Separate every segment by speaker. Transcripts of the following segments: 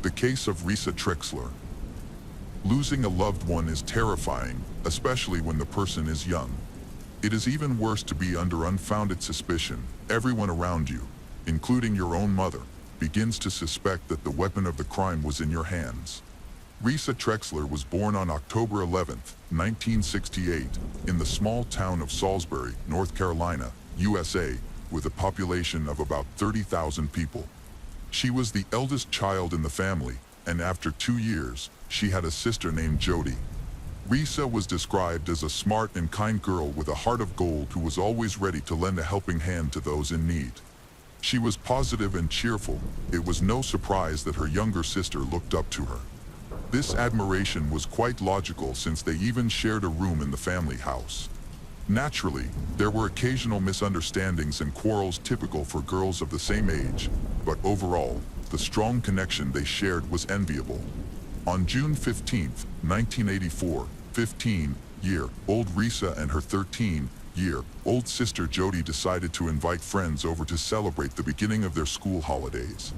Speaker 1: The case of Risa Trexler. Losing a loved one is terrifying, especially when the person is young. It is even worse to be under unfounded suspicion. Everyone around you, including your own mother, begins to suspect that the weapon of the crime was in your hands. Risa Trexler was born on October 11, 1968, in the small town of Salisbury, North Carolina, USA, with a population of about 30,000 people. She was the eldest child in the family, and after 2 years, she had a sister named Jody. Risa was described as a smart and kind girl with a heart of gold who was always ready to lend a helping hand to those in need. She was positive and cheerful. It was no surprise that her younger sister looked up to her. This admiration was quite logical since they even shared a room in the family house. Naturally, there were occasional misunderstandings and quarrels typical for girls of the same age, but overall, the strong connection they shared was enviable. On June 15, 1984, 15-year-old Risa and her 13-year-old sister Jody decided to invite friends over to celebrate the beginning of their school holidays.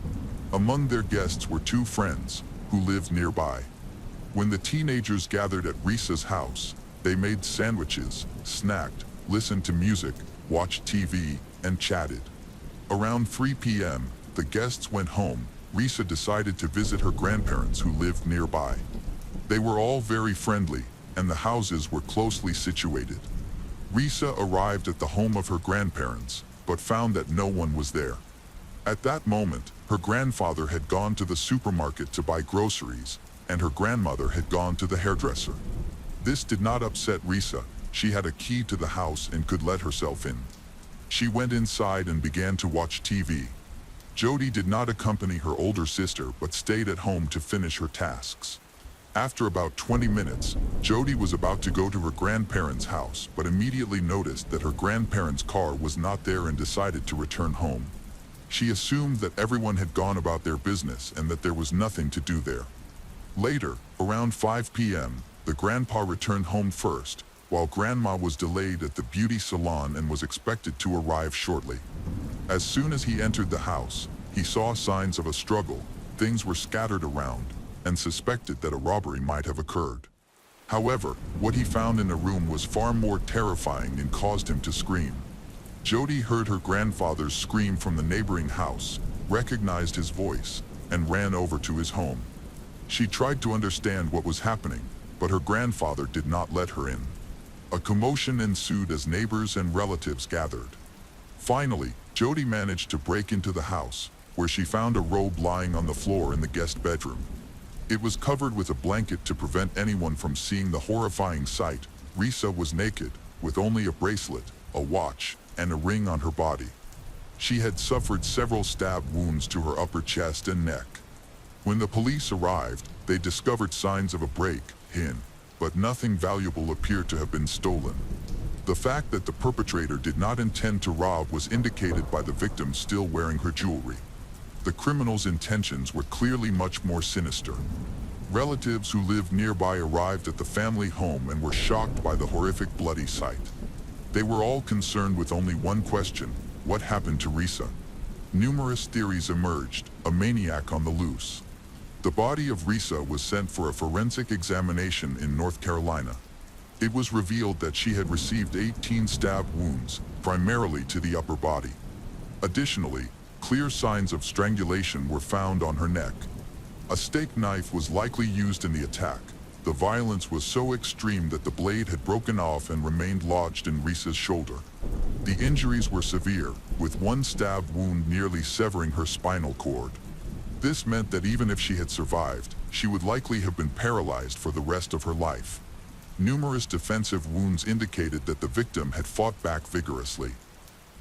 Speaker 1: Among their guests were 2 friends who lived nearby. When the teenagers gathered at Risa's house, they made sandwiches, snacked, listened to music, watched TV, and chatted. Around 3 p.m., the guests went home. Risa decided to visit her grandparents who lived nearby. They were all very friendly, and the houses were closely situated. Risa arrived at the home of her grandparents, but found that no one was there. At that moment, her grandfather had gone to the supermarket to buy groceries, and her grandmother had gone to the hairdresser. This did not upset Risa. She had a key to the house and could let herself in. She went inside and began to watch TV. Jody did not accompany her older sister but stayed at home to finish her tasks. After about 20 minutes, Jody was about to go to her grandparents' house but immediately noticed that her grandparents' car was not there and decided to return home. She assumed that everyone had gone about their business and that there was nothing to do there. Later, around 5 p.m., the grandpa returned home first, while grandma was delayed at the beauty salon and was expected to arrive shortly. As soon as he entered the house, he saw signs of a struggle. Things were scattered around, and suspected that a robbery might have occurred. However, what he found in the room was far more terrifying and caused him to scream. Jody heard her grandfather's scream from the neighboring house, recognized his voice, and ran over to his home. She tried to understand what was happening, but her grandfather did not let her in. A commotion ensued as neighbors and relatives gathered. Finally, Jody managed to break into the house, where she found a robe lying on the floor in the guest bedroom. It was covered with a blanket to prevent anyone from seeing the horrifying sight. Risa was naked, with only a bracelet, a watch, and a ring on her body. She had suffered several stab wounds to her upper chest and neck. When the police arrived, they discovered signs of a break-in, but nothing valuable appeared to have been stolen. The fact that the perpetrator did not intend to rob was indicated by the victim still wearing her jewelry. The criminal's intentions were clearly much more sinister. Relatives who lived nearby arrived at the family home and were shocked by the horrific bloody sight. They were all concerned with only one question: what happened to Risa? Numerous theories emerged: a maniac on the loose. The body of Risa was sent for a forensic examination in North Carolina. It was revealed that she had received 18 stab wounds, primarily to the upper body. Additionally, clear signs of strangulation were found on her neck. A steak knife was likely used in the attack. The violence was so extreme that the blade had broken off and remained lodged in Risa's shoulder. The injuries were severe, with one stab wound nearly severing her spinal cord. This meant that even if she had survived, she would likely have been paralyzed for the rest of her life. Numerous defensive wounds indicated that the victim had fought back vigorously.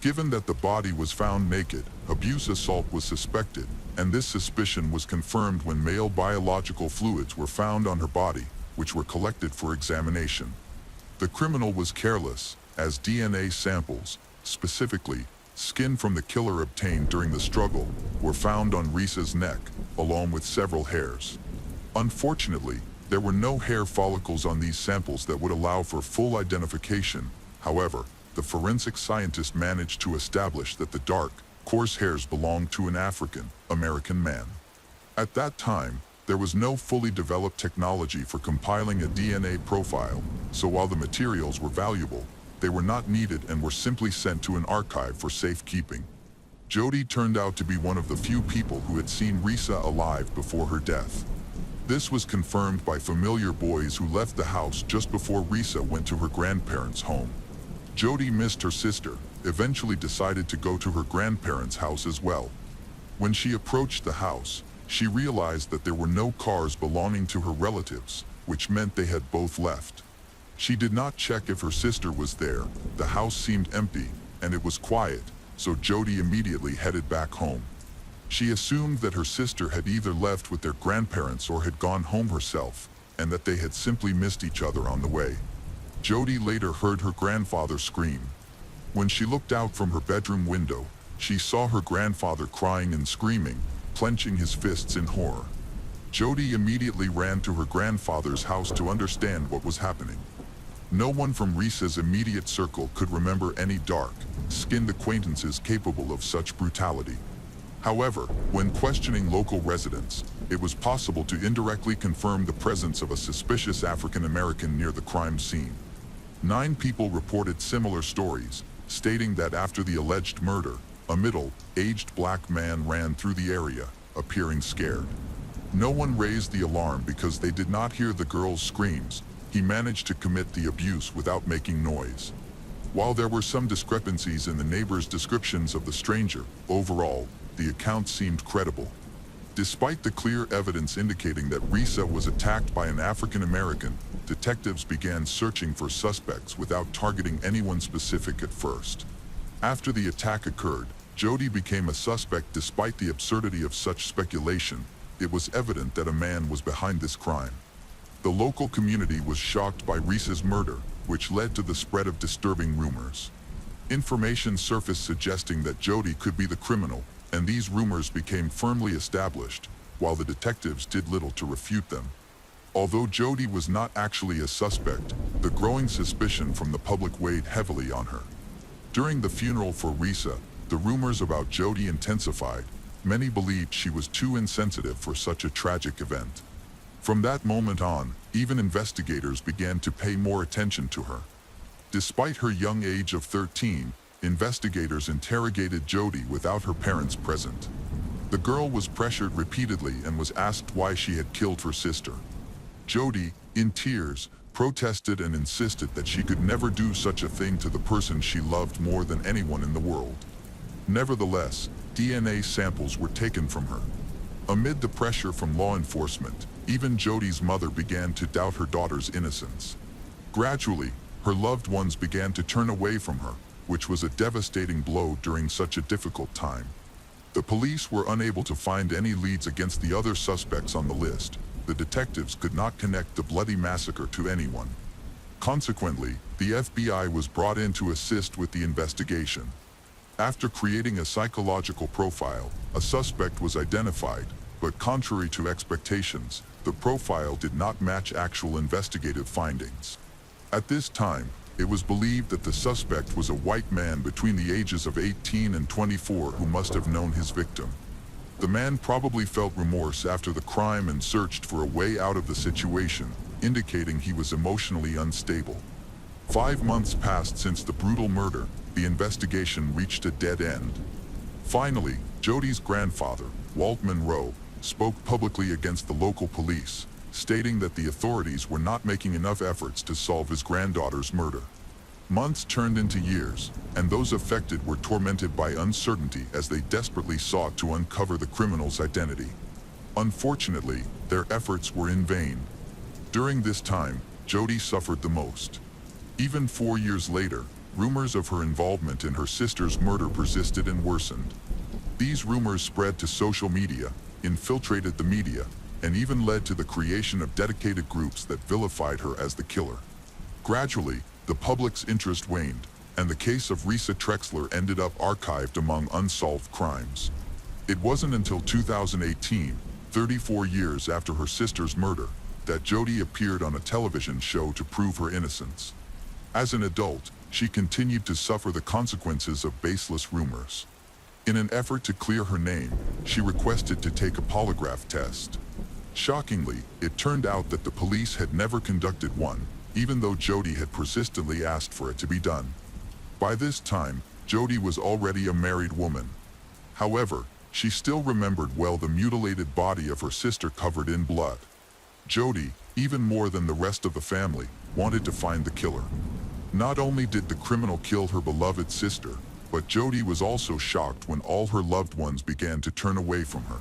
Speaker 1: Given that the body was found naked, abuse assault was suspected, and this suspicion was confirmed when male biological fluids were found on her body, which were collected for examination. The criminal was careless, as DNA samples, specifically skin from the killer obtained during the struggle, were found on Risa's neck, along with several hairs. Unfortunately, there were no hair follicles on these samples that would allow for full identification. However, the forensic scientist managed to establish that the dark, coarse hairs belonged to an African-American man. At that time, there was no fully developed technology for compiling a DNA profile, so while the materials were valuable, they were not needed and were simply sent to an archive for safekeeping. Jody turned out to be one of the few people who had seen Risa alive before her death. This was confirmed by familiar boys who left the house just before Risa went to her grandparents' home. Jody missed her sister, eventually decided to go to her grandparents' house as well. When she approached the house, she realized that there were no cars belonging to her relatives, which meant they had both left. She did not check if her sister was there. The house seemed empty, and it was quiet, so Jody immediately headed back home. She assumed that her sister had either left with their grandparents or had gone home herself, and that they had simply missed each other on the way. Jody later heard her grandfather scream. When she looked out from her bedroom window, she saw her grandfather crying and screaming, clenching his fists in horror. Jody immediately ran to her grandfather's house to understand what was happening. No one from Risa's immediate circle could remember any dark-skinned acquaintances capable of such brutality. However, when questioning local residents, it was possible to indirectly confirm the presence of a suspicious African American near the crime scene. 9 people reported similar stories, stating that after the alleged murder, a middle-aged black man ran through the area, appearing scared. No one raised the alarm because they did not hear the girl's screams. He managed to commit the abuse without making noise. While there were some discrepancies in the neighbors' descriptions of the stranger, overall, the account seemed credible. Despite the clear evidence indicating that Risa was attacked by an African American, detectives began searching for suspects without targeting anyone specific at first. After the attack occurred, Jody became a suspect despite the absurdity of such speculation. It was evident that a man was behind this crime. The local community was shocked by Risa's murder, which led to the spread of disturbing rumors. Information surfaced suggesting that Jody could be the criminal, and these rumors became firmly established, while the detectives did little to refute them. Although Jody was not actually a suspect, the growing suspicion from the public weighed heavily on her. During the funeral for Risa, the rumors about Jody intensified. Many believed she was too insensitive for such a tragic event. From that moment on, even investigators began to pay more attention to her. Despite her young age of 13, investigators interrogated Jody without her parents present. The girl was pressured repeatedly and was asked why she had killed her sister. Jody, in tears, protested and insisted that she could never do such a thing to the person she loved more than anyone in the world. Nevertheless, DNA samples were taken from her. Amid the pressure from law enforcement, even Jody's mother began to doubt her daughter's innocence. Gradually, her loved ones began to turn away from her, which was a devastating blow during such a difficult time. The police were unable to find any leads against the other suspects on the list. The detectives could not connect the bloody massacre to anyone. Consequently, the FBI was brought in to assist with the investigation. After creating a psychological profile, a suspect was identified, but contrary to expectations, the profile did not match actual investigative findings. At this time, it was believed that the suspect was a white man between the ages of 18 and 24 who must have known his victim. The man probably felt remorse after the crime and searched for a way out of the situation, indicating he was emotionally unstable. 5 months passed since the brutal murder. The investigation reached a dead end. Finally, Jody's grandfather, Walt Monroe, spoke publicly against the local police, stating that the authorities were not making enough efforts to solve his granddaughter's murder. Months turned into years, and those affected were tormented by uncertainty as they desperately sought to uncover the criminal's identity. Unfortunately, their efforts were in vain. During this time, Jody suffered the most. Even 4 years later, rumors of her involvement in her sister's murder persisted and worsened. These rumors spread to social media, infiltrated the media, and even led to the creation of dedicated groups that vilified her as the killer. Gradually, the public's interest waned, and the case of Risa Trexler ended up archived among unsolved crimes. It wasn't until 2018, 34 years after her sister's murder, that Jody appeared on a television show to prove her innocence. As an adult, she continued to suffer the consequences of baseless rumors. In an effort to clear her name, she requested to take a polygraph test. Shockingly, it turned out that the police had never conducted one, even though Jody had persistently asked for it to be done. By this time, Jody was already a married woman. However, she still remembered well the mutilated body of her sister covered in blood. Jody, even more than the rest of the family, wanted to find the killer. Not only did the criminal kill her beloved sister, but Jody was also shocked when all her loved ones began to turn away from her.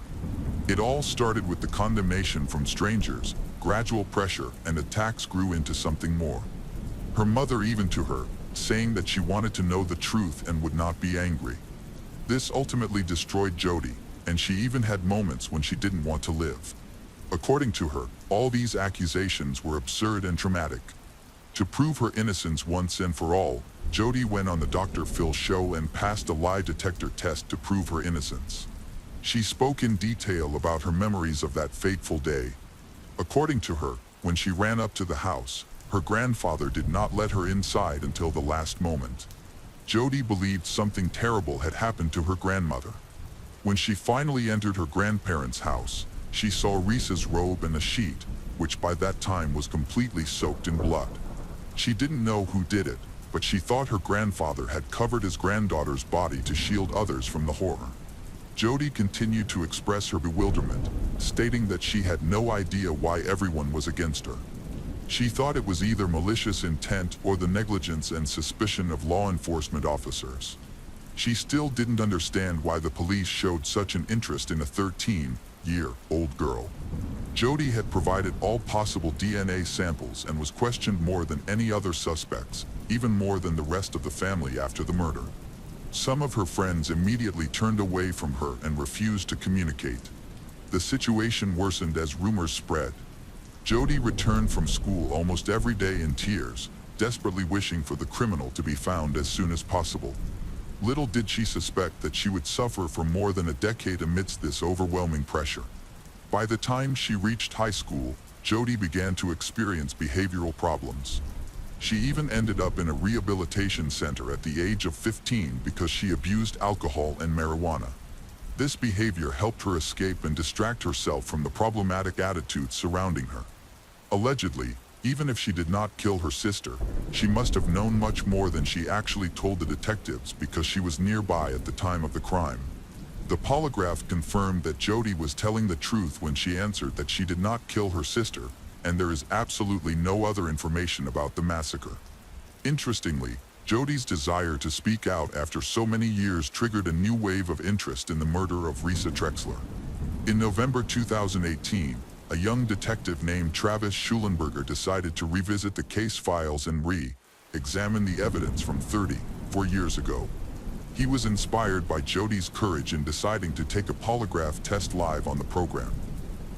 Speaker 1: It all started with the condemnation from strangers, gradual pressure, and attacks grew into something more. Her mother even to her, saying that she wanted to know the truth and would not be angry. This ultimately destroyed Jody, and she even had moments when she didn't want to live. According to her, all these accusations were absurd and traumatic. To prove her innocence once and for all, Jody went on the Dr. Phil show and passed a lie detector test to prove her innocence. She spoke in detail about her memories of that fateful day. According to her, when she ran up to the house, her grandfather did not let her inside until the last moment. Jody believed something terrible had happened to her grandmother. When she finally entered her grandparents' house, she saw Risa's robe and a sheet, which by that time was completely soaked in blood. She didn't know who did it, but she thought her grandfather had covered his granddaughter's body to shield others from the horror. Jody continued to express her bewilderment, stating that she had no idea why everyone was against her. She thought it was either malicious intent or the negligence and suspicion of law enforcement officers. She still didn't understand why the police showed such an interest in a 13-year-old girl. Jody had provided all possible DNA samples and was questioned more than any other suspects, even more than the rest of the family after the murder. Some of her friends immediately turned away from her and refused to communicate. The situation worsened as rumors spread. Jody returned from school almost every day in tears, desperately wishing for the criminal to be found as soon as possible. Little did she suspect that she would suffer for more than a decade amidst this overwhelming pressure. By the time she reached high school, Jody began to experience behavioral problems. She even ended up in a rehabilitation center at the age of 15 because she abused alcohol and marijuana. This behavior helped her escape and distract herself from the problematic attitudes surrounding her. Allegedly, even if she did not kill her sister, she must have known much more than she actually told the detectives because she was nearby at the time of the crime. The polygraph confirmed that Jody was telling the truth when she answered that she did not kill her sister, and there is absolutely no other information about the massacre. Interestingly, Jody's desire to speak out after so many years triggered a new wave of interest in the murder of Risa Trexler. In November 2018, a young detective named Travis Schulenberger decided to revisit the case files and re-examine the evidence from 34 years ago. He was inspired by Jody's courage in deciding to take a polygraph test live on the program.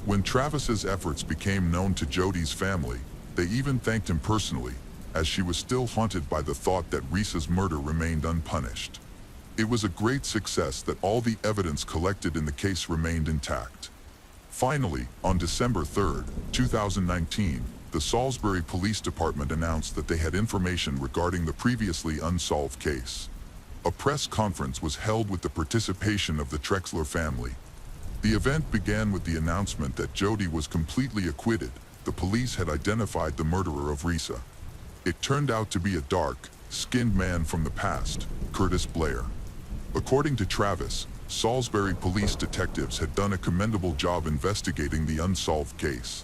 Speaker 1: When Travis's efforts became known to Jody's family, they even thanked him personally, as she was still haunted by the thought that Risa's murder remained unpunished. It was a great success that all the evidence collected in the case remained intact. Finally, on December 3, 2019, the Salisbury Police Department announced that they had information regarding the previously unsolved case. A press conference was held with the participation of the Trexler family. The event began with the announcement that Jody was completely acquitted. The police had identified the murderer of Risa. It turned out to be a dark-skinned man from the past, Curtis Blair. According to Travis, Salisbury police detectives had done a commendable job investigating the unsolved case.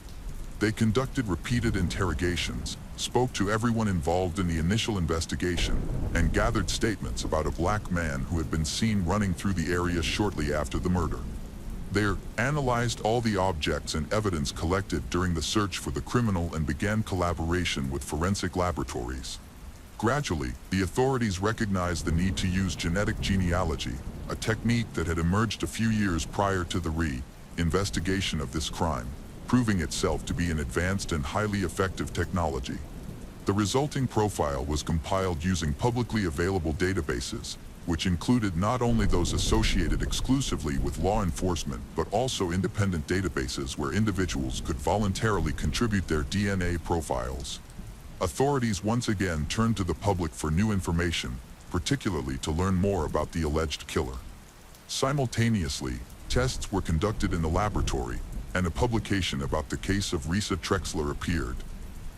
Speaker 1: They conducted repeated interrogations, spoke to everyone involved in the initial investigation, and gathered statements about a black man who had been seen running through the area shortly after the murder. They analyzed all the objects and evidence collected during the search for the criminal and began collaboration with forensic laboratories. Gradually, the authorities recognized the need to use genetic genealogy, a technique that had emerged a few years prior to the re-investigation of this crime, proving itself to be an advanced and highly effective technology. The resulting profile was compiled using publicly available databases, which included not only those associated exclusively with law enforcement, but also independent databases where individuals could voluntarily contribute their DNA profiles. Authorities once again turned to the public for new information, particularly to learn more about the alleged killer. Simultaneously, tests were conducted in the laboratory, and a publication about the case of Risa Trexler appeared.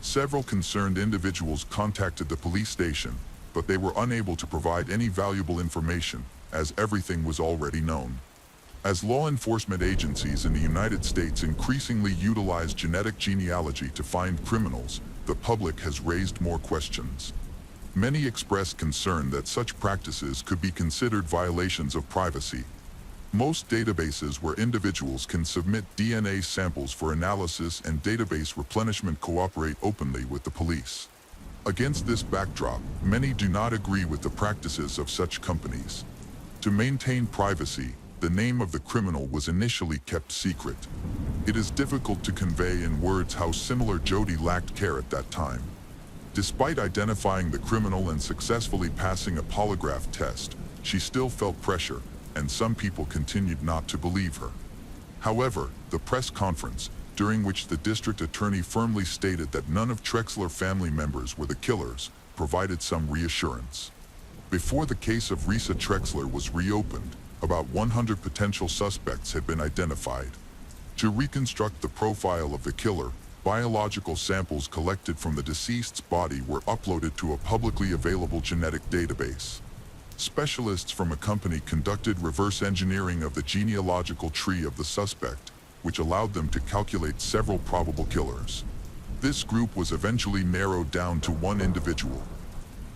Speaker 1: Several concerned individuals contacted the police station, but they were unable to provide any valuable information, as everything was already known. As law enforcement agencies in the United States increasingly utilize genetic genealogy to find criminals, the public has raised more questions. Many expressed concern that such practices could be considered violations of privacy. Most databases where individuals can submit DNA samples for analysis and database replenishment cooperate openly with the police. Against this backdrop, many do not agree with the practices of such companies. To maintain privacy, the name of the criminal was initially kept secret. It is difficult to convey in words how similar Jodi lacked care at that time. Despite identifying the criminal and successfully passing a polygraph test, she still felt pressure, and some people continued not to believe her. However, the press conference, during which the district attorney firmly stated that none of Trexler family members were the killers, provided some reassurance. Before the case of Risa Trexler was reopened, about 100 potential suspects had been identified. To reconstruct the profile of the killer, biological samples collected from the deceased's body were uploaded to a publicly available genetic database. Specialists from a company conducted reverse engineering of the genealogical tree of the suspect, which allowed them to calculate several probable killers. This group was eventually narrowed down to one individual.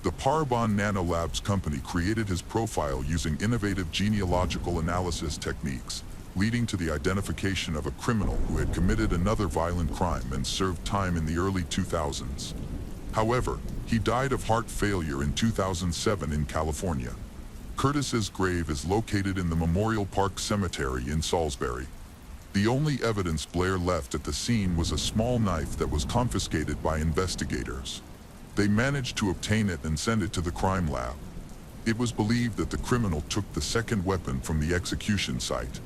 Speaker 1: The Parabon Nanolabs company created his profile using innovative genealogical analysis techniques, leading to the identification of a criminal who had committed another violent crime and served time in the early 2000s. However, he died of heart failure in 2007 in California. Curtis's grave is located in the Memorial Park Cemetery in Salisbury. The only evidence Blair left at the scene was a small knife that was confiscated by investigators. They managed to obtain it and send it to the crime lab. It was believed that the criminal took the second weapon from the execution site.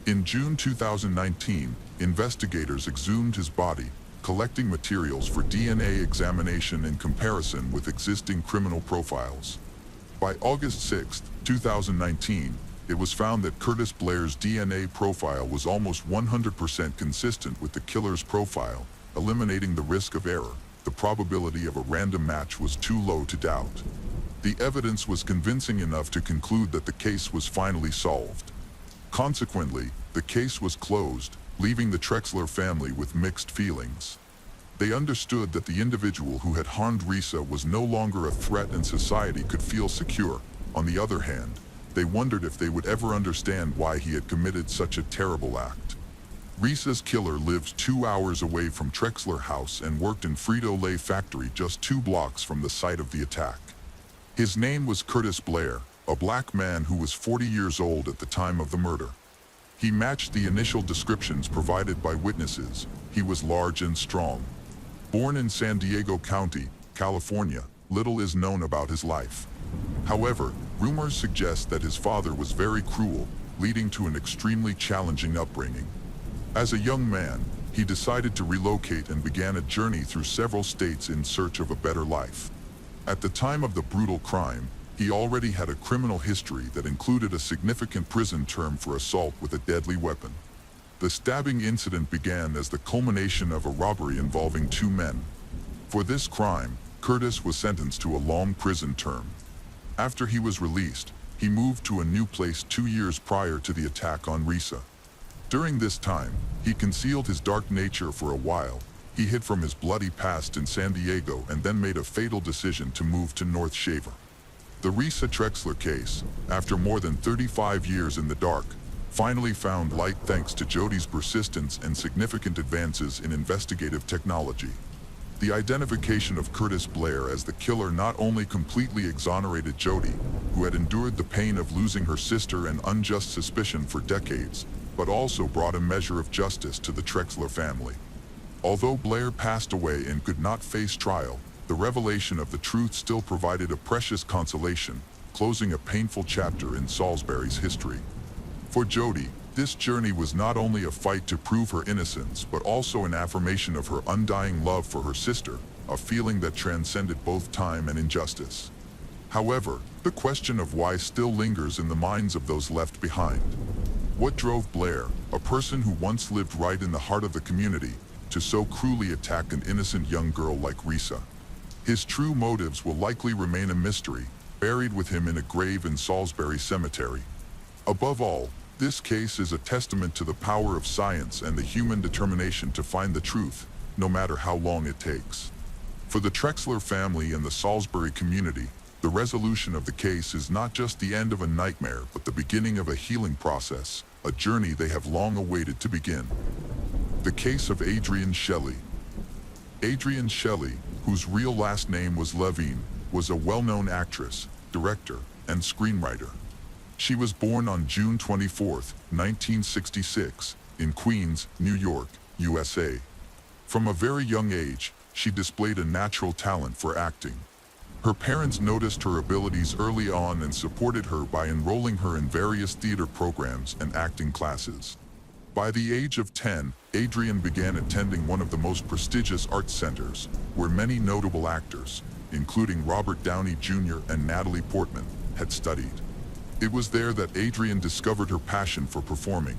Speaker 1: In June 2019, investigators exhumed his body, collecting materials for DNA examination in comparison with existing criminal profiles. By August 6, 2019, it was found that Curtis Blair's DNA profile was almost 100% consistent with the killer's profile, eliminating the risk of error. The probability of a random match was too low to doubt. The evidence was convincing enough to conclude that the case was finally solved. Consequently, the case was closed, leaving the Trexler family with mixed feelings. They understood that the individual who had harmed Risa was no longer a threat and society could feel secure. On the other hand, they wondered if they would ever understand why he had committed such a terrible act. Risa's killer lives 2 hours away from Trexler House and worked in Frito-Lay factory just 2 blocks from the site of the attack. His name was Curtis Blair, a black man who was 40 years old at the time of the murder. He matched the initial descriptions provided by witnesses. He was large and strong. Born in San Diego County, California, little is known about his life. However, rumors suggest that his father was very cruel, leading to an extremely challenging upbringing. As a young man, he decided to relocate and began a journey through several states in search of a better life. At the time of the brutal crime, he already had a criminal history that included a significant prison term for assault with a deadly weapon. The stabbing incident began as the culmination of a robbery involving 2 men. For this crime, Curtis was sentenced to a long prison term. After he was released, he moved to a new place 2 years prior to the attack on Risa. During this time, he concealed his dark nature for a while. He hid from his bloody past in San Diego and then made a fatal decision to move to North Shaver. The Risa Trexler case, after more than 35 years in the dark, finally found light thanks to Jodi's persistence and significant advances in investigative technology. The identification of Curtis Blair as the killer not only completely exonerated Jodi, who had endured the pain of losing her sister and unjust suspicion for decades, but also brought a measure of justice to the Trexler family. Although Blair passed away and could not face trial, the revelation of the truth still provided a precious consolation, closing a painful chapter in Salisbury's history. For Jodi, this journey was not only a fight to prove her innocence but also an affirmation of her undying love for her sister, a feeling that transcended both time and injustice. However, the question of why still lingers in the minds of those left behind. What drove Blair, a person who once lived right in the heart of the community, to so cruelly attack an innocent young girl like Risa? His true motives will likely remain a mystery, buried with him in a grave in Salisbury Cemetery. Above all, this case is a testament to the power of science and the human determination to find the truth, no matter how long it takes. For the Trexler family and the Salisbury community, the resolution of the case is not just the end of a nightmare, but the beginning of a healing process, a journey they have long awaited to begin. The case of Adrienne Shelly. Adrienne Shelly, whose real last name was Levine, was a well-known actress, director, and screenwriter. She was born on June 24, 1966, in Queens, New York, USA. From a very young age, she displayed a natural talent for acting. Her parents noticed her abilities early on and supported her by enrolling her in various theater programs and acting classes. By the age of 10, Adrienne began attending one of the most prestigious arts centers, where many notable actors, including Robert Downey Jr. and Natalie Portman, had studied. It was there that Adrienne discovered her passion for performing.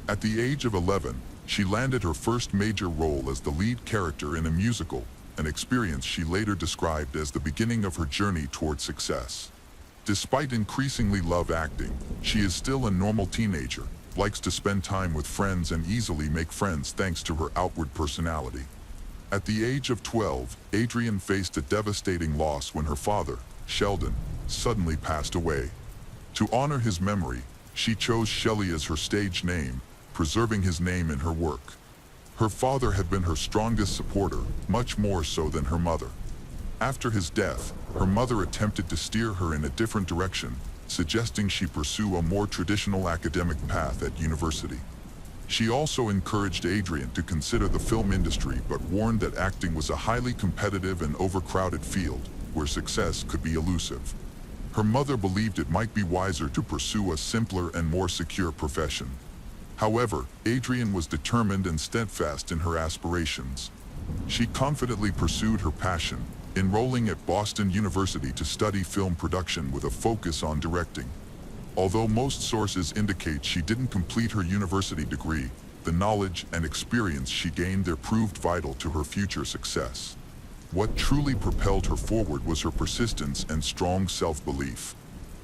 Speaker 1: At the age of 11, she landed her first major role as the lead character in a musical, an experience she later described as the beginning of her journey toward success. Despite increasingly love acting, she is still a normal teenager, likes to spend time with friends and easily make friends thanks to her outward personality. At the age of 12, Adrienne faced a devastating loss when her father, Sheldon, suddenly passed away. To honor his memory, she chose Shelley as her stage name, preserving his name in her work. Her father had been her strongest supporter, much more so than her mother. After his death, her mother attempted to steer her in a different direction, suggesting she pursue a more traditional academic path at university. She also encouraged Adrienne to consider the film industry, but warned that acting was a highly competitive and overcrowded field, where success could be elusive. Her mother believed it might be wiser to pursue a simpler and more secure profession. However, Adrienne was determined and steadfast in her aspirations. She confidently pursued her passion, enrolling at Boston University to study film production with a focus on directing. Although most sources indicate she didn't complete her university degree, the knowledge and experience she gained there proved vital to her future success. What truly propelled her forward was her persistence and strong self-belief.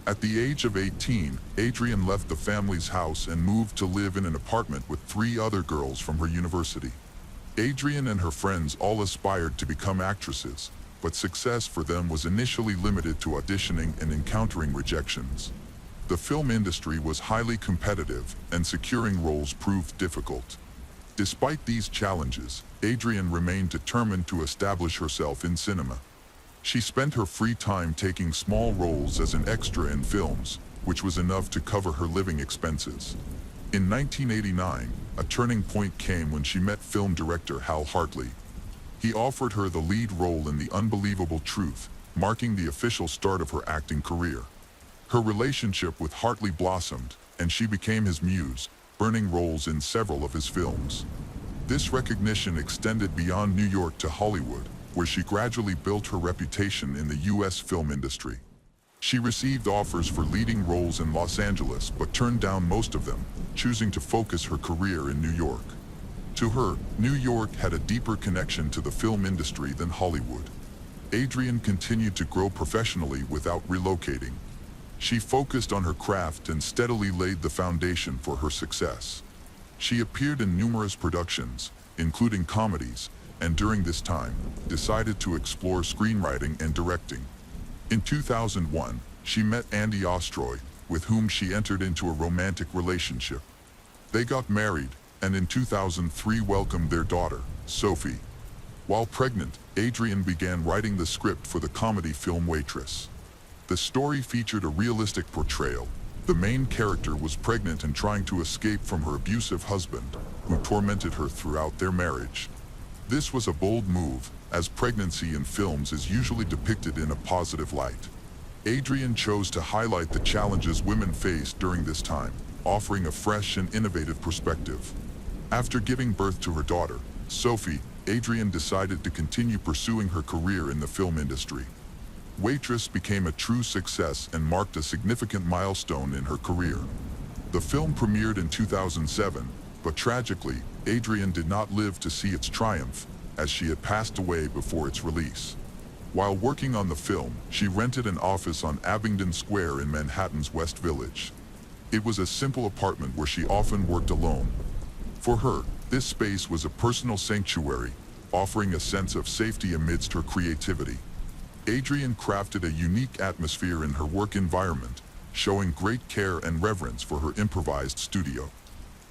Speaker 1: At the age of 18, Adrienne left the family's house and moved to live in an apartment with 3 other girls from her university. Adrienne and her friends all aspired to become actresses, but success for them was initially limited to auditioning and encountering rejections. The film industry was highly competitive, and securing roles proved difficult. Despite these challenges, Adrienne remained determined to establish herself in cinema. She spent her free time taking small roles as an extra in films, which was enough to cover her living expenses. In 1989, a turning point came when she met film director Hal Hartley. He offered her the lead role in The Unbelievable Truth, marking the official start of her acting career. Her relationship with Hartley blossomed, and she became his muse, earning roles in several of his films. This recognition extended beyond New York to Hollywood, where she gradually built her reputation in the U.S. film industry. She received offers for leading roles in Los Angeles but turned down most of them, choosing to focus her career in New York. To her, New York had a deeper connection to the film industry than Hollywood. Adrienne continued to grow professionally without relocating. She focused on her craft and steadily laid the foundation for her success. She appeared in numerous productions, including comedies, and during this time, decided to explore screenwriting and directing. In 2001, she met Andy Ostroy, with whom she entered into a romantic relationship. They got married, and in 2003 welcomed their daughter, Sophie. While pregnant, Adrienne began writing the script for the comedy film Waitress. The story featured a realistic portrayal. The main character was pregnant and trying to escape from her abusive husband, who tormented her throughout their marriage. This was a bold move, as pregnancy in films is usually depicted in a positive light. Adrienne chose to highlight the challenges women faced during this time, offering a fresh and innovative perspective. After giving birth to her daughter, Sophie, Adrienne decided to continue pursuing her career in the film industry. Waitress became a true success and marked a significant milestone in her career. The film premiered in 2007, but tragically, Adrienne did not live to see its triumph, as she had passed away before its release. While working on the film, she rented an office on Abingdon Square in Manhattan's West Village. It was a simple apartment where she often worked alone. For her, this space was a personal sanctuary, offering a sense of safety amidst her creativity. Adrienne crafted a unique atmosphere in her work environment, showing great care and reverence for her improvised studio.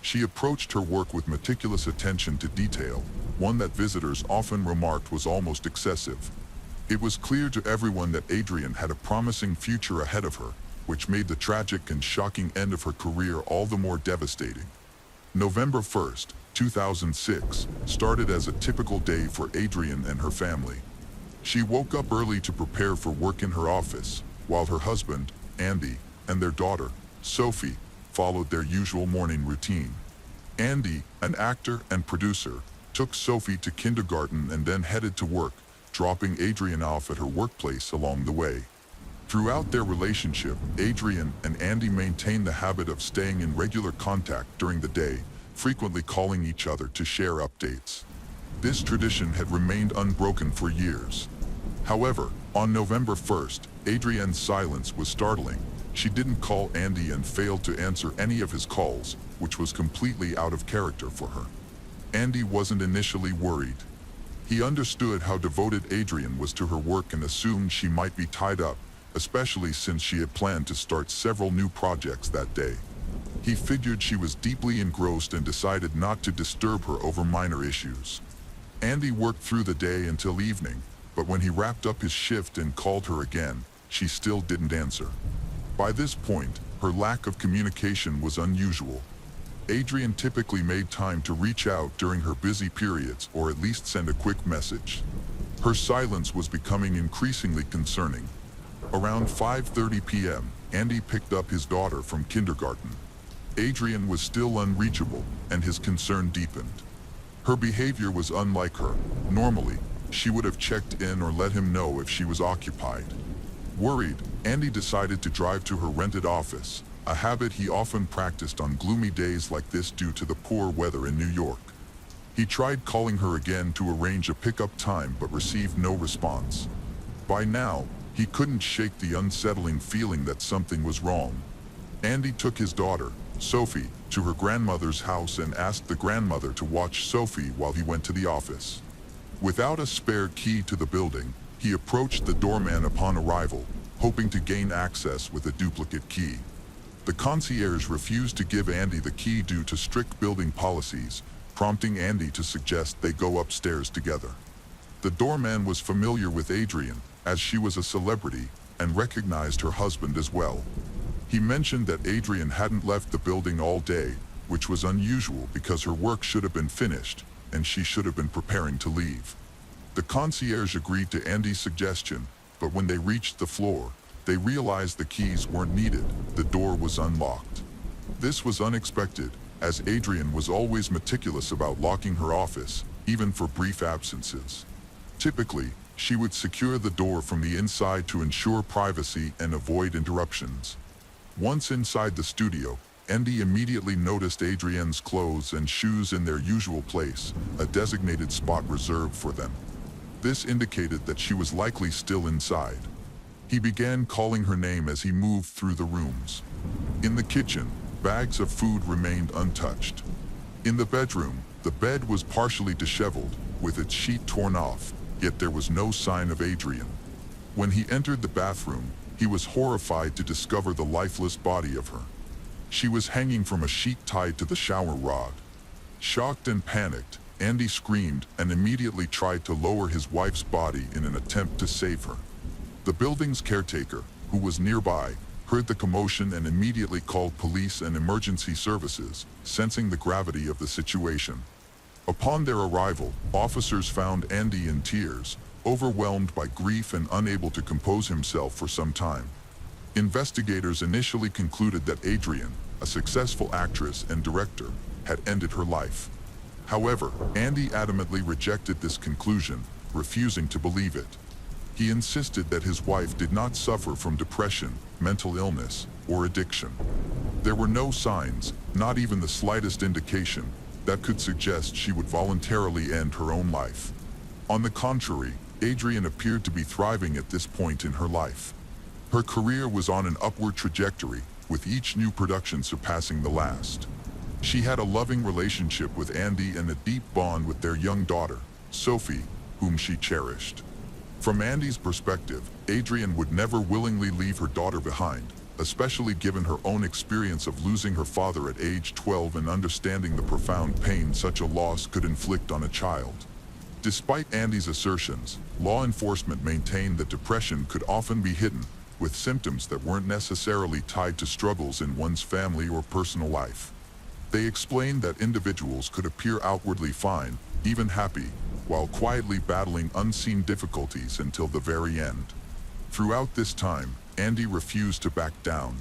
Speaker 1: She approached her work with meticulous attention to detail, one that visitors often remarked was almost excessive. It was clear to everyone that Adrienne had a promising future ahead of her, which made the tragic and shocking end of her career all the more devastating. November 1st, 2006, started as a typical day for Adrienne and her family. She woke up early to prepare for work in her office, while her husband, Andy, and their daughter, Sophie, followed their usual morning routine. Andy, an actor and producer, took Sophie to kindergarten and then headed to work, dropping Adrienne off at her workplace along the way. Throughout their relationship, Adrienne and Andy maintained the habit of staying in regular contact during the day, frequently calling each other to share updates. This tradition had remained unbroken for years. However, on November 1st, Adrienne's silence was startling. She didn't call Andy and failed to answer any of his calls, which was completely out of character for her. Andy wasn't initially worried. He understood how devoted Adrienne was to her work and assumed she might be tied up, especially since she had planned to start several new projects that day. He figured she was deeply engrossed and decided not to disturb her over minor issues. Andy worked through the day until evening, but when he wrapped up his shift and called her again, she still didn't answer. By this point, her lack of communication was unusual. Adrienne typically made time to reach out during her busy periods or at least send a quick message. Her silence was becoming increasingly concerning. Around 5:30 p.m., Andy picked up his daughter from kindergarten. Adrienne was still unreachable, and his concern deepened. Her behavior was unlike her. Normally, she would have checked in or let him know if she was occupied. Worried, Andy decided to drive to her rented office, a habit he often practiced on gloomy days like this due to the poor weather in New York. He tried calling her again to arrange a pickup time but received no response. By now, he couldn't shake the unsettling feeling that something was wrong. Andy took his daughter, Sophie, to her grandmother's house and asked the grandmother to watch Sophie while he went to the office. Without a spare key to the building, he approached the doorman upon arrival, hoping to gain access with a duplicate key. The concierge refused to give Andy the key due to strict building policies, prompting Andy to suggest they go upstairs together. The doorman was familiar with Adrienne, as she was a celebrity, and recognized her husband as well. He mentioned that Adrienne hadn't left the building all day, which was unusual because her work should have been finished, and she should have been preparing to leave. The concierge agreed to Andy's suggestion, but when they reached the floor, they realized the keys weren't needed. The door was unlocked. This was unexpected, as Adrienne was always meticulous about locking her office, even for brief absences. Typically, she would secure the door from the inside to ensure privacy and avoid interruptions. Once inside the studio, Andy immediately noticed Adrienne's clothes and shoes in their usual place, a designated spot reserved for them. This indicated that she was likely still inside. He began calling her name as he moved through the rooms. In the kitchen, bags of food remained untouched. In the bedroom, the bed was partially disheveled, with its sheet torn off, yet there was no sign of Adrienne. When he entered the bathroom, he was horrified to discover the lifeless body of her. She was hanging from a sheet tied to the shower rod. Shocked and panicked, Andy screamed and immediately tried to lower his wife's body in an attempt to save her. The building's caretaker, who was nearby, heard the commotion and immediately called police and emergency services, sensing the gravity of the situation. Upon their arrival, officers found Andy in tears, overwhelmed by grief and unable to compose himself for some time. Investigators initially concluded that Adrienne, a successful actress and director, had ended her life. However, Andy adamantly rejected this conclusion, refusing to believe it. He insisted that his wife did not suffer from depression, mental illness, or addiction. There were no signs, not even the slightest indication, that could suggest she would voluntarily end her own life. On the contrary, Adrienne appeared to be thriving at this point in her life. Her career was on an upward trajectory, with each new production surpassing the last. She had a loving relationship with Andy and a deep bond with their young daughter, Sophie, whom she cherished. From Andy's perspective, Adrienne would never willingly leave her daughter behind, especially given her own experience of losing her father at age 12 and understanding the profound pain such a loss could inflict on a child. Despite Andy's assertions, law enforcement maintained that depression could often be hidden, with symptoms that weren't necessarily tied to struggles in one's family or personal life. They explained that individuals could appear outwardly fine, even happy, while quietly battling unseen difficulties until the very end. Throughout this time, Andy refused to back down.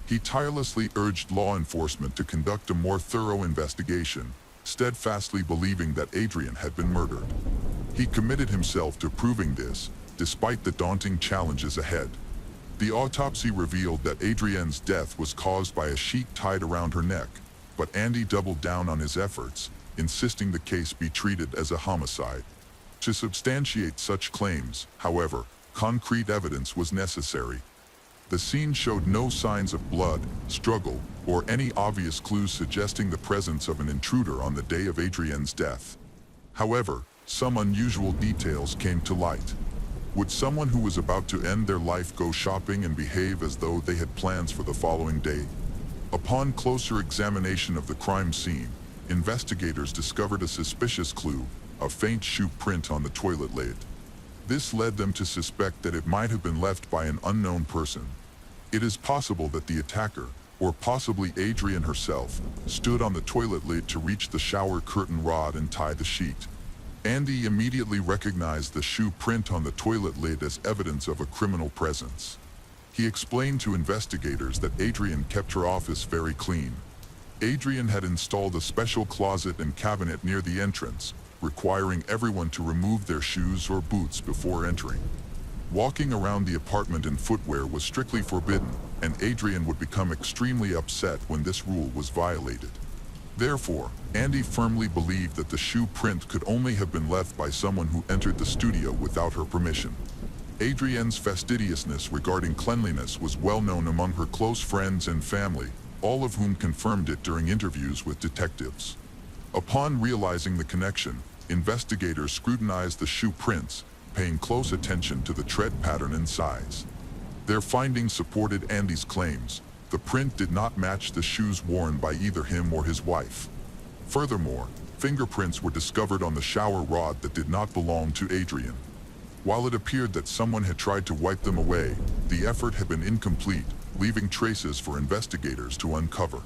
Speaker 1: He tirelessly urged law enforcement to conduct a more thorough investigation, steadfastly believing that Adrienne had been murdered. He committed himself to proving this, despite the daunting challenges ahead. The autopsy revealed that Adrienne's death was caused by a sheet tied around her neck, but Andy doubled down on his efforts, insisting the case be treated as a homicide. To substantiate such claims, however, concrete evidence was necessary. The scene showed no signs of blood, struggle, or any obvious clues suggesting the presence of an intruder on the day of Adrienne's death. However, some unusual details came to light. Would someone who was about to end their life go shopping and behave as though they had plans for the following day? Upon closer examination of the crime scene, investigators discovered a suspicious clue, a faint shoe print on the toilet lid. This led them to suspect that it might have been left by an unknown person. It is possible that the attacker, or possibly Adrienne herself, stood on the toilet lid to reach the shower curtain rod and tie the sheet. Andy immediately recognized the shoe print on the toilet lid as evidence of a criminal presence. He explained to investigators that Adrienne kept her office very clean. Adrienne had installed a special closet and cabinet near the entrance, requiring everyone to remove their shoes or boots before entering. Walking around the apartment in footwear was strictly forbidden, and Adrienne would become extremely upset when this rule was violated. Therefore, Andy firmly believed that the shoe print could only have been left by someone who entered the studio without her permission. Adrienne's fastidiousness regarding cleanliness was well known among her close friends and family, all of whom confirmed it during interviews with detectives. Upon realizing the connection, investigators scrutinized the shoe prints, paying close attention to the tread pattern and size. Their findings supported Andy's claims. The print did not match the shoes worn by either him or his wife. Furthermore, fingerprints were discovered on the shower rod that did not belong to Adrienne. While it appeared that someone had tried to wipe them away, the effort had been incomplete, leaving traces for investigators to uncover.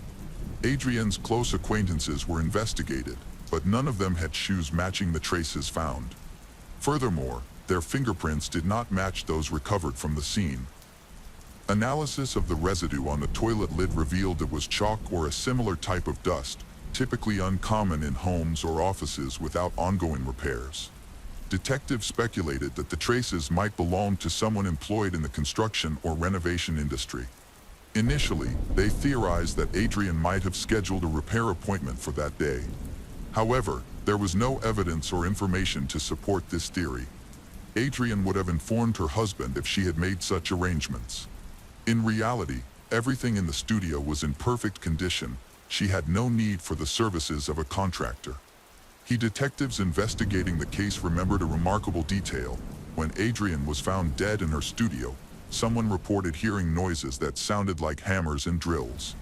Speaker 1: Adrienne's close acquaintances were investigated, but none of them had shoes matching the traces found. Furthermore, their fingerprints did not match those recovered from the scene. Analysis of the residue on the toilet lid revealed it was chalk or a similar type of dust, typically uncommon in homes or offices without ongoing repairs. Detectives speculated that the traces might belong to someone employed in the construction or renovation industry. Initially, they theorized that Adrienne might have scheduled a repair appointment for that day. However, there was no evidence or information to support this theory. Adrienne would have informed her husband if she had made such arrangements. In reality, everything in the studio was in perfect condition. She had no need for the services of a contractor. Detectives investigating the case remembered a remarkable detail. When Adrienne was found dead in her studio, someone reported hearing noises that sounded like hammers and drills.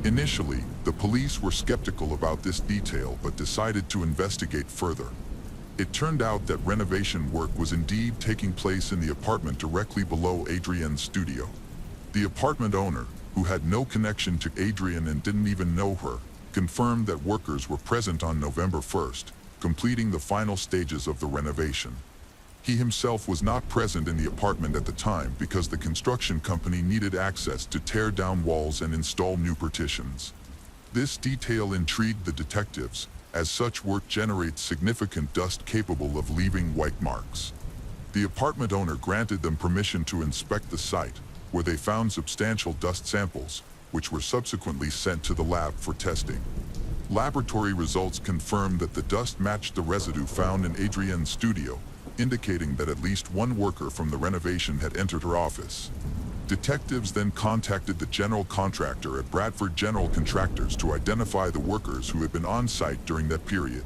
Speaker 1: Initially, the police were skeptical about this detail but decided to investigate further. It turned out that renovation work was indeed taking place in the apartment directly below Adrienne's studio. The apartment owner, who had no connection to Adrienne and didn't even know her, confirmed that workers were present on November 1st, completing the final stages of the renovation. He himself was not present in the apartment at the time because the construction company needed access to tear down walls and install new partitions. This detail intrigued the detectives, as such work generates significant dust capable of leaving white marks. The apartment owner granted them permission to inspect the site, where they found substantial dust samples, which were subsequently sent to the lab for testing. Laboratory results confirmed that the dust matched the residue found in Adrienne's studio, indicating that at least one worker from the renovation had entered her office. Detectives then contacted the general contractor at Bradford General Contractors to identify the workers who had been on site during that period.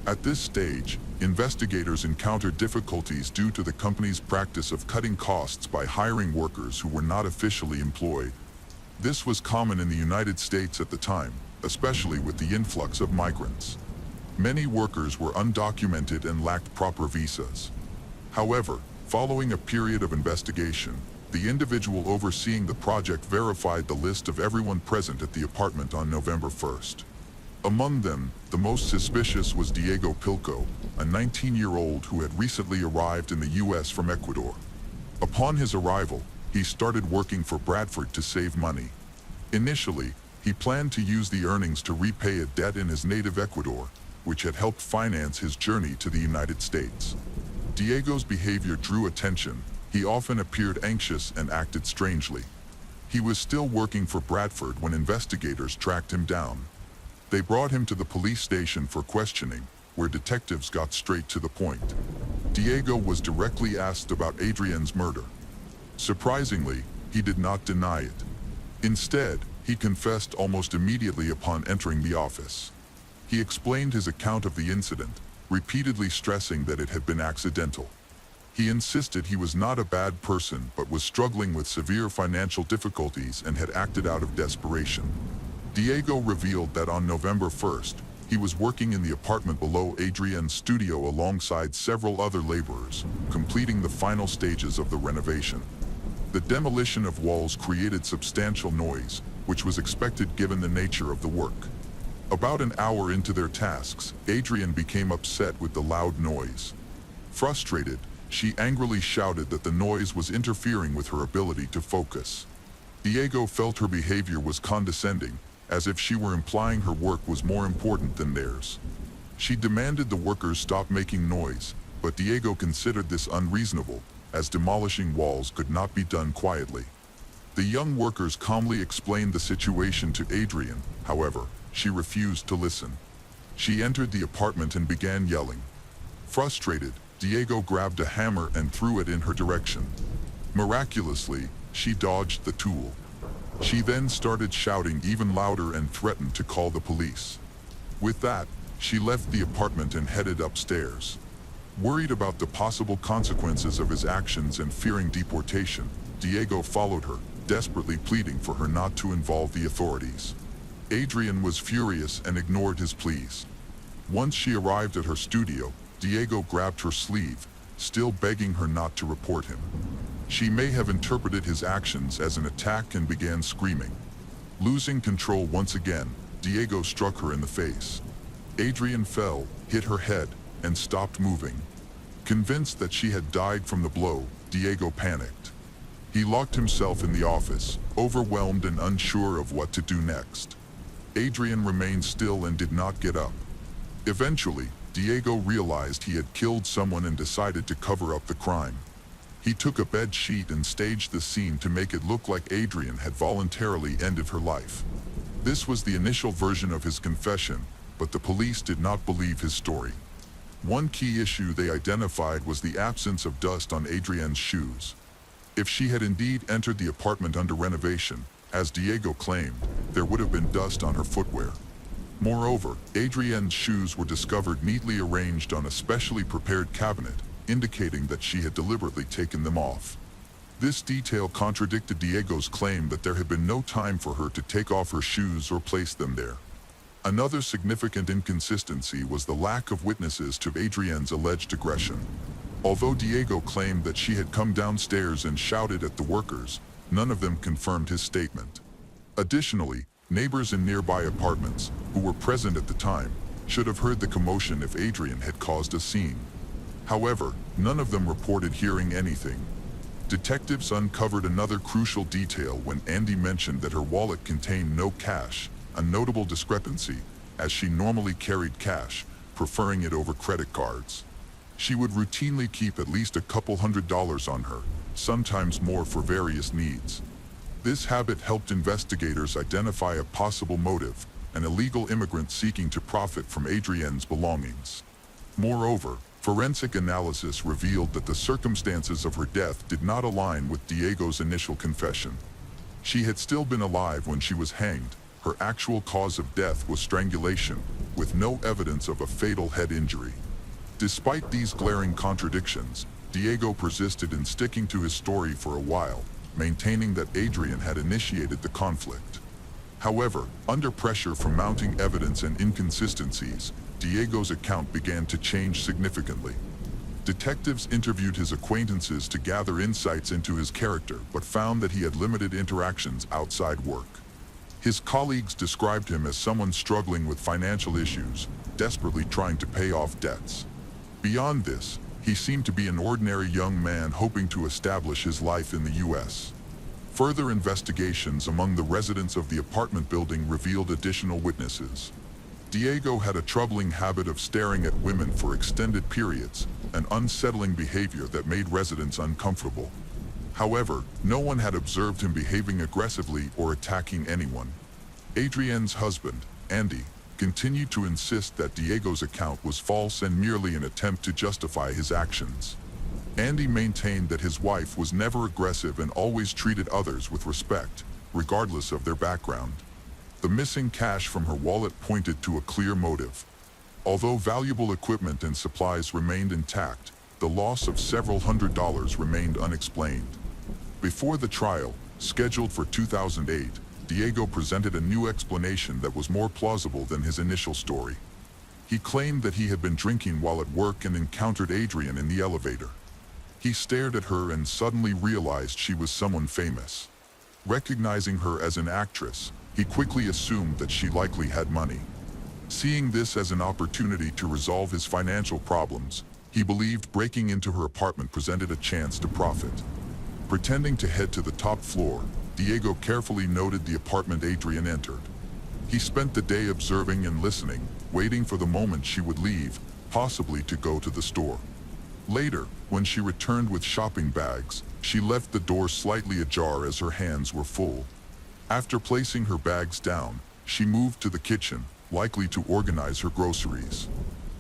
Speaker 1: At this stage, investigators encountered difficulties due to the company's practice of cutting costs by hiring workers who were not officially employed. This was common in the United States at the time, especially with the influx of migrants. Many workers were undocumented and lacked proper visas. However, following a period of investigation, the individual overseeing the project verified the list of everyone present at the apartment on November 1st. Among them, the most suspicious was Diego Pilco, a 19-year-old who had recently arrived in the U.S. from Ecuador. Upon his arrival, he started working for Bradford to save money. Initially, he planned to use the earnings to repay a debt in his native Ecuador, which had helped finance his journey to the United States. Diego's behavior drew attention. He often appeared anxious and acted strangely. He was still working for Bradford when investigators tracked him down. They brought him to the police station for questioning, where detectives got straight to the point. Diego was directly asked about Adrienne's murder. Surprisingly, he did not deny it. Instead, he confessed almost immediately upon entering the office. He explained his account of the incident, repeatedly stressing that it had been accidental. He insisted he was not a bad person but was struggling with severe financial difficulties and had acted out of desperation. Diego revealed that on November 1st, he was working in the apartment below Adrienne's studio alongside several other laborers, completing the final stages of the renovation. The demolition of walls created substantial noise, which was expected given the nature of the work. About an hour into their tasks, Adrienne became upset with the loud noise. Frustrated, she angrily shouted that the noise was interfering with her ability to focus. Diego felt her behavior was condescending, as if she were implying her work was more important than theirs. She demanded the workers stop making noise, but Diego considered this unreasonable, as demolishing walls could not be done quietly. The young workers calmly explained the situation to Adrienne. However, she refused to listen. She entered the apartment and began yelling. Frustrated, Diego grabbed a hammer and threw it in her direction. Miraculously, she dodged the tool. She then started shouting even louder and threatened to call the police. With that, she left the apartment and headed upstairs. Worried about the possible consequences of his actions and fearing deportation, Diego followed her, desperately pleading for her not to involve the authorities. Adrienne was furious and ignored his pleas. Once she arrived at her studio, Diego grabbed her sleeve, still begging her not to report him. She may have interpreted his actions as an attack and began screaming. Losing control once again, Diego struck her in the face. Adrienne fell, hit her head, and stopped moving. Convinced that she had died from the blow, Diego panicked. He locked himself in the office, overwhelmed and unsure of what to do next. Adrienne remained still and did not get up. Eventually, Diego realized he had killed someone and decided to cover up the crime. He took a bed sheet and staged the scene to make it look like Adrienne had voluntarily ended her life. This was the initial version of his confession, but the police did not believe his story. One key issue they identified was the absence of dust on Adrienne's shoes. If she had indeed entered the apartment under renovation, as Diego claimed, there would have been dust on her footwear. Moreover, Adrienne's shoes were discovered neatly arranged on a specially prepared cabinet, indicating that she had deliberately taken them off. This detail contradicted Diego's claim that there had been no time for her to take off her shoes or place them there. Another significant inconsistency was the lack of witnesses to Adrienne's alleged aggression. Although Diego claimed that she had come downstairs and shouted at the workers, none of them confirmed his statement. Additionally, neighbors in nearby apartments, who were present at the time, should have heard the commotion if Adrienne had caused a scene. However, none of them reported hearing anything. Detectives uncovered another crucial detail when Andy mentioned that her wallet contained no cash, a notable discrepancy, as she normally carried cash, preferring it over credit cards. She would routinely keep at least a couple $100 on her, sometimes more for various needs. This habit helped investigators identify a possible motive, an illegal immigrant seeking to profit from Adrienne's belongings. Moreover, forensic analysis revealed that the circumstances of her death did not align with Diego's initial confession. She had still been alive when she was hanged. Her actual cause of death was strangulation, with no evidence of a fatal head injury. Despite these glaring contradictions, Diego persisted in sticking to his story for a while, maintaining that Adrienne had initiated the conflict. However, under pressure from mounting evidence and inconsistencies, Diego's account began to change significantly. Detectives interviewed his acquaintances to gather insights into his character, but found that he had limited interactions outside work. His colleagues described him as someone struggling with financial issues, desperately trying to pay off debts. Beyond this, he seemed to be an ordinary young man hoping to establish his life in the U.S. Further investigations among the residents of the apartment building revealed additional witnesses. Diego had a troubling habit of staring at women for extended periods, an unsettling behavior that made residents uncomfortable. However, no one had observed him behaving aggressively or attacking anyone. Adrienne's husband, Andy, continued to insist that Diego's account was false and merely an attempt to justify his actions. Andy maintained that his wife was never aggressive and always treated others with respect, regardless of their background. The missing cash from her wallet pointed to a clear motive. Although valuable equipment and supplies remained intact, the loss of several $100s remained unexplained. Before the trial, scheduled for 2008, Diego presented a new explanation that was more plausible than his initial story. He claimed that he had been drinking while at work and encountered Adrienne in the elevator. He stared at her and suddenly realized she was someone famous. Recognizing her as an actress, he quickly assumed that she likely had money. Seeing this as an opportunity to resolve his financial problems, he believed breaking into her apartment presented a chance to profit. Pretending to head to the top floor, Diego carefully noted the apartment Adrienne entered. He spent the day observing and listening, waiting for the moment she would leave, possibly to go to the store. Later, when she returned with shopping bags, she left the door slightly ajar as her hands were full. After placing her bags down, she moved to the kitchen, likely to organize her groceries.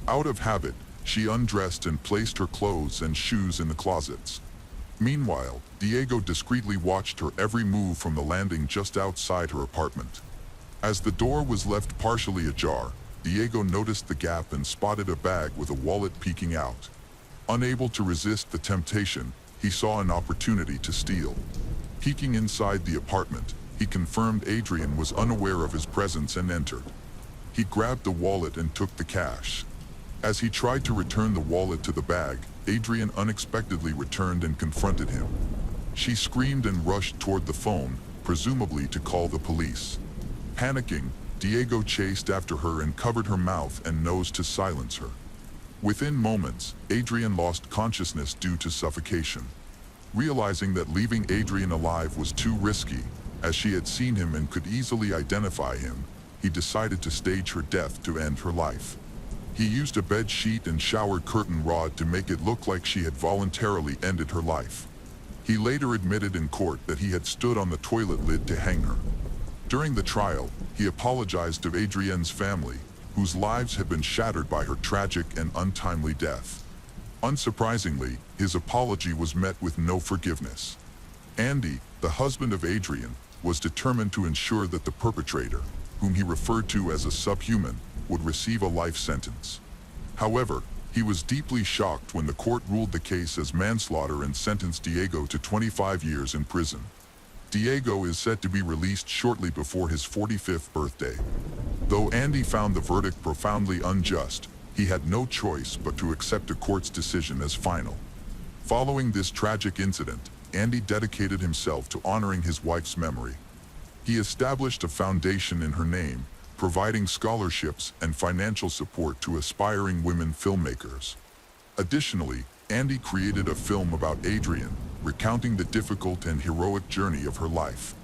Speaker 1: Out of habit, she undressed and placed her clothes and shoes in the closets. Meanwhile, Diego discreetly watched her every move from the landing just outside her apartment. As the door was left partially ajar, Diego noticed the gap and spotted a bag with a wallet peeking out. Unable to resist the temptation, he saw an opportunity to steal. Peeking inside the apartment, he confirmed Adrienne was unaware of his presence and entered. He grabbed the wallet and took the cash. As he tried to return the wallet to the bag, Adrienne unexpectedly returned and confronted him. She screamed and rushed toward the phone, presumably to call the police. Panicking, Diego chased after her and covered her mouth and nose to silence her. Within moments, Adrienne lost consciousness due to suffocation. Realizing that leaving Adrienne alive was too risky, as she had seen him and could easily identify him, he decided to stage her death to end her life. He used a bed sheet and shower curtain rod to make it look like she had voluntarily ended her life. He later admitted in court that he had stood on the toilet lid to hang her. During the trial, he apologized to Adrienne's family, whose lives had been shattered by her tragic and untimely death. Unsurprisingly, his apology was met with no forgiveness. Andy, the husband of Adrienne, was determined to ensure that the perpetrator, whom he referred to as a subhuman, would receive a life sentence. However, he was deeply shocked when the court ruled the case as manslaughter and sentenced Diego to 25 years in prison. Diego is set to be released shortly before his 45th birthday. Though Andy found the verdict profoundly unjust, he had no choice but to accept the court's decision as final. Following this tragic incident, Andy dedicated himself to honoring his wife's memory. He established a foundation in her name, providing scholarships and financial support to aspiring women filmmakers. Additionally, Andy created a film about Adrienne, recounting the difficult and heroic journey of her life.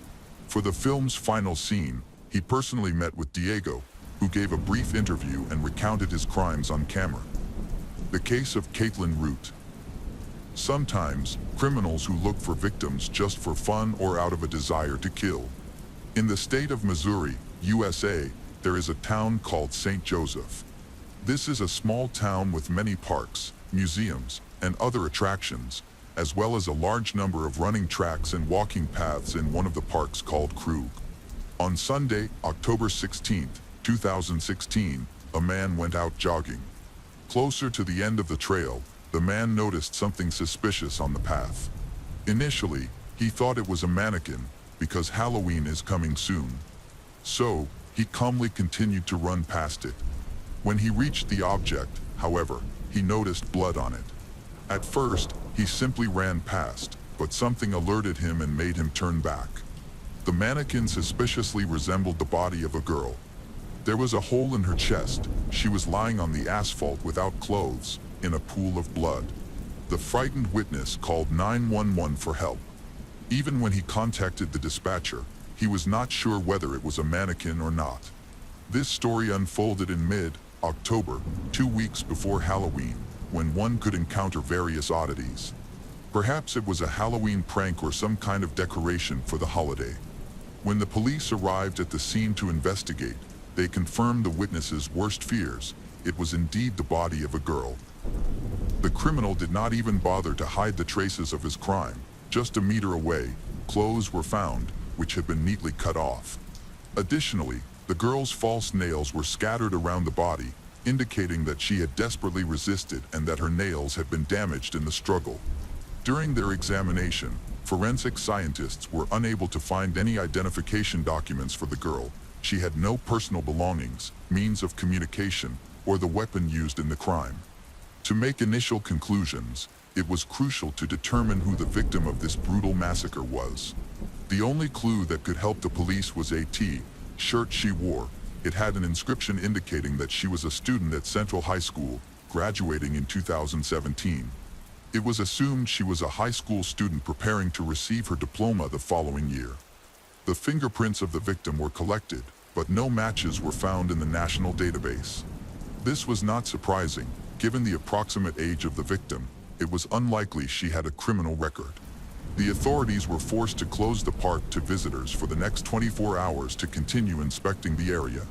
Speaker 1: For the film's final scene, he personally met with Diego, who gave a brief interview and recounted his crimes on camera. The case of Caitlin Root. Sometimes, criminals who look for victims just for fun or out of a desire to kill. In the state of Missouri, USA, there is a town called St. Joseph. This is a small town with many parks, museums, and other attractions, as well as a large number of running tracks and walking paths in one of the parks called Krug. On Sunday, October 16, 2016, a man went out jogging. Closer to the end of the trail, the man noticed something suspicious on the path. Initially, he thought it was a mannequin, because Halloween is coming soon. So, he calmly continued to run past it. When he reached the object, however, he noticed blood on it. At first, he simply ran past, but something alerted him and made him turn back. The mannequin suspiciously resembled the body of a girl. There was a hole in her chest. She was lying on the asphalt without clothes, in a pool of blood. The frightened witness called 911 for help. Even when he contacted the dispatcher, he was not sure whether it was a mannequin or not. This story unfolded in mid-October, 2 weeks before Halloween, when one could encounter various oddities. Perhaps it was a Halloween prank or some kind of decoration for the holiday. When the police arrived at the scene to investigate, they confirmed the witness's worst fears. It was indeed the body of a girl. The criminal did not even bother to hide the traces of his crime. Just a meter away, clothes were found, which had been neatly cut off. Additionally, the girl's false nails were scattered around the body, indicating that she had desperately resisted and that her nails had been damaged in the struggle. During their examination, forensic scientists were unable to find any identification documents for the girl. She had no personal belongings, means of communication, or the weapon used in the crime. To make initial conclusions, it was crucial to determine who the victim of this brutal massacre was. The only clue that could help the police was a T-shirt she wore. It had an inscription indicating that she was a student at Central High School, graduating in 2017. It was assumed she was a high school student preparing to receive her diploma the following year. The fingerprints of the victim were collected, but no matches were found in the national database. This was not surprising. Given the approximate age of the victim, it was unlikely she had a criminal record. The authorities were forced to close the park to visitors for the next 24 hours to continue inspecting the area.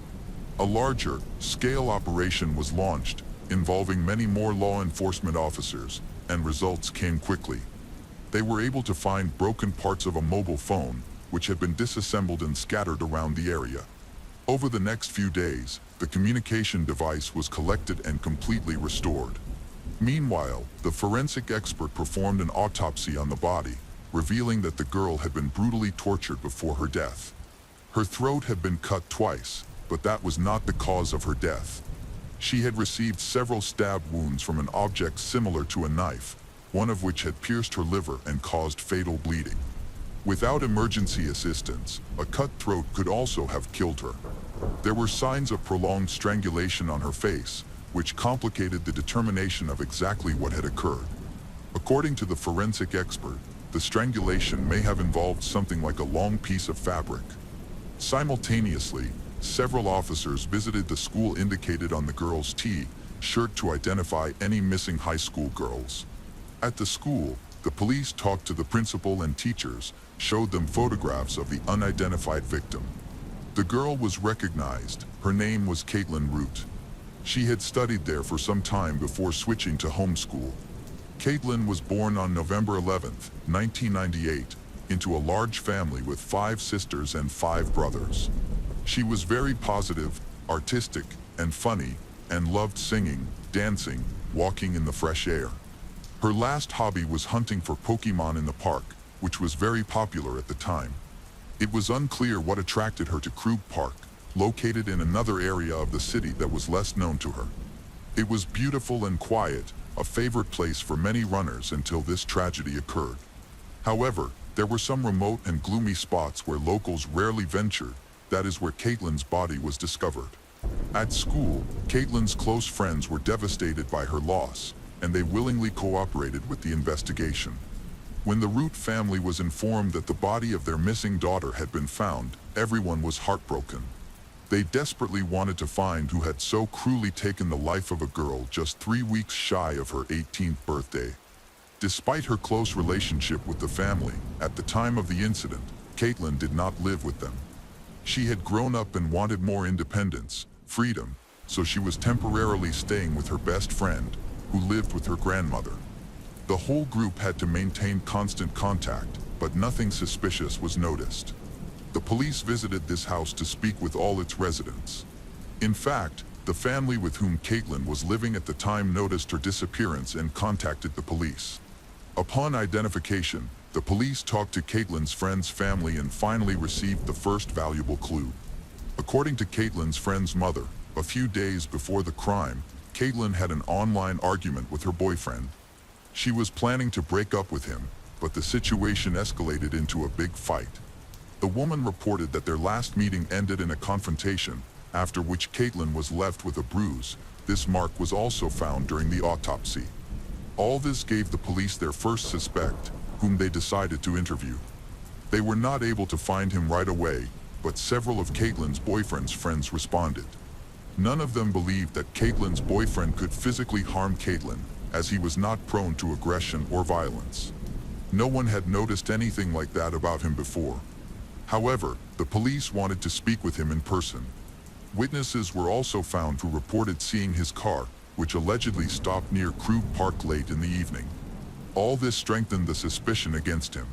Speaker 1: A larger scale operation was launched, involving many more law enforcement officers, and results came quickly. They were able to find broken parts of a mobile phone, which had been disassembled and scattered around the area. Over the next few days, the communication device was collected and completely restored. Meanwhile, the forensic expert performed an autopsy on the body, revealing that the girl had been brutally tortured before her death. Her throat had been cut twice, but that was not the cause of her death. She had received several stab wounds from an object similar to a knife, one of which had pierced her liver and caused fatal bleeding. Without emergency assistance, a cut throat could also have killed her. There were signs of prolonged strangulation on her face, which complicated the determination of exactly what had occurred. According to the forensic expert, the strangulation may have involved something like a long piece of fabric. Simultaneously, several officers visited the school indicated on the girl's T-shirt to identify any missing high school girls. At the school, the police talked to the principal and teachers, showed them photographs of the unidentified victim. The girl was recognized. Her name was Caitlin Root. She had studied there for some time before switching to homeschool. Caitlin was born on November 11, 1998, into a large family with 5 sisters and 5 brothers. She was very positive, artistic, and funny, and loved singing, dancing, walking in the fresh air. Her last hobby was hunting for Pokemon in the park, which was very popular at the time. It was unclear what attracted her to Krug Park, located in another area of the city that was less known to her. It was beautiful and quiet, a favorite place for many runners until this tragedy occurred. However, there were some remote and gloomy spots where locals rarely ventured. That is where Caitlin's body was discovered. At school, Caitlin's close friends were devastated by her loss, and they willingly cooperated with the investigation. When the Root family was informed that the body of their missing daughter had been found, everyone was heartbroken. They desperately wanted to find who had so cruelly taken the life of a girl just 3 weeks shy of her 18th birthday. Despite her close relationship with the family, at the time of the incident, Caitlin did not live with them. She had grown up and wanted more independence, freedom, so she was temporarily staying with her best friend, who lived with her grandmother. The whole group had to maintain constant contact, but nothing suspicious was noticed. The police visited this house to speak with all its residents. In fact, the family with whom Caitlin was living at the time noticed her disappearance and contacted the police. Upon identification, the police talked to Caitlin's friend's family and finally received the first valuable clue. According to Caitlin's friend's mother, a few days before the crime, Caitlin had an online argument with her boyfriend. She was planning to break up with him, but the situation escalated into a big fight. The woman reported that their last meeting ended in a confrontation, after which Caitlin was left with a bruise. This mark was also found during the autopsy. All this gave the police their first suspect, whom they decided to interview. They were not able to find him right away, but several of Caitlin's boyfriend's friends responded. None of them believed that Caitlin's boyfriend could physically harm Caitlin, as he was not prone to aggression or violence. No one had noticed anything like that about him before. However, the police wanted to speak with him in person. Witnesses were also found who reported seeing his car, which allegedly stopped near Krug Park late in the evening. All this strengthened the suspicion against him.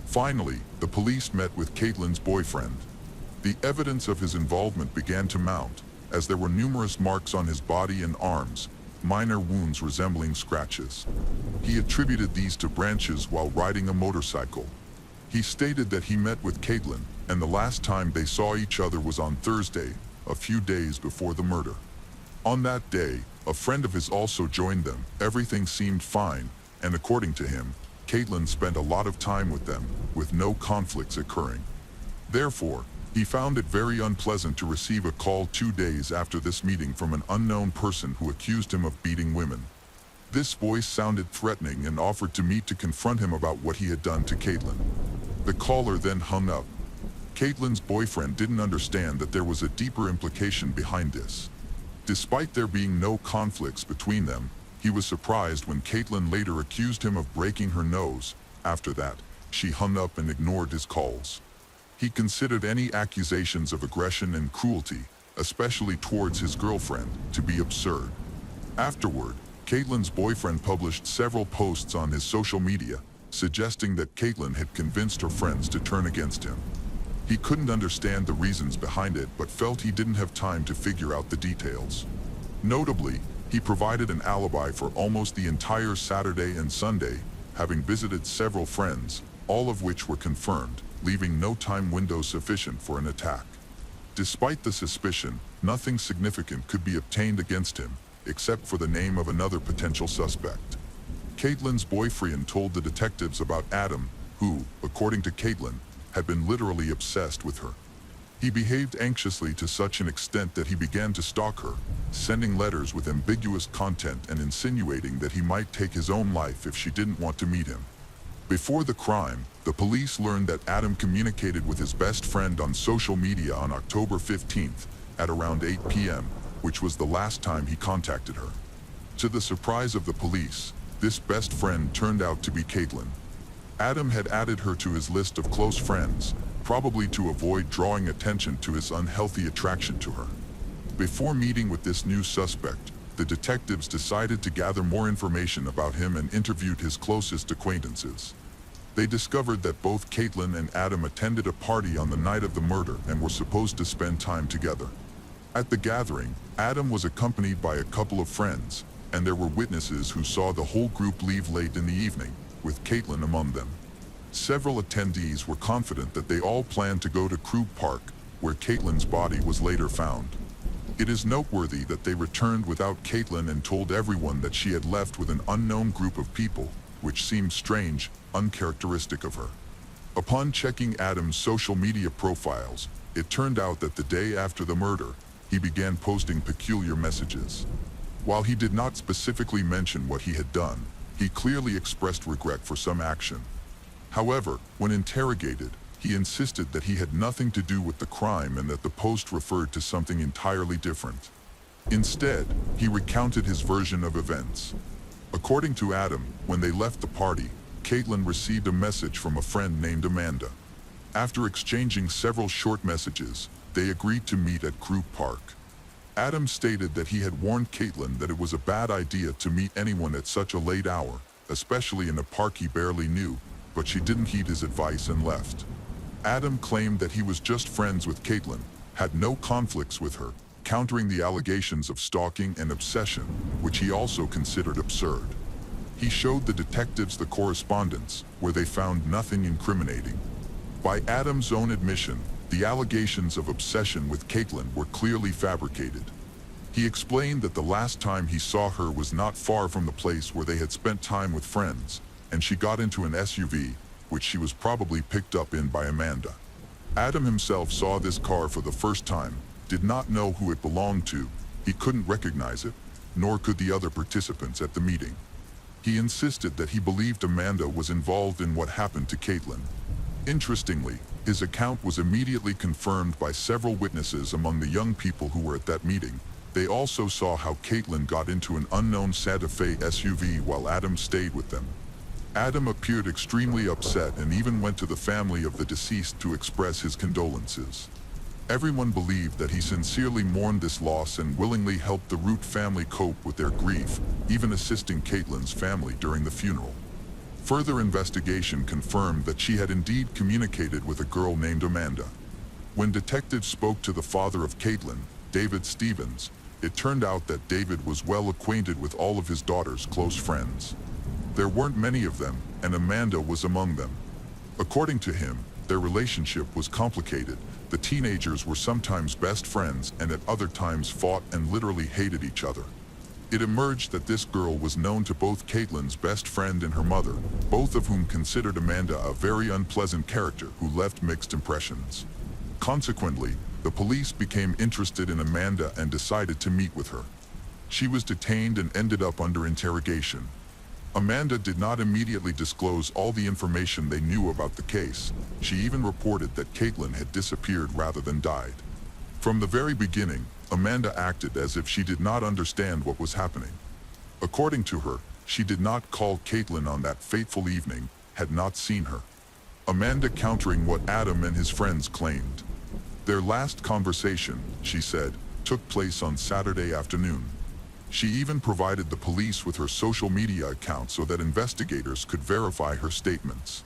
Speaker 1: Finally, the police met with Caitlin's boyfriend. The evidence of his involvement began to mount, as there were numerous marks on his body and arms, minor wounds resembling scratches. He attributed these to branches while riding a motorcycle. He stated that he met with Caitlin, and the last time they saw each other was on Thursday, a few days before the murder. On that day, a friend of his also joined them. Everything seemed fine, and according to him, Caitlin spent a lot of time with them, with no conflicts occurring. Therefore, he found it very unpleasant to receive a call 2 days after this meeting from an unknown person who accused him of beating women. This voice sounded threatening and offered to meet to confront him about what he had done to Caitlin. The caller then hung up. Caitlin's boyfriend didn't understand that there was a deeper implication behind this. Despite there being no conflicts between them, he was surprised when Caitlin later accused him of breaking her nose. After that, she hung up and ignored his calls. He considered any accusations of aggression and cruelty, especially towards his girlfriend, to be absurd. Afterward, Caitlin's boyfriend published several posts on his social media, suggesting that Caitlin had convinced her friends to turn against him. He couldn't understand the reasons behind it but felt he didn't have time to figure out the details. Notably, he provided an alibi for almost the entire Saturday and Sunday, having visited several friends, all of which were confirmed, leaving no time window sufficient for an attack. Despite the suspicion, nothing significant could be obtained against him, except for the name of another potential suspect. Caitlin's boyfriend told the detectives about Adam, who, according to Caitlin, had been literally obsessed with her. He behaved anxiously to such an extent that he began to stalk her, sending letters with ambiguous content and insinuating that he might take his own life if she didn't want to meet him. Before the crime, the police learned that Adam communicated with his best friend on social media on October 15th at around 8 p.m., which was the last time he contacted her. To the surprise of the police, this best friend turned out to be Caitlin. Adam had added her to his list of close friends, probably to avoid drawing attention to his unhealthy attraction to her. Before meeting with this new suspect, the detectives decided to gather more information about him and interviewed his closest acquaintances. They discovered that both Caitlin and Adam attended a party on the night of the murder and were supposed to spend time together. At the gathering, Adam was accompanied by a couple of friends, and there were witnesses who saw the whole group leave late in the evening, with Caitlin among them. Several attendees were confident that they all planned to go to Krug Park, where Caitlin's body was later found. It is noteworthy that they returned without Caitlin and told everyone that she had left with an unknown group of people, which seemed strange, uncharacteristic of her. Upon checking Adam's social media profiles, it turned out that the day after the murder, he began posting peculiar messages. While he did not specifically mention what he had done, he clearly expressed regret for some action. However, when interrogated, He insisted that he had nothing to do with the crime and that the post referred to something entirely different. Instead, he recounted his version of events. According to Adam, when they left the party, Caitlin received a message from a friend named Amanda. After exchanging several short messages, they agreed to meet at Group Park. Adam stated that he had warned Caitlin that it was a bad idea to meet anyone at such a late hour, especially in a park he barely knew, but she didn't heed his advice and left. Adam claimed that he was just friends with Caitlin, had no conflicts with her, countering the allegations of stalking and obsession, which he also considered absurd. He showed the detectives the correspondence, where they found nothing incriminating. By Adam's own admission, the allegations of obsession with Caitlin were clearly fabricated. He explained that the last time he saw her was not far from the place where they had spent time with friends, and she got into an SUV, which she was probably picked up in by Amanda. Adam himself saw this car for the first time, did not know who it belonged to, he couldn't recognize it, nor could the other participants at the meeting. He insisted that he believed Amanda was involved in what happened to Caitlin. Interestingly, his account was immediately confirmed by several witnesses among the young people who were at that meeting. They also saw how Caitlin got into an unknown Santa Fe SUV while Adam stayed with them. Adam appeared extremely upset and even went to the family of the deceased to express his condolences. Everyone believed that he sincerely mourned this loss and willingly helped the Root family cope with their grief, even assisting Caitlin's family during the funeral. Further investigation confirmed that she had indeed communicated with a girl named Amanda. When detectives spoke to the father of Caitlin, David Stevens, it turned out that David was well acquainted with all of his daughter's close friends. There weren't many of them, and Amanda was among them. According to him, their relationship was complicated. The teenagers were sometimes best friends and at other times fought and literally hated each other. It emerged that this girl was known to both Caitlin's best friend and her mother, both of whom considered Amanda a very unpleasant character who left mixed impressions. Consequently, the police became interested in Amanda and decided to meet with her. She was detained and ended up under interrogation. Amanda did not immediately disclose all the information they knew about the case. She even reported that Caitlin had disappeared rather than died. From the very beginning, Amanda acted as if she did not understand what was happening. According to her, she did not call Caitlin on that fateful evening, had not seen her. Amanda countering what Adam and his friends claimed. Their last conversation, she said, took place on Saturday afternoon. She even provided the police with her social media account so that investigators could verify her statements.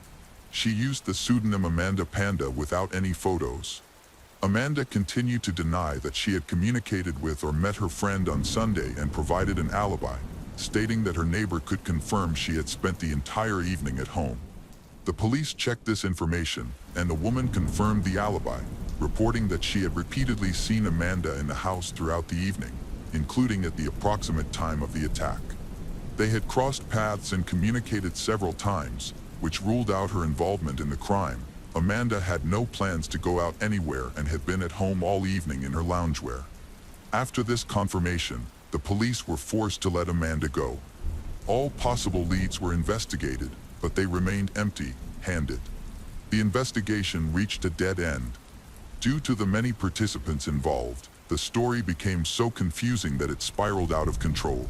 Speaker 1: She used the pseudonym Amanda Panda without any photos. Amanda continued to deny that she had communicated with or met her friend on Sunday and provided an alibi, stating that her neighbor could confirm she had spent the entire evening at home. The police checked this information, and the woman confirmed the alibi, reporting that she had repeatedly seen Amanda in the house throughout the evening, including at the approximate time of the attack. They had crossed paths and communicated several times, which ruled out her involvement in the crime. Amanda had no plans to go out anywhere and had been at home all evening in her loungewear. After this confirmation, the police were forced to let Amanda go. All possible leads were investigated, but they remained empty-handed. The investigation reached a dead end. Due to the many participants involved, the story became so confusing that it spiraled out of control.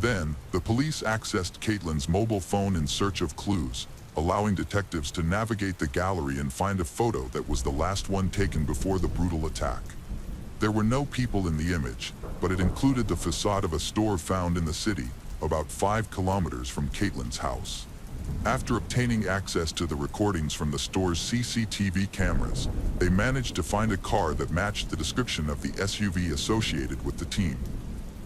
Speaker 1: Then, the police accessed Caitlin's mobile phone in search of clues, allowing detectives to navigate the gallery and find a photo that was the last one taken before the brutal attack. There were no people in the image, but it included the facade of a store found in the city, about 5 kilometers from Caitlin's house. After obtaining access to the recordings from the store's CCTV cameras, they managed to find a car that matched the description of the SUV associated with the team.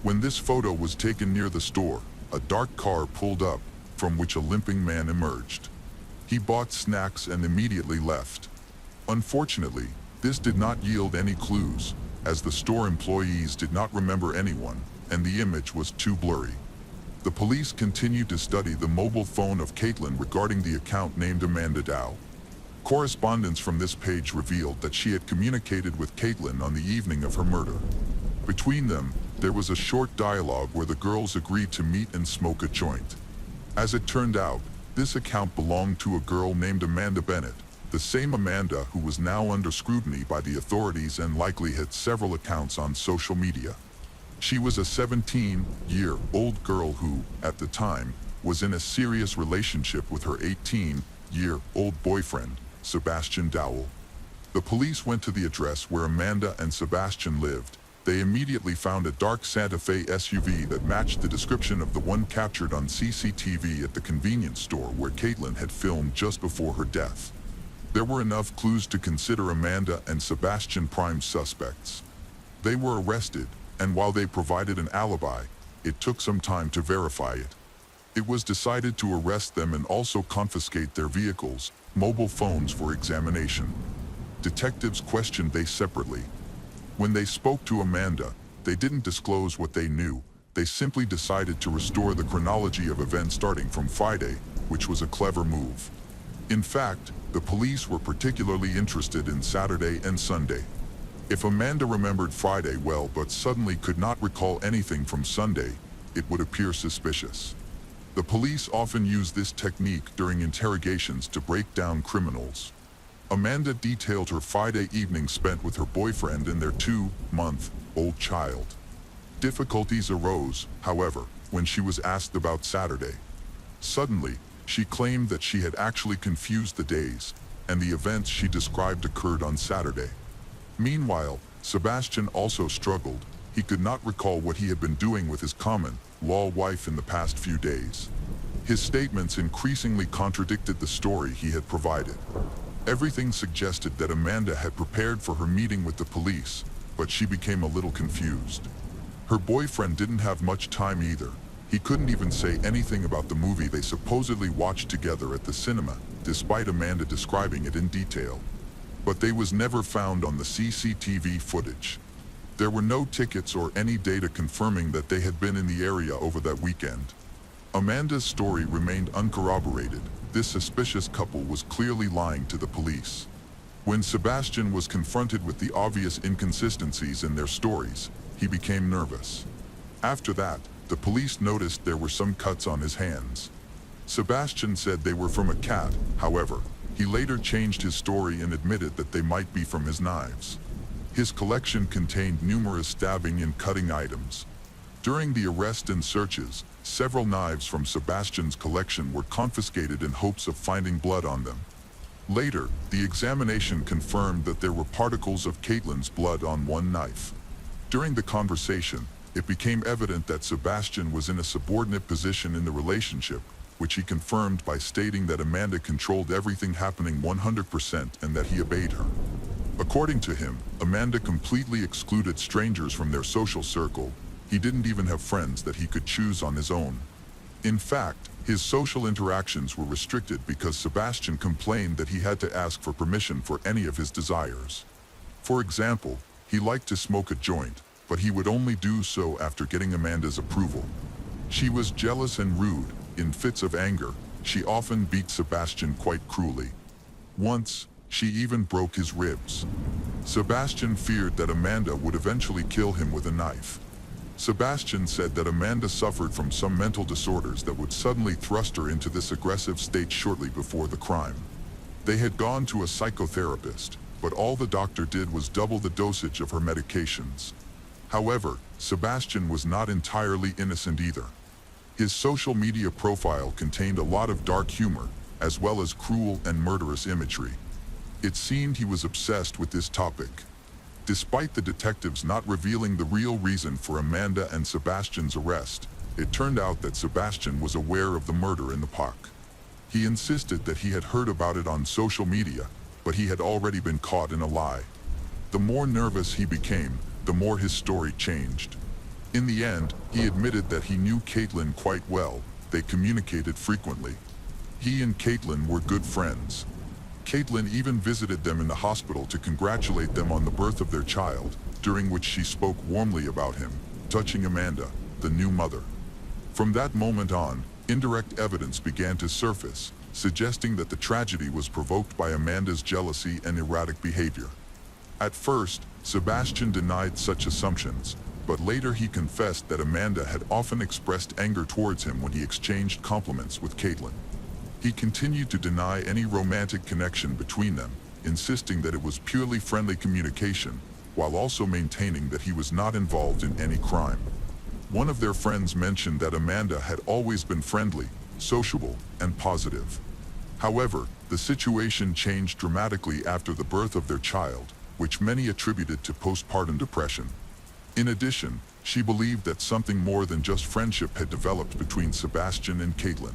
Speaker 1: When this photo was taken near the store, a dark car pulled up, from which a limping man emerged. He bought snacks and immediately left. Unfortunately, this did not yield any clues, as the store employees did not remember anyone, and the image was too blurry. The police continued to study the mobile phone of Caitlin regarding the account named Amanda Dow. Correspondence from this page revealed that she had communicated with Caitlin on the evening of her murder. Between them, there was a short dialogue where the girls agreed to meet and smoke a joint. As it turned out, this account belonged to a girl named Amanda Bennett, The same Amanda who was now under scrutiny by the authorities and likely had several accounts on social media. She was a 17-year-old girl who, at the time, was in a serious relationship with her 18-year-old boyfriend, Sebastian Dowell. The police went to the address where Amanda and Sebastian lived. They immediately found a dark Santa Fe SUV that matched the description of the one captured on CCTV at the convenience store where Caitlin had filmed just before her death. There were enough clues to consider Amanda and Sebastian prime suspects. They were arrested, and while they provided an alibi, it took some time to verify it. It was decided to arrest them and also confiscate their vehicles, mobile phones for examination. Detectives questioned them separately. When they spoke to Amanda, they didn't disclose what they knew. They simply decided to restore the chronology of events starting from Friday, which was a clever move. In fact, the police were particularly interested in Saturday and Sunday. If Amanda remembered Friday well but suddenly could not recall anything from Sunday, it would appear suspicious. The police often use this technique during interrogations to break down criminals. Amanda detailed her Friday evening spent with her boyfriend and their 2-month-old child. Difficulties arose, however, when she was asked about Saturday. Suddenly, she claimed that she had actually confused the days, and the events she described occurred on Saturday. Meanwhile, Sebastian also struggled. He could not recall what he had been doing with his common-law wife in the past few days. His statements increasingly contradicted the story he had provided. Everything suggested that Amanda had prepared for her meeting with the police, but she became a little confused. Her boyfriend didn't have much time either. He couldn't even say anything about the movie they supposedly watched together at the cinema, despite Amanda describing it in detail. But they was never found on the CCTV footage. There were no tickets or any data confirming that they had been in the area over that weekend. Amanda's story remained uncorroborated. This suspicious couple was clearly lying to the police. When Sebastian was confronted with the obvious inconsistencies in their stories, he became nervous. After that, the police noticed there were some cuts on his hands. Sebastian said they were from a cat. However, he later changed his story and admitted that they might be from his knives. His collection contained numerous stabbing and cutting items. During the arrest and searches, several knives from Sebastian's collection were confiscated in hopes of finding blood on them. Later, the examination confirmed that there were particles of Caitlin's blood on one knife. During the conversation, it became evident that Sebastian was in a subordinate position in the relationship, which he confirmed by stating that Amanda controlled everything happening 100% and that he obeyed her. According to him, Amanda completely excluded strangers from their social circle. He didn't even have friends that he could choose on his own. In fact, his social interactions were restricted because Sebastian complained that he had to ask for permission for any of his desires. For example, he liked to smoke a joint, but he would only do so after getting Amanda's approval. She was jealous and rude. In fits of anger, she often beat Sebastian quite cruelly. Once, she even broke his ribs. Sebastian feared that Amanda would eventually kill him with a knife. Sebastian said that Amanda suffered from some mental disorders that would suddenly thrust her into this aggressive state shortly before the crime. They had gone to a psychotherapist, but all the doctor did was double the dosage of her medications. However, Sebastian was not entirely innocent either. His social media profile contained a lot of dark humor, as well as cruel and murderous imagery. It seemed he was obsessed with this topic. Despite the detectives not revealing the real reason for Amanda and Sebastian's arrest, it turned out that Sebastian was aware of the murder in the park. He insisted that he had heard about it on social media, but he had already been caught in a lie. The more nervous he became, the more his story changed. In the end, he admitted that he knew Caitlin quite well. They communicated frequently. He and Caitlin were good friends. Caitlin even visited them in the hospital to congratulate them on the birth of their child, during which she spoke warmly about him, touching Amanda, the new mother. From that moment on, indirect evidence began to surface, suggesting that the tragedy was provoked by Amanda's jealousy and erratic behavior. At first, Sebastian denied such assumptions, but later he confessed that Amanda had often expressed anger towards him when he exchanged compliments with Caitlin. He continued to deny any romantic connection between them, insisting that it was purely friendly communication, while also maintaining that he was not involved in any crime. One of their friends mentioned that Amanda had always been friendly, sociable, and positive. However, the situation changed dramatically after the birth of their child, which many attributed to postpartum depression. In addition, she believed that something more than just friendship had developed between Sebastian and Caitlin.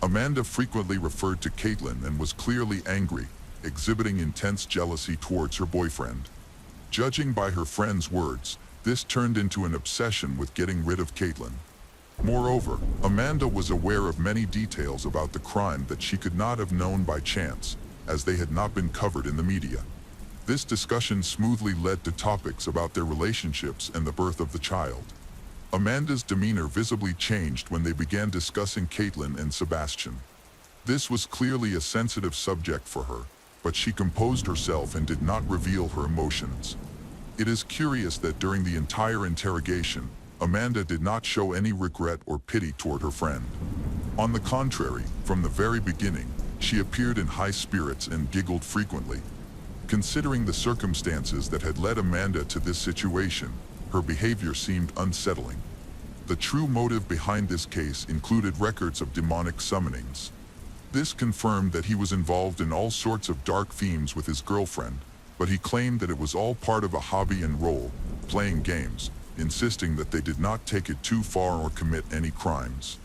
Speaker 1: Amanda frequently referred to Caitlin and was clearly angry, exhibiting intense jealousy towards her boyfriend. Judging by her friend's words, this turned into an obsession with getting rid of Caitlin. Moreover, Amanda was aware of many details about the crime that she could not have known by chance, as they had not been covered in the media. This discussion smoothly led to topics about their relationships and the birth of the child. Amanda's demeanor visibly changed when they began discussing Caitlin and Sebastian. This was clearly a sensitive subject for her, but she composed herself and did not reveal her emotions. It is curious that during the entire interrogation, Amanda did not show any regret or pity toward her friend. On the contrary, from the very beginning, she appeared in high spirits and giggled frequently. Considering the circumstances that had led Amanda to this situation, her behavior seemed unsettling. The true motive behind this case included records of demonic summonings. This confirmed that he was involved in all sorts of dark themes with his girlfriend, but he claimed that it was all part of a hobby and role, playing games, insisting that they did not take it too far or commit any crimes.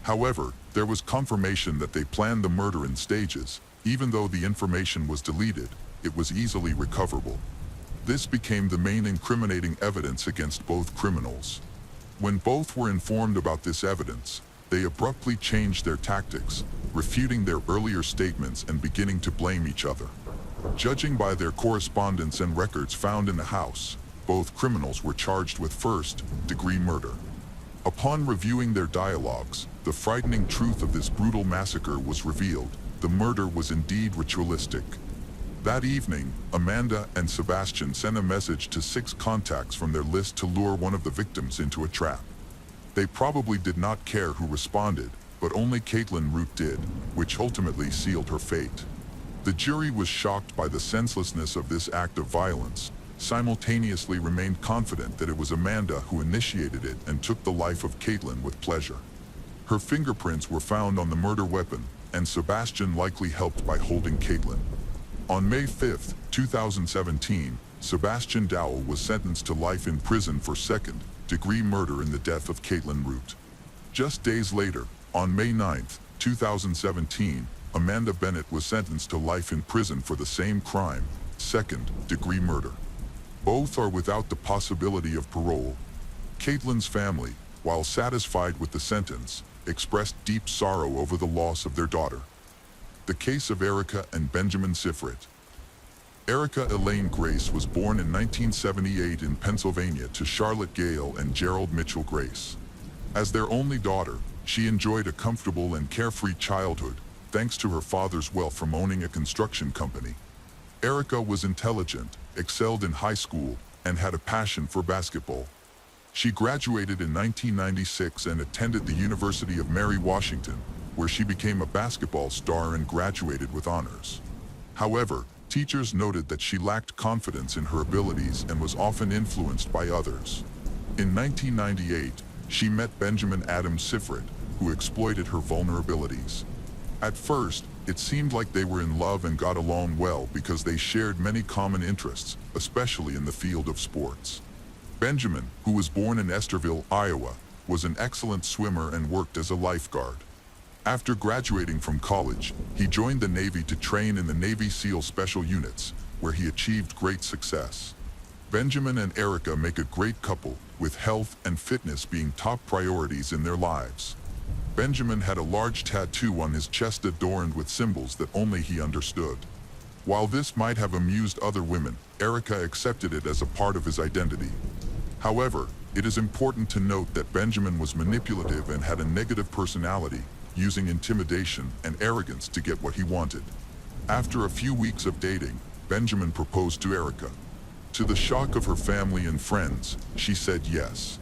Speaker 1: However, there was confirmation that they planned the murder in stages. Even though the information was deleted, it was easily recoverable. This became the main incriminating evidence against both criminals. When both were informed about this evidence, they abruptly changed their tactics, refuting their earlier statements and beginning to blame each other. Judging by their correspondence and records found in the house, both criminals were charged with first-degree murder. Upon reviewing their dialogues, the frightening truth of this brutal massacre was revealed. The murder was indeed ritualistic. That evening, Amanda and Sebastian sent a message to 6 contacts from their list to lure one of the victims into a trap. They probably did not care who responded, but only Caitlin Root did, which ultimately sealed her fate. The jury was shocked by the senselessness of this act of violence, simultaneously remained confident that it was Amanda who initiated it and took the life of Caitlin with pleasure. Her fingerprints were found on the murder weapon, and Sebastian likely helped by holding Caitlin. On May 5, 2017, Sebastian Dowell was sentenced to life in prison for second-degree murder in the death of Caitlin Root. Just days later, on May 9, 2017, Amanda Bennett was sentenced to life in prison for the same crime, second-degree murder. Both are without the possibility of parole. Caitlin's family, while satisfied with the sentence, expressed deep sorrow over the loss of their daughter. The case of Erica and Benjamin Sifrit. Erica Elaine Grace was born in 1978 in Pennsylvania to Charlotte Gale and Gerald Mitchell Grace. As their only daughter, she enjoyed a comfortable and carefree childhood, thanks to her father's wealth from owning a construction company. Erica was intelligent, excelled in high school, and had a passion for basketball. She graduated in 1996 and attended the University of Mary Washington, where she became a basketball star and graduated with honors. However, teachers noted that she lacked confidence in her abilities and was often influenced by others. In 1998, she met Benjamin Adam Sifrit, who exploited her vulnerabilities. At first, it seemed like they were in love and got along well because they shared many common interests, especially in the field of sports. Benjamin, who was born in Esterville, Iowa, was an excellent swimmer and worked as a lifeguard. After graduating from college, he joined the Navy to train in the Navy SEAL Special Units, where he achieved great success. Benjamin and Erica make a great couple, with health and fitness being top priorities in their lives. Benjamin had a large tattoo on his chest adorned with symbols that only he understood. While this might have amused other women, Erica accepted it as a part of his identity. However, it is important to note that Benjamin was manipulative and had a negative personality, using intimidation and arrogance to get what he wanted. After a few weeks of dating, Benjamin proposed to Erica. To the shock of her family and friends, she said yes.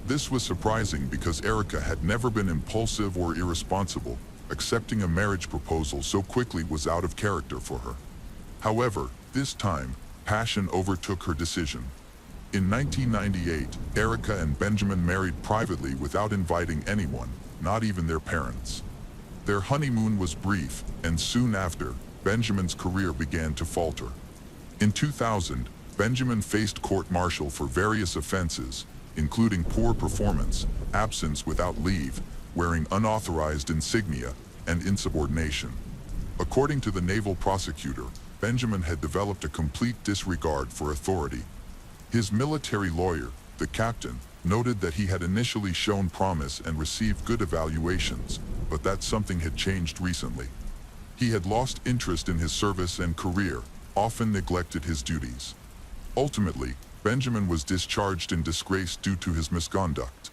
Speaker 1: This was surprising because Erica had never been impulsive or irresponsible, Accepting a marriage proposal so quickly was out of character for her. However, this time, passion overtook her decision. In 1998, Erica and Benjamin married privately without inviting anyone, not even their parents. Their honeymoon was brief, and soon after, Benjamin's career began to falter. In 2000, Benjamin faced court-martial for various offenses, including poor performance, absence without leave, wearing unauthorized insignia, and insubordination. According to the naval prosecutor, Benjamin had developed a complete disregard for authority. His military lawyer, the captain, noted that he had initially shown promise and received good evaluations, but that something had changed recently. He had lost interest in his service and career, often neglected his duties. Ultimately, Benjamin was discharged in disgrace due to his misconduct.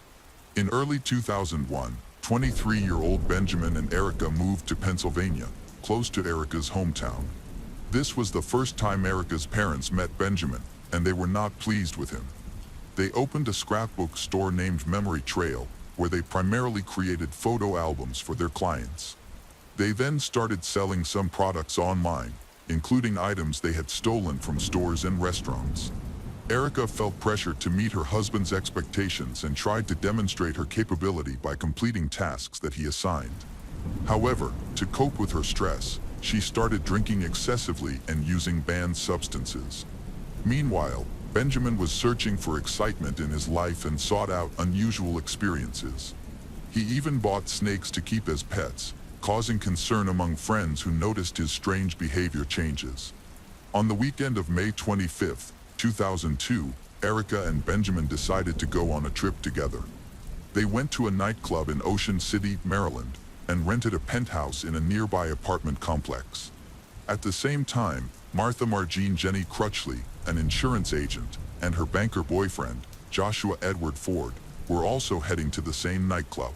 Speaker 1: In early 2001, 23-year-old Benjamin and Erica moved to Pennsylvania, close to Erica's hometown. This was the first time Erica's parents met Benjamin, and they were not pleased with him. They opened a scrapbook store named Memory Trail, where they primarily created photo albums for their clients. They then started selling some products online, including items they had stolen from stores and restaurants. Erica felt pressure to meet her husband's expectations and tried to demonstrate her capability by completing tasks that he assigned. However, to cope with her stress, she started drinking excessively and using banned substances. Meanwhile, Benjamin was searching for excitement in his life and sought out unusual experiences. He even bought snakes to keep as pets, causing concern among friends who noticed his strange behavior changes. On the weekend of May 25, 2002, Erica and Benjamin decided to go on a trip together. They went to a nightclub in Ocean City, Maryland, and rented a penthouse in a nearby apartment complex. At the same time, Martha Margene Jenny Crutchley, an insurance agent, and her banker boyfriend, Joshua Edward Ford, were also heading to the same nightclub.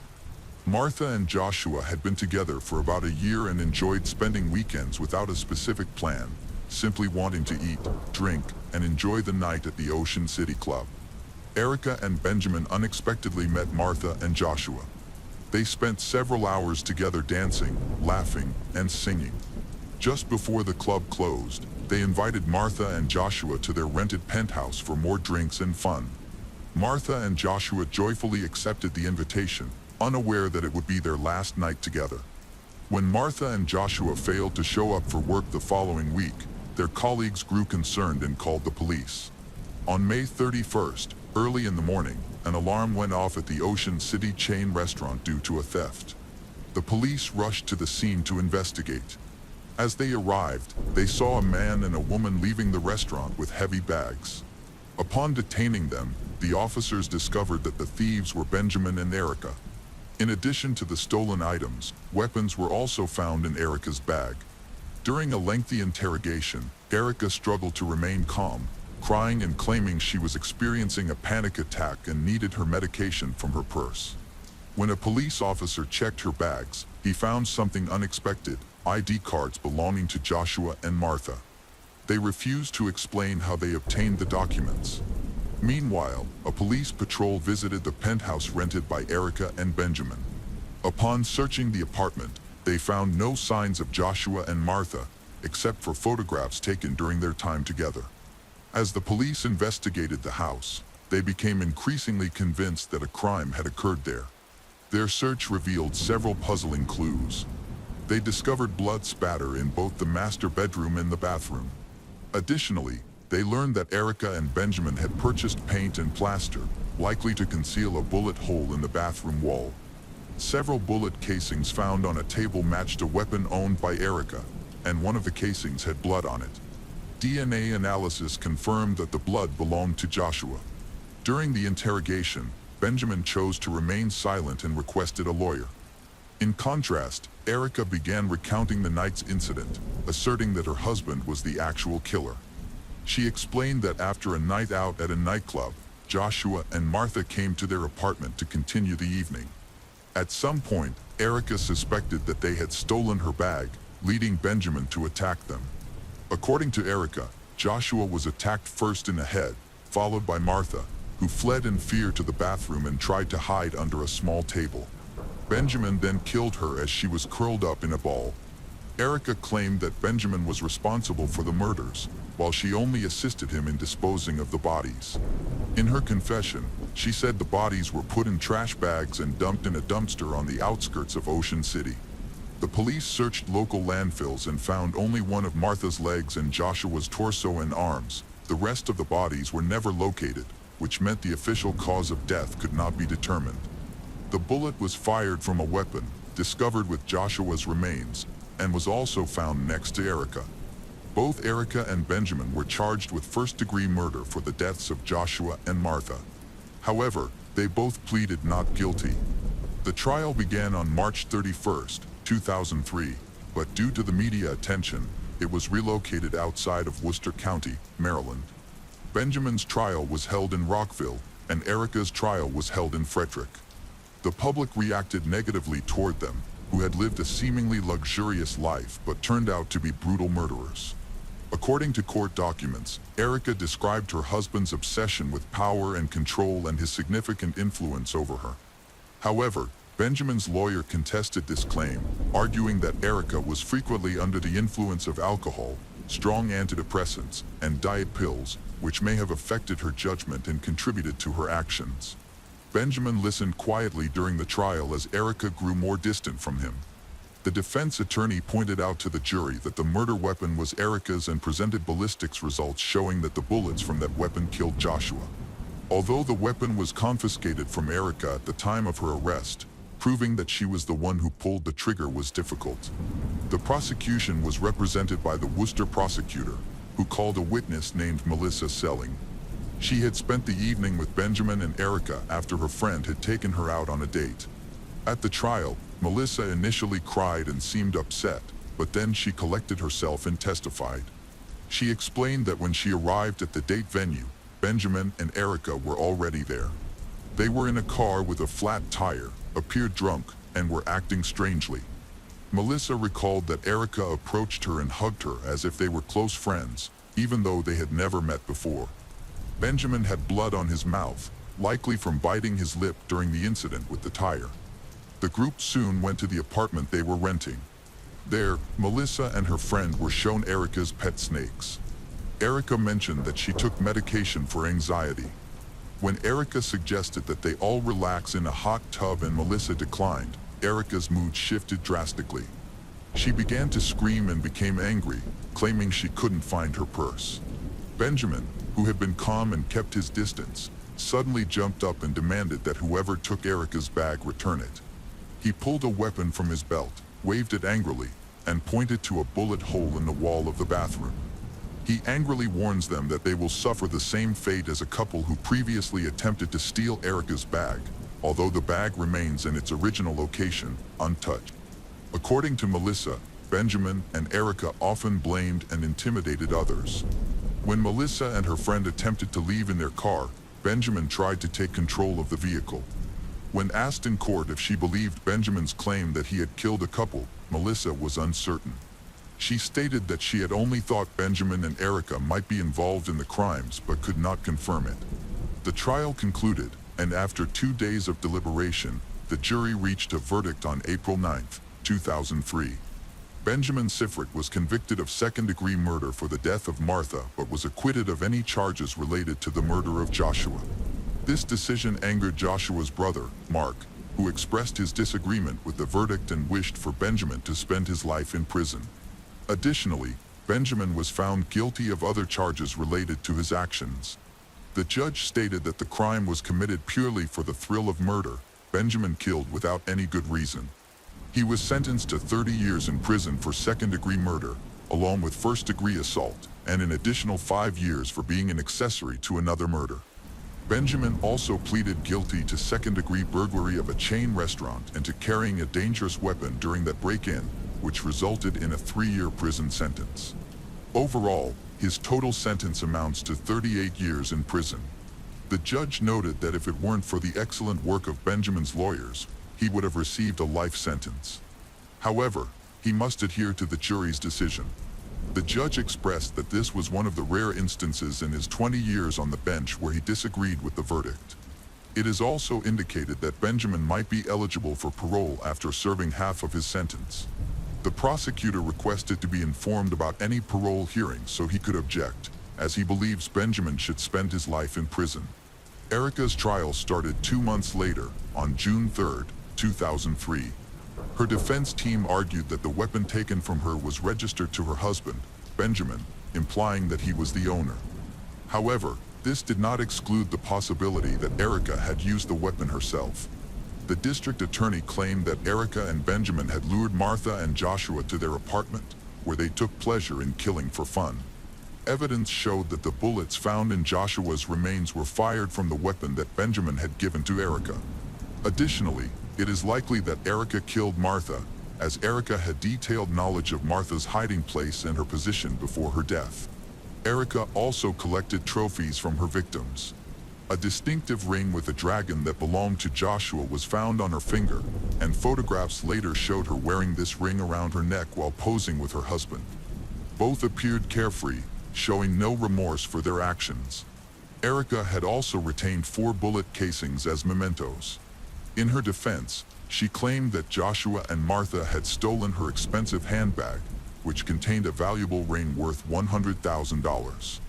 Speaker 1: Martha and Joshua had been together for about a year and enjoyed spending weekends without a specific plan, simply wanting to eat, drink, and enjoy the night at the Ocean City Club. Erica and Benjamin unexpectedly met Martha and Joshua. They spent several hours together dancing, laughing, and singing. Just before the club closed, they invited Martha and Joshua to their rented penthouse for more drinks and fun. Martha and Joshua joyfully accepted the invitation, unaware that it would be their last night together. When Martha and Joshua failed to show up for work the following week, their colleagues grew concerned and called the police. On May 31st, early in the morning, an alarm went off at the Ocean City chain restaurant due to a theft. The police rushed to the scene to investigate. As they arrived, they saw a man and a woman leaving the restaurant with heavy bags. Upon detaining them, the officers discovered that the thieves were Benjamin and Erica. In addition to the stolen items, weapons were also found in Erica's bag. During a lengthy interrogation, Erica struggled to remain calm, crying and claiming she was experiencing a panic attack and needed her medication from her purse. When a police officer checked her bags, he found something unexpected: ID cards belonging to Joshua and Martha. They refused to explain how they obtained the documents. Meanwhile, a police patrol visited the penthouse rented by Erica and Benjamin. Upon searching the apartment, they found no signs of Joshua and Martha, except for photographs taken during their time together. As the police investigated the house, they became increasingly convinced that a crime had occurred there. Their search revealed several puzzling clues. They discovered blood spatter in both the master bedroom and the bathroom. Additionally, they learned that Erica and Benjamin had purchased paint and plaster, likely to conceal a bullet hole in the bathroom wall. Several bullet casings found on a table matched a weapon owned by Erica, and one of the casings had blood on it. DNA analysis confirmed that the blood belonged to Joshua. During the interrogation, Benjamin chose to remain silent and requested a lawyer. In contrast, Erica began recounting the night's incident, asserting that her husband was the actual killer. She explained that after a night out at a nightclub, Joshua and Martha came to their apartment to continue the evening. At some point, Erica suspected that they had stolen her bag, leading Benjamin to attack them. According to Erica, Joshua was attacked first in the head, followed by Martha, who fled in fear to the bathroom and tried to hide under a small table. Benjamin then killed her as she was curled up in a ball. Erica claimed that Benjamin was responsible for the murders, while she only assisted him in disposing of the bodies. In her confession, she said the bodies were put in trash bags and dumped in a dumpster on the outskirts of Ocean City. The police searched local landfills and found only one of Martha's legs and Joshua's torso and arms. The rest of the bodies were never located, which meant the official cause of death could not be determined. The bullet was fired from a weapon, discovered with Joshua's remains, and was also found next to Erica. Both Erica and Benjamin were charged with first-degree murder for the deaths of Joshua and Martha. However, they both pleaded not guilty. The trial began on March 31, 2003, but due to the media attention, it was relocated outside of Worcester County, Maryland. Benjamin's trial was held in Rockville, and Erica's trial was held in Frederick. The public reacted negatively toward them, who had lived a seemingly luxurious life but turned out to be brutal murderers. According to court documents, Erica described her husband's obsession with power and control and his significant influence over her. However, Benjamin's lawyer contested this claim, arguing that Erica was frequently under the influence of alcohol, strong antidepressants, and diet pills, which may have affected her judgment and contributed to her actions. Benjamin listened quietly during the trial as Erica grew more distant from him. The defense attorney pointed out to the jury that the murder weapon was Erica's and presented ballistics results showing that the bullets from that weapon killed Joshua. Although the weapon was confiscated from Erica at the time of her arrest, proving that she was the one who pulled the trigger was difficult. The prosecution was represented by the Worcester prosecutor, who called a witness named Melissa Selling. She had spent the evening with Benjamin and Erica after her friend had taken her out on a date. At the trial, Melissa initially cried and seemed upset, but then she collected herself and testified. She explained that when she arrived at the date venue, Benjamin and Erica were already there. They were in a car with a flat tire, appeared drunk, and were acting strangely. Melissa recalled that Erica approached her and hugged her as if they were close friends, even though they had never met before. Benjamin had blood on his mouth, likely from biting his lip during the incident with the tire. The group soon went to the apartment they were renting. There, Melissa and her friend were shown Erica's pet snakes. Erica mentioned that she took medication for anxiety. When Erica suggested that they all relax in a hot tub and Melissa declined, Erica's mood shifted drastically. She began to scream and became angry, claiming she couldn't find her purse. Benjamin, who had been calm and kept his distance, suddenly jumped up and demanded that whoever took Erica's bag return it. He pulled a weapon from his belt, waved it angrily, and pointed to a bullet hole in the wall of the bathroom. He angrily warns them that they will suffer the same fate as a couple who previously attempted to steal Erica's bag, although the bag remains in its original location, untouched. According to Melissa, Benjamin and Erica often blamed and intimidated others. When Melissa and her friend attempted to leave in their car, Benjamin tried to take control of the vehicle. When asked in court if she believed Benjamin's claim that he had killed a couple, Melissa was uncertain. She stated that she had only thought Benjamin and Erica might be involved in the crimes but could not confirm it. The trial concluded, and after 2 days of deliberation, the jury reached a verdict on April 9, 2003. Benjamin Sifrit was convicted of second-degree murder for the death of Martha but was acquitted of any charges related to the murder of Joshua. This decision angered Joshua's brother, Mark, who expressed his disagreement with the verdict and wished for Benjamin to spend his life in prison. Additionally, Benjamin was found guilty of other charges related to his actions. The judge stated that the crime was committed purely for the thrill of murder. Benjamin killed without any good reason. He was sentenced to 30 years in prison for second-degree murder, along with first-degree assault, and an additional 5 years for being an accessory to another murder. Benjamin also pleaded guilty to second-degree burglary of a chain restaurant and to carrying a dangerous weapon during that break-in, which resulted in a 3-year prison sentence. Overall, his total sentence amounts to 38 years in prison. The judge noted that if it weren't for the excellent work of Benjamin's lawyers, he would have received a life sentence. However, he must adhere to the jury's decision. The judge expressed that this was one of the rare instances in his 20 years on the bench where he disagreed with the verdict. It is also indicated that Benjamin might be eligible for parole after serving half of his sentence. The prosecutor requested to be informed about any parole hearings so he could object, as he believes Benjamin should spend his life in prison. Erica's trial started 2 months later, on June 3, 2003. Her defense team argued that the weapon taken from her was registered to her husband, Benjamin, implying that he was the owner. However, this did not exclude the possibility that Erica had used the weapon herself. The district attorney claimed that Erica and Benjamin had lured Martha and Joshua to their apartment, where they took pleasure in killing for fun. Evidence showed that the bullets found in Joshua's remains were fired from the weapon that Benjamin had given to Erica. Additionally, it is likely that Erica killed Martha, as Erica had detailed knowledge of Martha's hiding place and her position before her death. Erica also collected trophies from her victims. A distinctive ring with a dragon that belonged to Joshua was found on her finger, and photographs later showed her wearing this ring around her neck while posing with her husband. Both appeared carefree, showing no remorse for their actions. Erica had also retained 4 bullet casings as mementos. In her defense, she claimed that Joshua and Martha had stolen her expensive handbag, which contained a valuable ring worth $100,000.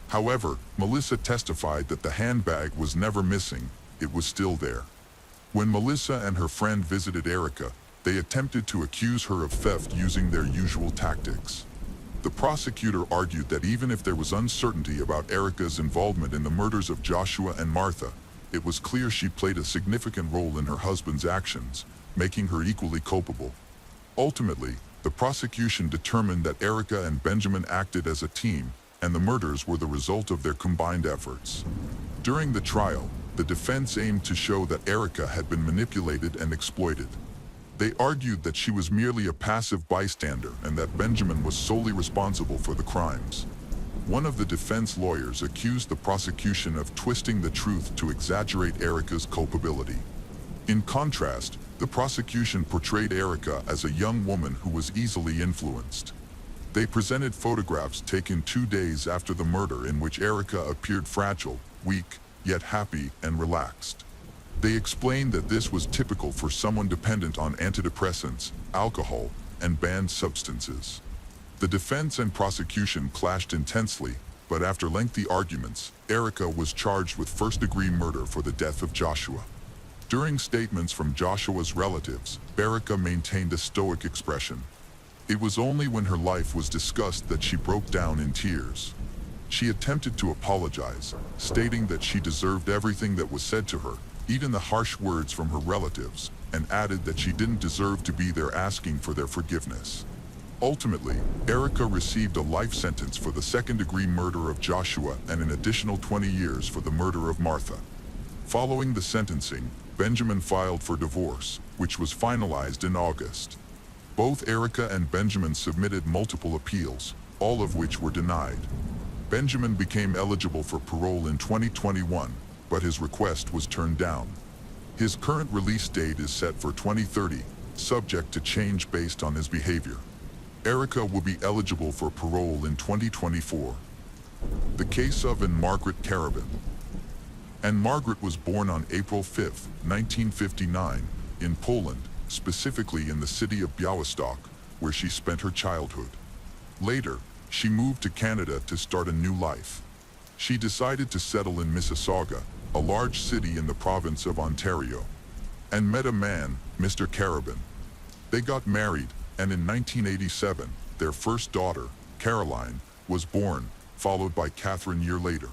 Speaker 1: However, Melissa testified that the handbag was never missing, it was still there. When Melissa and her friend visited Erica, they attempted to accuse her of theft using their usual tactics. The prosecutor argued that even if there was uncertainty about Erica's involvement in the murders of Joshua and Martha, it was clear she played a significant role in her husband's actions, making her equally culpable. Ultimately, the prosecution determined that Erica and Benjamin acted as a team, and the murders were the result of their combined efforts. During the trial, the defense aimed to show that Erica had been manipulated and exploited. They argued that she was merely a passive bystander and that Benjamin was solely responsible for the crimes. One of the defense lawyers accused the prosecution of twisting the truth to exaggerate Erica's culpability. In contrast, the prosecution portrayed Erica as a young woman who was easily influenced. They presented photographs taken 2 days after the murder in which Erica appeared fragile, weak, yet happy and relaxed. They explained that this was typical for someone dependent on antidepressants, alcohol, and banned substances. The defense and prosecution clashed intensely, but after lengthy arguments, Erica was charged with first-degree murder for the death of Joshua. During statements from Joshua's relatives, Erica maintained a stoic expression. It was only when her life was discussed that she broke down in tears. She attempted to apologize, stating that she deserved everything that was said to her, even the harsh words from her relatives, and added that she didn't deserve to be there asking for their forgiveness. Ultimately, Erica received a life sentence for the second-degree murder of Joshua and an additional 20 years for the murder of Martha. Following the sentencing, Benjamin filed for divorce, which was finalized in August. Both Erica and Benjamin submitted multiple appeals, all of which were denied. Benjamin became eligible for parole in 2021, but his request was turned down. His current release date is set for 2030, subject to change based on his behavior. Erica will be eligible for parole in 2024. The case of Anne Margaret Karabin. Anne Margaret was born on April 5, 1959, in Poland, specifically in the city of Białystok, where she spent her childhood. Later, she moved to Canada to start a new life. She decided to settle in Mississauga, a large city in the province of Ontario, and met a man, Mr. Karabin. They got married, and in 1987, their first daughter, Caroline, was born, followed by Catherine a year later,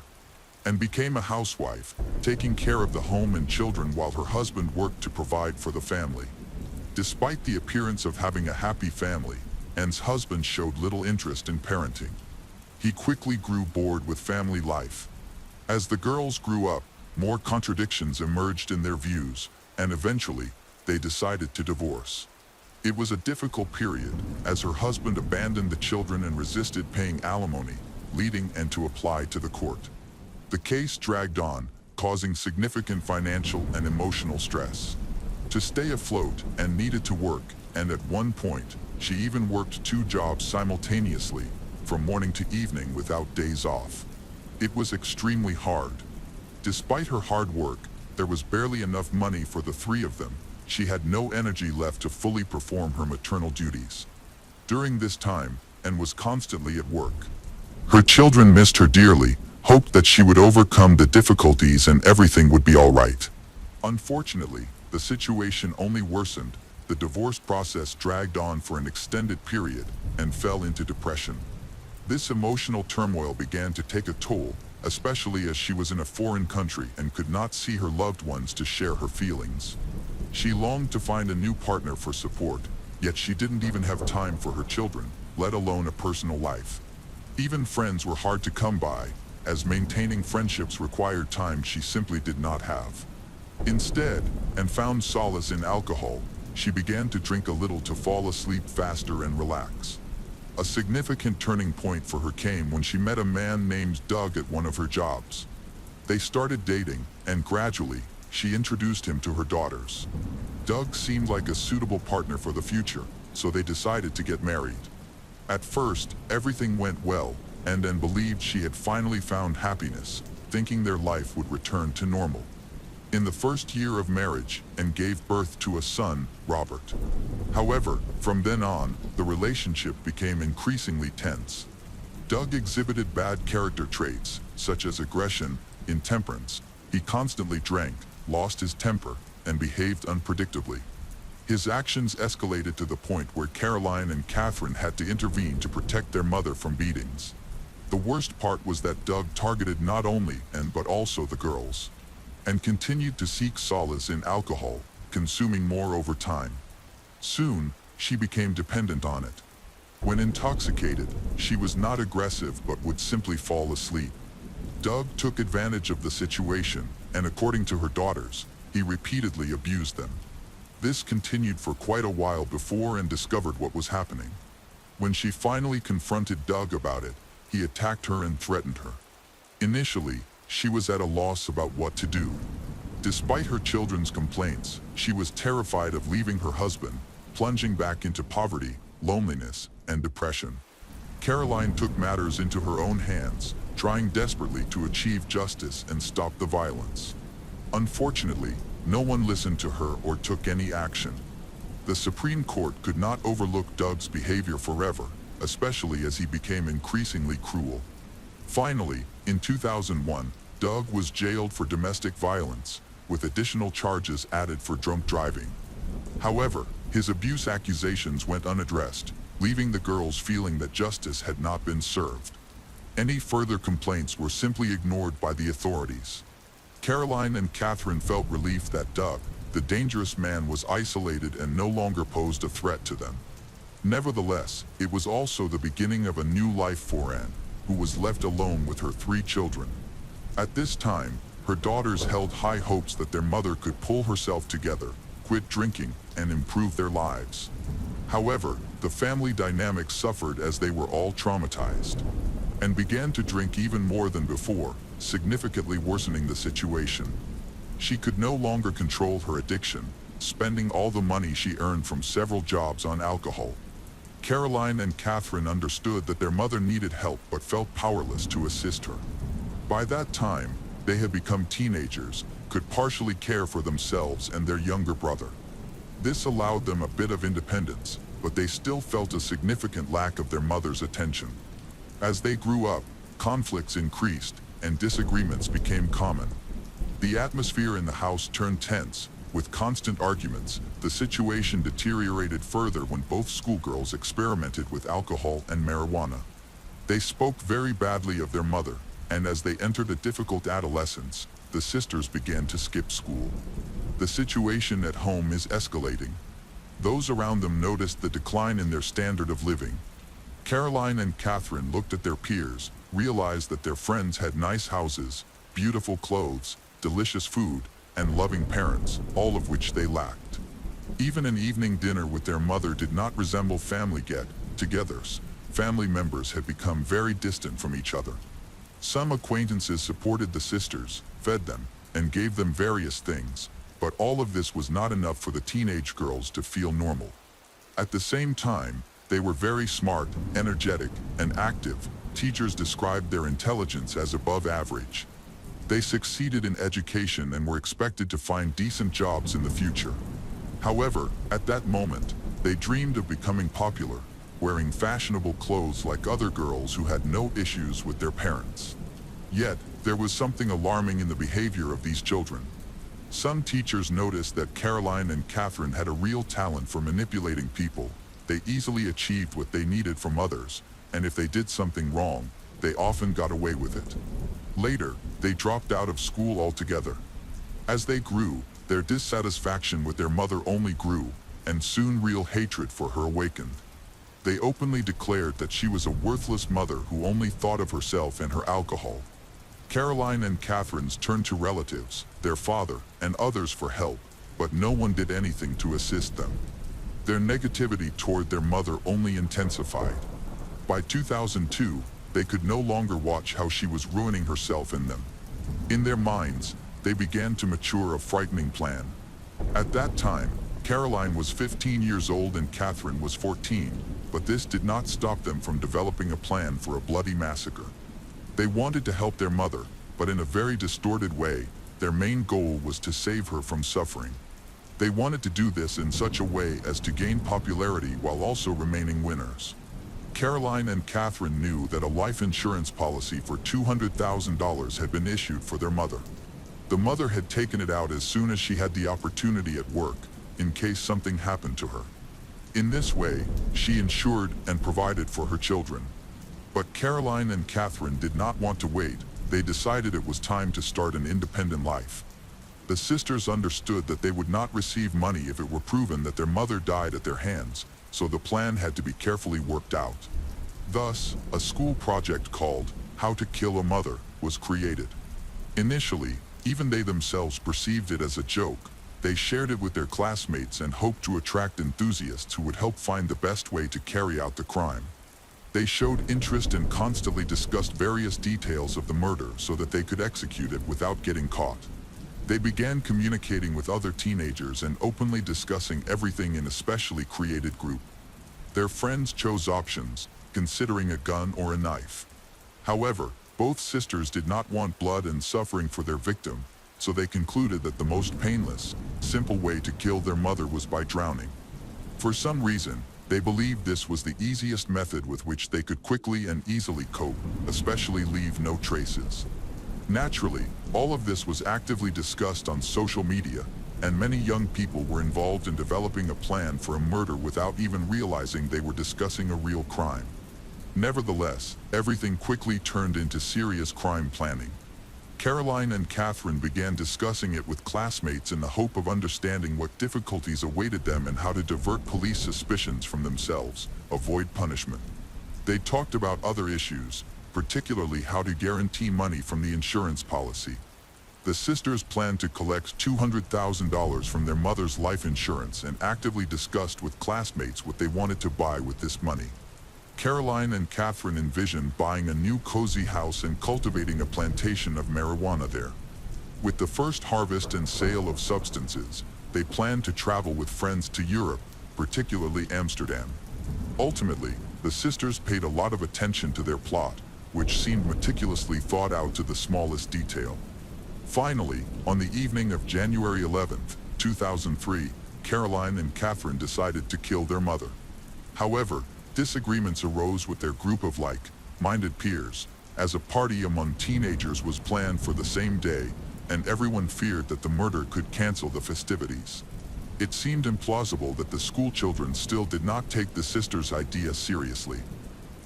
Speaker 1: and became a housewife, taking care of the home and children while her husband worked to provide for the family. Despite the appearance of having a happy family, Anne's husband showed little interest in parenting. He quickly grew bored with family life. As the girls grew up, more contradictions emerged in their views, and eventually, they decided to divorce. It was a difficult period, as her husband abandoned the children and resisted paying alimony, leading Anne to apply to the court. The case dragged on, causing significant financial and emotional stress. To stay afloat, Anne needed to work, and at one point, she even worked 2 jobs simultaneously, from morning to evening without days off. It was extremely hard. Despite her hard work, There was barely enough money for the three of them. She had no energy left to fully perform her maternal duties. During this time, Anne was constantly at work. Her children missed her dearly, hoped that she would overcome the difficulties and everything would be all right. Unfortunately, the situation only worsened. The divorce process dragged on for an extended period and fell into depression. This emotional turmoil began to take a toll, especially as she was in a foreign country and could not see her loved ones to share her feelings. She longed to find a new partner for support, yet she didn't even have time for her children, let alone a personal life. Even friends were hard to come by, as maintaining friendships required time she simply did not have. Instead, Anne found solace in alcohol. She began to drink a little to fall asleep faster and relax. A significant turning point for her came when she met a man named Doug at one of her jobs. They started dating, and gradually, she introduced him to her daughters. Doug seemed like a suitable partner for the future, so they decided to get married. At first, everything went well, and Anne believed she had finally found happiness, thinking their life would return to normal. In the first year of marriage, Anne gave birth to a son, Robert. However, from then on, the relationship became increasingly tense. Doug exhibited bad character traits, such as aggression, intemperance. He constantly drank, lost his temper, and behaved unpredictably. His actions escalated to the point where Caroline and Catherine had to intervene to protect their mother from beatings. The worst part was that Doug targeted not only Anne but also the girls, and continued to seek solace in alcohol, consuming more over time. Soon, she became dependent on it. When intoxicated, she was not aggressive but would simply fall asleep. Doug took advantage of the situation, and according to her daughters, he repeatedly abused them. This continued for quite a while before Anne discovered what was happening. When she finally confronted Doug about it, he attacked her and threatened her. Initially, she was at a loss about what to do. Despite her children's complaints, she was terrified of leaving her husband, plunging back into poverty, loneliness, and depression. Caroline took matters into her own hands, trying desperately to achieve justice and stop the violence. Unfortunately, no one listened to her or took any action. The Supreme Court could not overlook Doug's behavior forever, especially as he became increasingly cruel. Finally, in 2001, Doug was jailed for domestic violence, with additional charges added for drunk driving. However, his abuse accusations went unaddressed, leaving the girls feeling that justice had not been served. Any further complaints were simply ignored by the authorities. Caroline and Catherine felt relief that Doug, the dangerous man, was isolated and no longer posed a threat to them. Nevertheless, it was also the beginning of a new life for Anne, who was left alone with her 3 children. At this time, her daughters held high hopes that their mother could pull herself together, quit drinking, and improve their lives. However, the family dynamic suffered as they were all traumatized, and began to drink even more than before, significantly worsening the situation. She could no longer control her addiction, spending all the money she earned from several jobs on alcohol. Caroline and Catherine understood that their mother needed help but felt powerless to assist her. By that time, they had become teenagers, could partially care for themselves and their younger brother. This allowed them a bit of independence, but they still felt a significant lack of their mother's attention. As they grew up, conflicts increased, and disagreements became common. The atmosphere in the house turned tense. With constant arguments, the situation deteriorated further when both schoolgirls experimented with alcohol and marijuana. They spoke very badly of their mother, and as they entered a difficult adolescence, the sisters began to skip school. The situation at home is escalating. Those around them noticed the decline in their standard of living. Caroline and Catherine looked at their peers, realized that their friends had nice houses, beautiful clothes, delicious food, and loving parents, all of which they lacked. Even an evening dinner with their mother did not resemble family get-togethers. Family members had become very distant from each other. Some acquaintances supported the sisters, fed them, and gave them various things, but all of this was not enough for the teenage girls to feel normal. At the same time, they were very smart, energetic, and active. Teachers described their intelligence as above average. They succeeded in education and were expected to find decent jobs in the future. However, at that moment, they dreamed of becoming popular, wearing fashionable clothes like other girls who had no issues with their parents. Yet, there was something alarming in the behavior of these children. Some teachers noticed that Caroline and Catherine had a real talent for manipulating people. They easily achieved what they needed from others, and if they did something wrong, they often got away with it. Later, they dropped out of school altogether. As they grew, their dissatisfaction with their mother only grew, and soon real hatred for her awakened. They openly declared that she was a worthless mother who only thought of herself and her alcohol. Caroline and Catherine's turned to relatives, their father, and others for help, but no one did anything to assist them. Their negativity toward their mother only intensified. By 2002, they could no longer watch how she was ruining herself and them. In their minds, they began to mature a frightening plan. At that time, Caroline was 15 years old and Catherine was 14, but this did not stop them from developing a plan for a bloody massacre. They wanted to help their mother, but in a very distorted way. Their main goal was to save her from suffering. They wanted to do this in such a way as to gain popularity while also remaining winners. Caroline and Catherine knew that a life insurance policy for $200,000 had been issued for their mother. The mother had taken it out as soon as she had the opportunity at work, in case something happened to her. In this way, she insured and provided for her children. But Caroline and Catherine did not want to wait. They decided it was time to start an independent life. The sisters understood that they would not receive money if it were proven that their mother died at their hands, so the plan had to be carefully worked out. Thus, a school project called How to Kill a Mother was created. Initially, even they themselves perceived it as a joke. They shared it with their classmates and hoped to attract enthusiasts who would help find the best way to carry out the crime. They showed interest and constantly discussed various details of the murder so that they could execute it without getting caught. They began communicating with other teenagers and openly discussing everything in a specially created group. Their friends chose options, considering a gun or a knife. However, both sisters did not want blood and suffering for their victim, so they concluded that the most painless, simple way to kill their mother was by drowning. For some reason, they believed this was the easiest method with which they could quickly and easily cope, especially leave no traces. Naturally, all of this was actively discussed on social media, and many young people were involved in developing a plan for a murder without even realizing they were discussing a real crime. Nevertheless, everything quickly turned into serious crime planning. Caroline and Catherine began discussing it with classmates in the hope of understanding what difficulties awaited them and how to divert police suspicions from themselves, avoid punishment. They talked about other issues, particularly how to guarantee money from the insurance policy. The sisters planned to collect $200,000 from their mother's life insurance and actively discussed with classmates what they wanted to buy with this money. Caroline and Catherine envisioned buying a new cozy house and cultivating a plantation of marijuana there. With the first harvest and sale of substances, they planned to travel with friends to Europe, particularly Amsterdam. Ultimately, the sisters paid a lot of attention to their plot, which seemed meticulously thought out to the smallest detail. Finally, on the evening of January 11, 2003, Caroline and Catherine decided to kill their mother. However, disagreements arose with their group of like-minded peers, as a party among teenagers was planned for the same day, and everyone feared that the murder could cancel the festivities. It seemed implausible that the school children still did not take the sisters' idea seriously.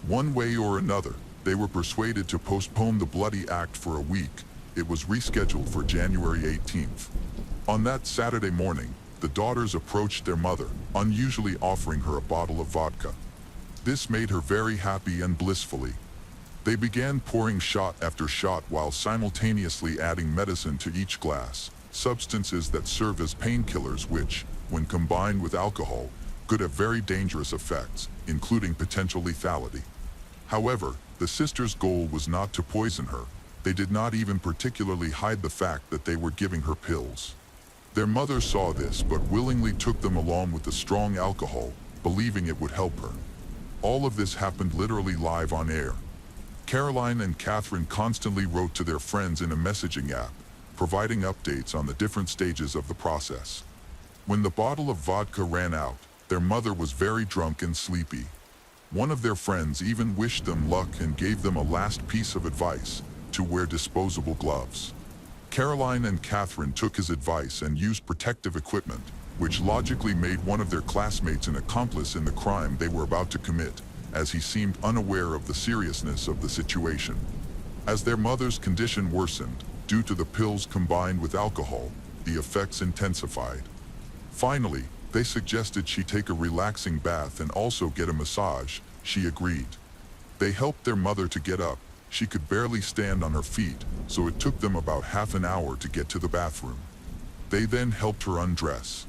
Speaker 1: One way or another, they were persuaded to postpone the bloody act for a week. It was rescheduled for January 18th. On that Saturday morning, the daughters approached their mother, unusually offering her a bottle of vodka. This made her very happy and blissfully. They began pouring shot after shot while simultaneously adding medicine to each glass, substances that serve as painkillers which, when combined with alcohol, could have very dangerous effects, including potential lethality. However, the sisters' goal was not to poison her. They did not even particularly hide the fact that they were giving her pills. Their mother saw this but willingly took them along with the strong alcohol, believing it would help her. All of this happened literally live on air. Caroline and Catherine constantly wrote to their friends in a messaging app, providing updates on the different stages of the process. When the bottle of vodka ran out, their mother was very drunk and sleepy. One of their friends even wished them luck and gave them a last piece of advice: to wear disposable gloves. Caroline and Catherine took his advice and used protective equipment, which logically made one of their classmates an accomplice in the crime they were about to commit, as he seemed unaware of the seriousness of the situation. As their mother's condition worsened, due to the pills combined with alcohol, the effects intensified. Finally, they suggested she take a relaxing bath and also get a massage. She agreed. They helped their mother to get up. She could barely stand on her feet, so it took them about half an hour to get to the bathroom. They then helped her undress.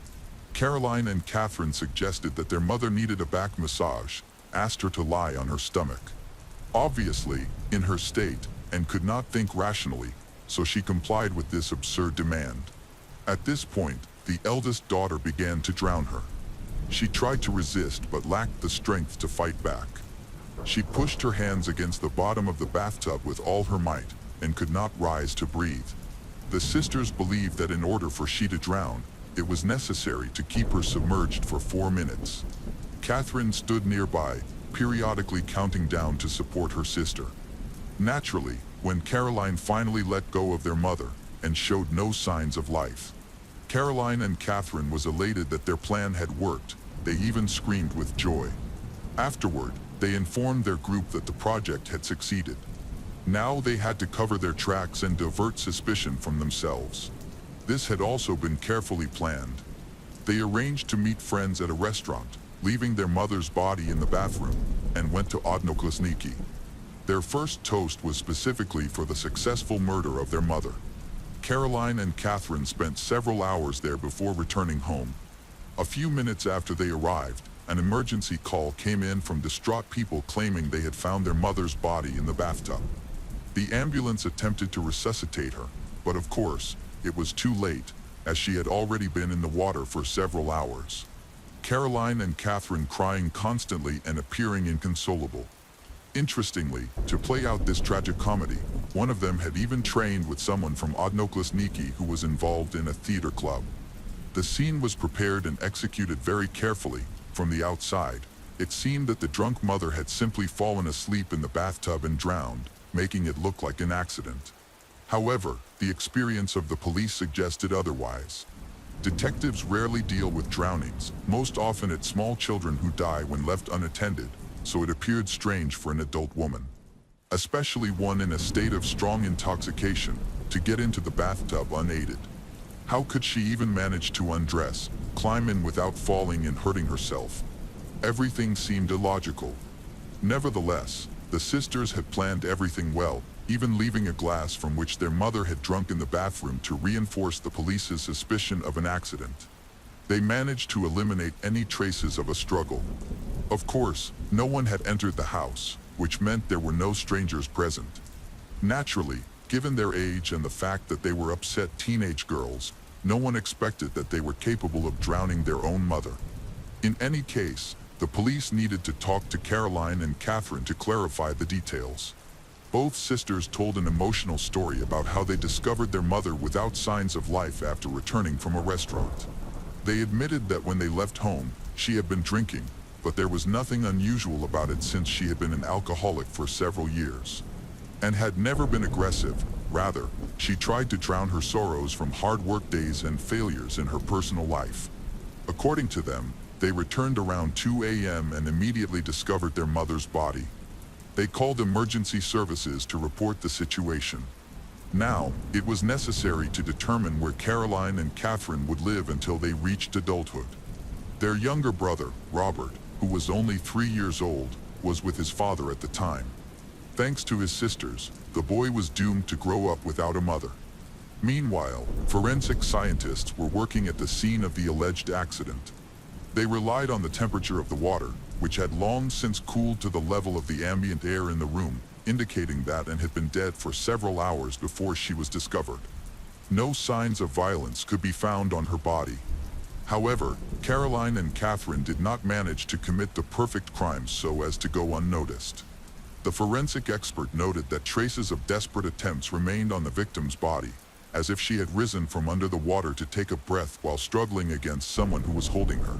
Speaker 1: Caroline and Catherine suggested that their mother needed a back massage, asked her to lie on her stomach. Obviously, in her state, and could not think rationally, so she complied with this absurd demand. At this point, the eldest daughter began to drown her. She tried to resist but lacked the strength to fight back. She pushed her hands against the bottom of the bathtub with all her might, and could not rise to breathe. The sisters believed that in order for she to drown, it was necessary to keep her submerged for 4 minutes. Catherine stood nearby, periodically counting down to support her sister. Naturally, when Caroline finally let go of their mother, and showed no signs of life, Caroline and Catherine was elated that their plan had worked. They even screamed with joy. Afterward, they informed their group that the project had succeeded. Now they had to cover their tracks and divert suspicion from themselves. This had also been carefully planned. They arranged to meet friends at a restaurant, leaving their mother's body in the bathroom, and went to Odnoklassniki. Their first toast was specifically for the successful murder of their mother. Caroline and Catherine spent several hours there before returning home. A few minutes after they arrived, an emergency call came in from distraught people claiming they had found their mother's body in the bathtub. The ambulance attempted to resuscitate her, but of course, it was too late, as she had already been in the water for several hours. Caroline and Catherine crying constantly and appearing inconsolable. Interestingly, to play out this tragic comedy, one of them had even trained with someone from Odnoklassniki who was involved in a theater club. The scene was prepared and executed very carefully. From the outside, it seemed that the drunk mother had simply fallen asleep in the bathtub and drowned, making it look like an accident. However, the experience of the police suggested otherwise. Detectives rarely deal with drownings, most often it's small children who die when left unattended, so it appeared strange for an adult woman, especially one in a state of strong intoxication, to get into the bathtub unaided. How could she even manage to undress, climb in without falling and hurting herself? Everything seemed illogical. Nevertheless, the sisters had planned everything well, even leaving a glass from which their mother had drunk in the bathroom to reinforce the police's suspicion of an accident. They managed to eliminate any traces of a struggle. Of course, no one had entered the house, which meant there were no strangers present. Naturally, given their age and the fact that they were upset teenage girls, no one expected that they were capable of drowning their own mother. In any case, the police needed to talk to Caroline and Catherine to clarify the details. Both sisters told an emotional story about how they discovered their mother without signs of life after returning from a restaurant. They admitted that when they left home, she had been drinking, but there was nothing unusual about it since she had been an alcoholic for several years, and had never been aggressive. Rather, she tried to drown her sorrows from hard work days and failures in her personal life. According to them, they returned around 2 a.m. and immediately discovered their mother's body. They called emergency services to report the situation. Now, it was necessary to determine where Caroline and Catherine would live until they reached adulthood. Their younger brother, Robert, who was only 3 years old, was with his father at the time. Thanks to his sisters, the boy was doomed to grow up without a mother. Meanwhile, forensic scientists were working at the scene of the alleged accident. They relied on the temperature of the water, which had long since cooled to the level of the ambient air in the room, indicating that and had been dead for several hours before she was discovered. No signs of violence could be found on her body. However, Caroline and Catherine did not manage to commit the perfect crime so as to go unnoticed. The forensic expert noted that traces of desperate attempts remained on the victim's body, as if she had risen from under the water to take a breath while struggling against someone who was holding her.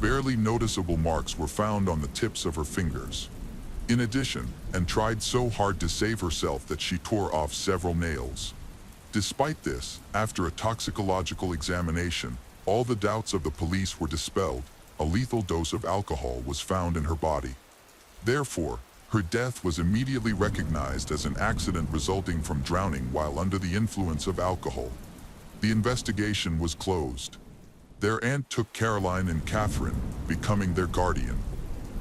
Speaker 1: Barely noticeable marks were found on the tips of her fingers. In addition, and tried so hard to save herself that she tore off several nails. Despite this, after a toxicological examination, all the doubts of the police were dispelled. A lethal dose of alcohol was found in her body. Therefore, her death was immediately recognized as an accident resulting from drowning while under the influence of alcohol. The investigation was closed. Their aunt took Caroline and Catherine, becoming their guardian.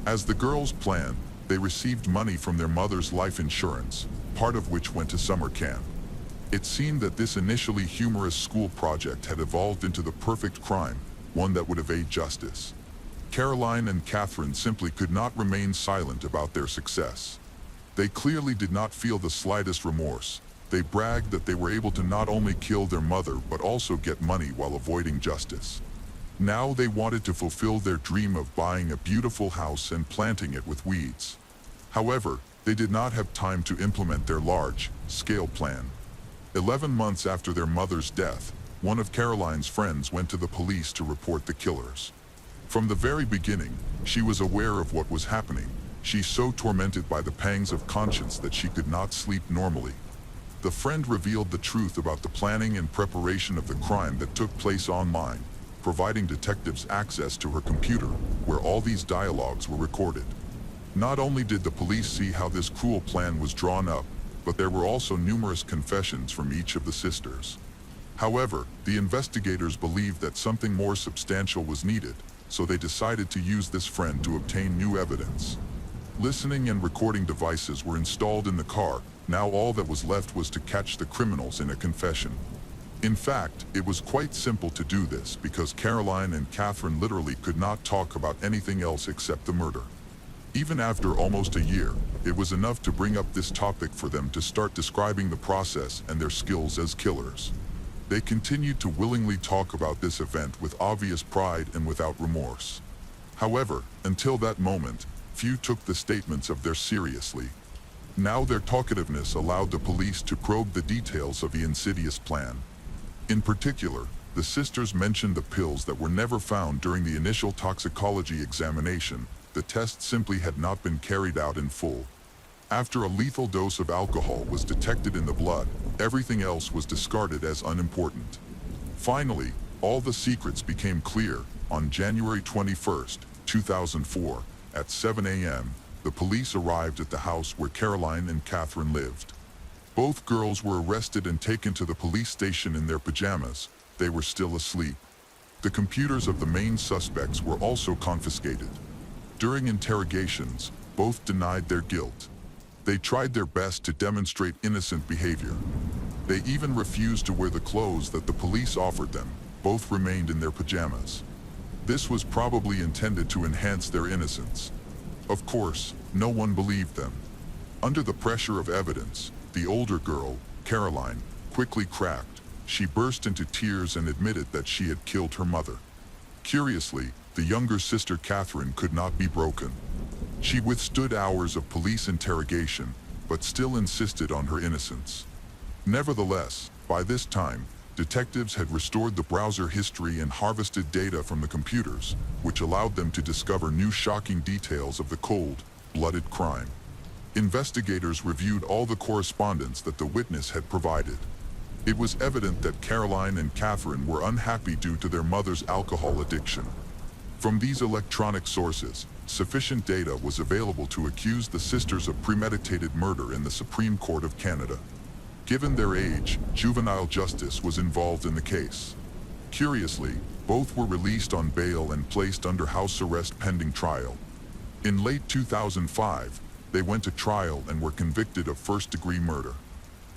Speaker 1: As the girls planned, they received money from their mother's life insurance, part of which went to summer camp. It seemed that this initially humorous school project had evolved into the perfect crime, one that would evade justice. Caroline and Catherine simply could not remain silent about their success. They clearly did not feel the slightest remorse. They bragged that they were able to not only kill their mother but also get money while avoiding justice. Now they wanted to fulfill their dream of buying a beautiful house and planting it with weeds. However, they did not have time to implement their large-scale plan. 11 months after their mother's death, one of Caroline's friends went to the police to report the killers. From the very beginning, she was aware of what was happening. She's so tormented by the pangs of conscience that she could not sleep normally. The friend revealed the truth about the planning and preparation of the crime that took place online, providing detectives access to her computer, where all these dialogues were recorded. Not only did the police see how this cruel plan was drawn up, but there were also numerous confessions from each of the sisters. However, the investigators believed that something more substantial was needed, so they decided to use this friend to obtain new evidence. Listening and recording devices were installed in the car. Now all that was left was to catch the criminals in a confession. In fact, it was quite simple to do this because Caroline and Catherine literally could not talk about anything else except the murder. Even after almost a year, it was enough to bring up this topic for them to start describing the process and their skills as killers. They continued to willingly talk about this event with obvious pride and without remorse. However, until that moment, few took the statements of theirs seriously. Now their talkativeness allowed the police to probe the details of the insidious plan. In particular, the sisters mentioned the pills that were never found during the initial toxicology examination. The test simply had not been carried out in full. After a lethal dose of alcohol was detected in the blood, everything else was discarded as unimportant. Finally, all the secrets became clear. On January 21, 2004, at 7 a.m., the police arrived at the house where Caroline and Catherine lived. Both girls were arrested and taken to the police station in their pajamas. They were still asleep. The computers of the main suspects were also confiscated. During interrogations, both denied their guilt. They tried their best to demonstrate innocent behavior. They even refused to wear the clothes that the police offered them. Both remained in their pajamas. This was probably intended to enhance their innocence. Of course, no one believed them. Under the pressure of evidence, the older girl, Caroline, quickly cracked. She burst into tears and admitted that she had killed her mother. Curiously, the younger sister Catherine could not be broken. She withstood hours of police interrogation, but still insisted on her innocence. Nevertheless, by this time, detectives had restored the browser history and harvested data from the computers, which allowed them to discover new shocking details of the cold-blooded crime. Investigators reviewed all the correspondence that the witness had provided. It was evident that Caroline and Catherine were unhappy due to their mother's alcohol addiction. From these electronic sources, sufficient data was available to accuse the sisters of premeditated murder in the Supreme Court of Canada. Given their age, juvenile justice was involved in the case. Curiously, both were released on bail and placed under house arrest pending trial. In late 2005, they went to trial and were convicted of first-degree murder.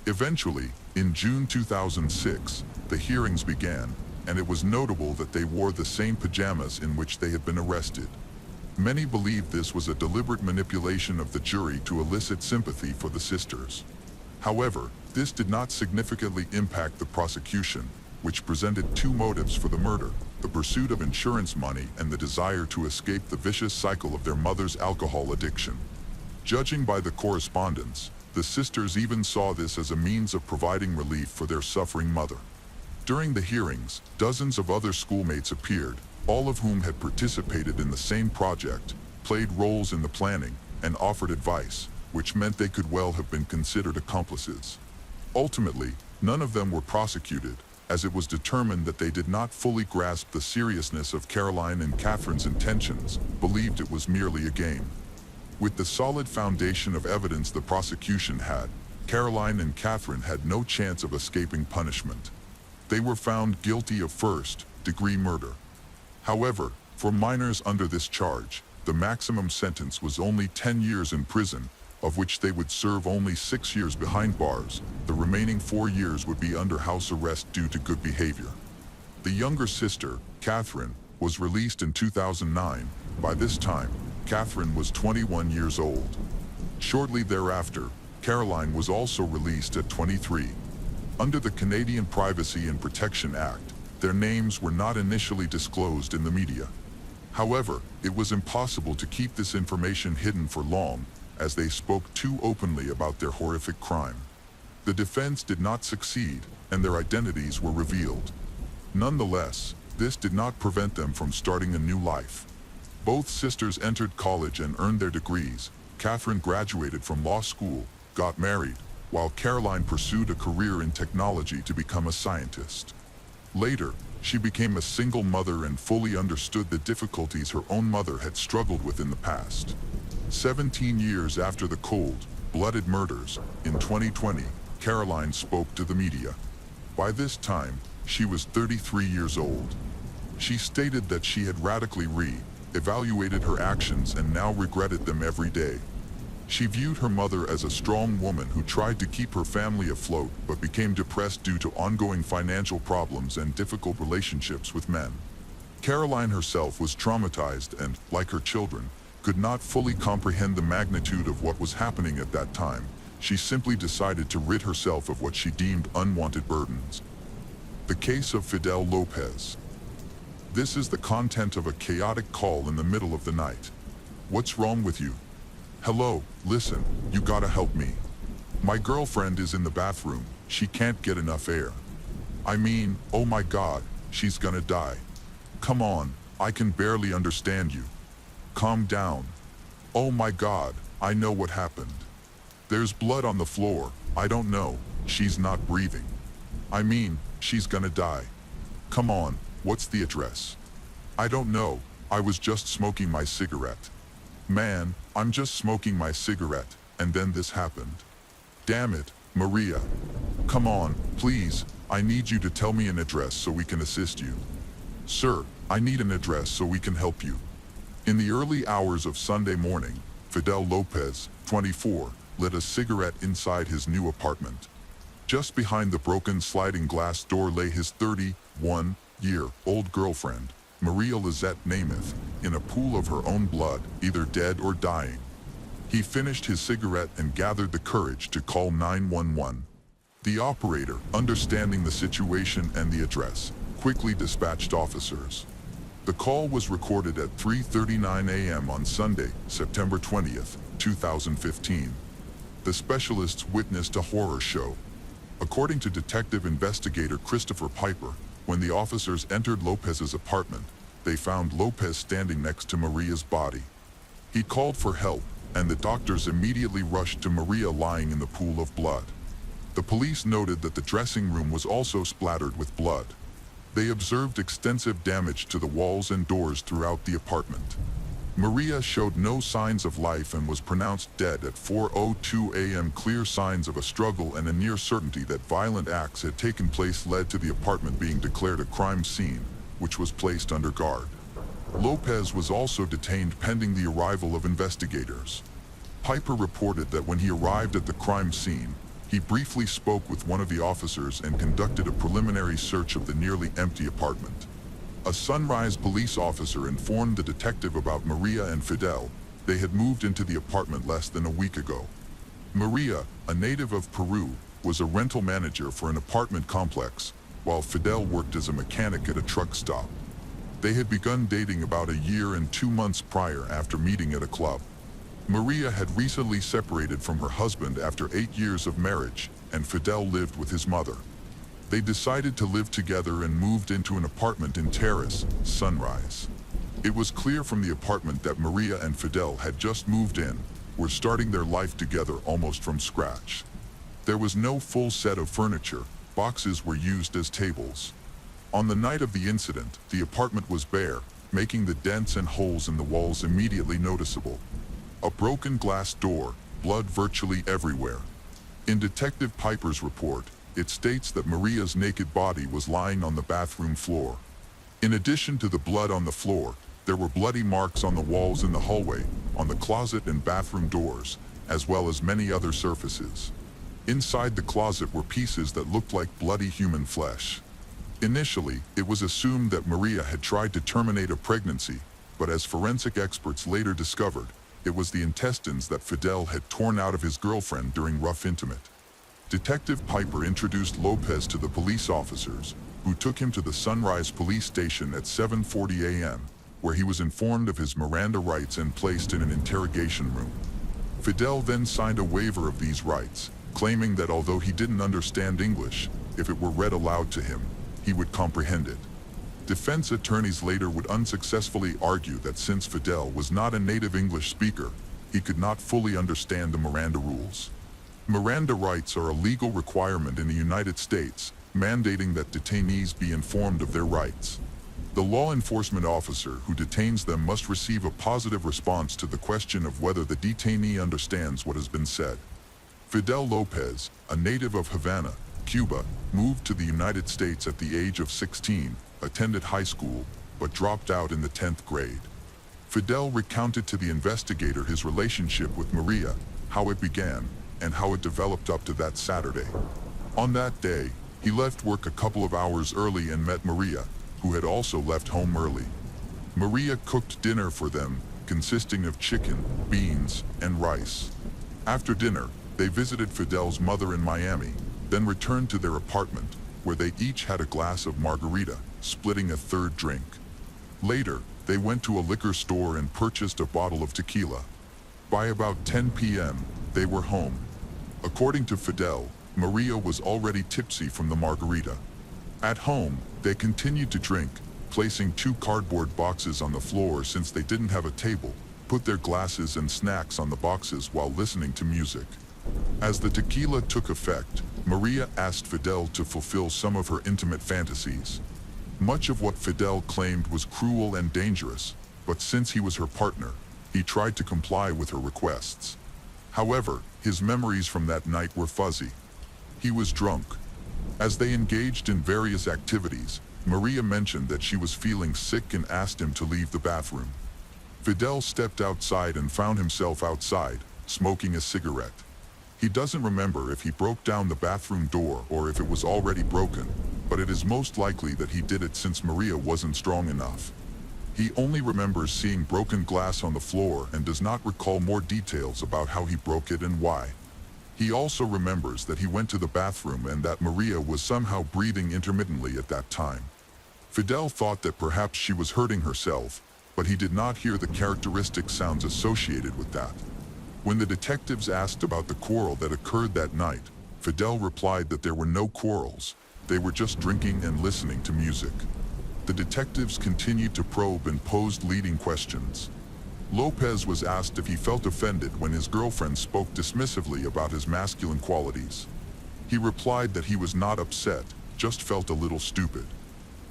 Speaker 1: Eventually, in June 2006, the hearings began, and it was notable that they wore the same pajamas in which they had been arrested. Many believed this was a deliberate manipulation of the jury to elicit sympathy for the sisters. However, this did not significantly impact the prosecution, which presented two motives for the murder: the pursuit of insurance money and the desire to escape the vicious cycle of their mother's alcohol addiction. Judging by the correspondence, the sisters even saw this as a means of providing relief for their suffering mother. During the hearings, dozens of other schoolmates appeared, all of whom had participated in the same project, played roles in the planning, and offered advice, which meant they could well have been considered accomplices. Ultimately, none of them were prosecuted, as it was determined that they did not fully grasp the seriousness of Caroline and Catherine's intentions, believed it was merely a game. With the solid foundation of evidence the prosecution had, Caroline and Catherine had no chance of escaping punishment. They were found guilty of first-degree murder. However, for minors under this charge, the maximum sentence was only 10 years in prison, of which they would serve only 6 years behind bars. The remaining 4 years would be under house arrest due to good behavior. The younger sister, Catherine, was released in 2009. By this time, Catherine was 21 years old. Shortly thereafter, Caroline was also released at 23. Under the Canadian Privacy and Protection Act, their names were not initially disclosed in the media. However, it was impossible to keep this information hidden for long, as they spoke too openly about their horrific crime. The defense did not succeed, and their identities were revealed. Nonetheless, this did not prevent them from starting a new life. Both sisters entered college and earned their degrees. Catherine graduated from law school, got married, while Caroline pursued a career in technology to become a scientist. Later, she became a single mother and fully understood the difficulties her own mother had struggled with in the past. 17 years after the cold-blooded murders, in 2020, Caroline spoke to the media. By this time, she was 33 years old. She stated that she had radically re-evaluated her actions and now regretted them every day. She viewed her mother as a strong woman who tried to keep her family afloat but became depressed due to ongoing financial problems and difficult relationships with men. Caroline herself was traumatized and, like her children, could not fully comprehend the magnitude of what was happening at that time. She simply decided to rid herself of what she deemed unwanted burdens. The case of Fidel Lopez. This is the content of a chaotic call in the middle of the night. What's wrong with you? Hello, listen, you gotta help me. My girlfriend is in the bathroom, she can't get enough air. I mean, oh my God, she's gonna die. Come on, I can barely understand you. Calm down. Oh my God, I know what happened. There's blood on the floor, I don't know, she's not breathing. I mean, she's gonna die. Come on, what's the address? I don't know, I was just smoking my cigarette. Man, I'm just smoking my cigarette, and then this happened. Damn it, Maria. Come on, please, I need you to tell me an address so we can assist you. Sir, I need an address so we can help you. In the early hours of Sunday morning, Fidel Lopez, 24, lit a cigarette inside his new apartment. Just behind the broken sliding glass door lay his 31-year-old girlfriend, Maria Lizette Namath, in a pool of her own blood, either dead or dying. He finished his cigarette and gathered the courage to call 911. The operator, understanding the situation and the address, quickly dispatched officers. The call was recorded at 3:39 a.m. on Sunday, September 20th, 2015. The specialists witnessed a horror show. According to detective investigator Christopher Piper, when the officers entered Lopez's apartment, they found Lopez standing next to Maria's body. He called for help, and the doctors immediately rushed to Maria lying in the pool of blood. The police noted that the dressing room was also splattered with blood. They observed extensive damage to the walls and doors throughout the apartment. Maria showed no signs of life and was pronounced dead at 4:02 a.m. Clear signs of a struggle and a near certainty that violent acts had taken place led to the apartment being declared a crime scene, which was placed under guard. Lopez was also detained pending the arrival of investigators. Piper reported that when he arrived at the crime scene, he briefly spoke with one of the officers and conducted a preliminary search of the nearly empty apartment. A Sunrise police officer informed the detective about Maria and Fidel. They had moved into the apartment less than a week ago. Maria, a native of Peru, was a rental manager for an apartment complex, while Fidel worked as a mechanic at a truck stop. They had begun dating about a year and 2 months prior after meeting at a club. Maria had recently separated from her husband after 8 years of marriage, and Fidel lived with his mother. They decided to live together and moved into an apartment in Terrace, Sunrise. It was clear from the apartment that Maria and Fidel had just moved in, were starting their life together almost from scratch. There was no full set of furniture, boxes were used as tables. On the night of the incident, the apartment was bare, making the dents and holes in the walls immediately noticeable. A broken glass door, blood virtually everywhere. In Detective Piper's report, it states that Maria's naked body was lying on the bathroom floor. In addition to the blood on the floor, there were bloody marks on the walls in the hallway, on the closet and bathroom doors, as well as many other surfaces. Inside the closet were pieces that looked like bloody human flesh. Initially, it was assumed that Maria had tried to terminate a pregnancy, but as forensic experts later discovered, it was the intestines that Fidel had torn out of his girlfriend during rough intimate. Detective Piper introduced Lopez to the police officers, who took him to the Sunrise police station at 7:40 a.m., where he was informed of his Miranda rights and placed in an interrogation room. Fidel then signed a waiver of these rights, claiming that although he didn't understand English, if it were read aloud to him, he would comprehend it. Defense attorneys later would unsuccessfully argue that since Fidel was not a native English speaker, he could not fully understand the Miranda rules. Miranda rights are a legal requirement in the United States, mandating that detainees be informed of their rights. The law enforcement officer who detains them must receive a positive response to the question of whether the detainee understands what has been said. Fidel Lopez, a native of Havana, Cuba, moved to the United States at the age of 16, attended high school, but dropped out in the 10th grade. Fidel recounted to the investigator his relationship with Maria, how it began, and how it developed up to that Saturday. On that day, he left work a couple of hours early and met Maria, who had also left home early. Maria cooked dinner for them, consisting of chicken, beans, and rice. After dinner, they visited Fidel's mother in Miami, then returned to their apartment, where they each had a glass of margarita, splitting a third drink. Later, they went to a liquor store and purchased a bottle of tequila. By about 10 p.m., they were home. According to Fidel, Maria was already tipsy from the margarita. At home, they continued to drink, placing 2 cardboard boxes on the floor since they didn't have a table, put their glasses and snacks on the boxes while listening to music. As the tequila took effect, Maria asked Fidel to fulfill some of her intimate fantasies. Much of what Fidel claimed was cruel and dangerous, but since he was her partner, he tried to comply with her requests. However, his memories from that night were fuzzy. He was drunk. As they engaged in various activities, Maria mentioned that she was feeling sick and asked him to leave the bathroom. Fidel stepped outside and found himself outside, smoking a cigarette. He doesn't remember if he broke down the bathroom door or if it was already broken, but it is most likely that he did it since Maria wasn't strong enough. He only remembers seeing broken glass on the floor and does not recall more details about how he broke it and why. He also remembers that he went to the bathroom and that Maria was somehow breathing intermittently at that time. Fidel thought that perhaps she was hurting herself, but he did not hear the characteristic sounds associated with that. When the detectives asked about the quarrel that occurred that night, Fidel replied that there were no quarrels, they were just drinking and listening to music. The detectives continued to probe and posed leading questions. Lopez was asked if he felt offended when his girlfriend spoke dismissively about his masculine qualities. He replied that he was not upset, just felt a little stupid.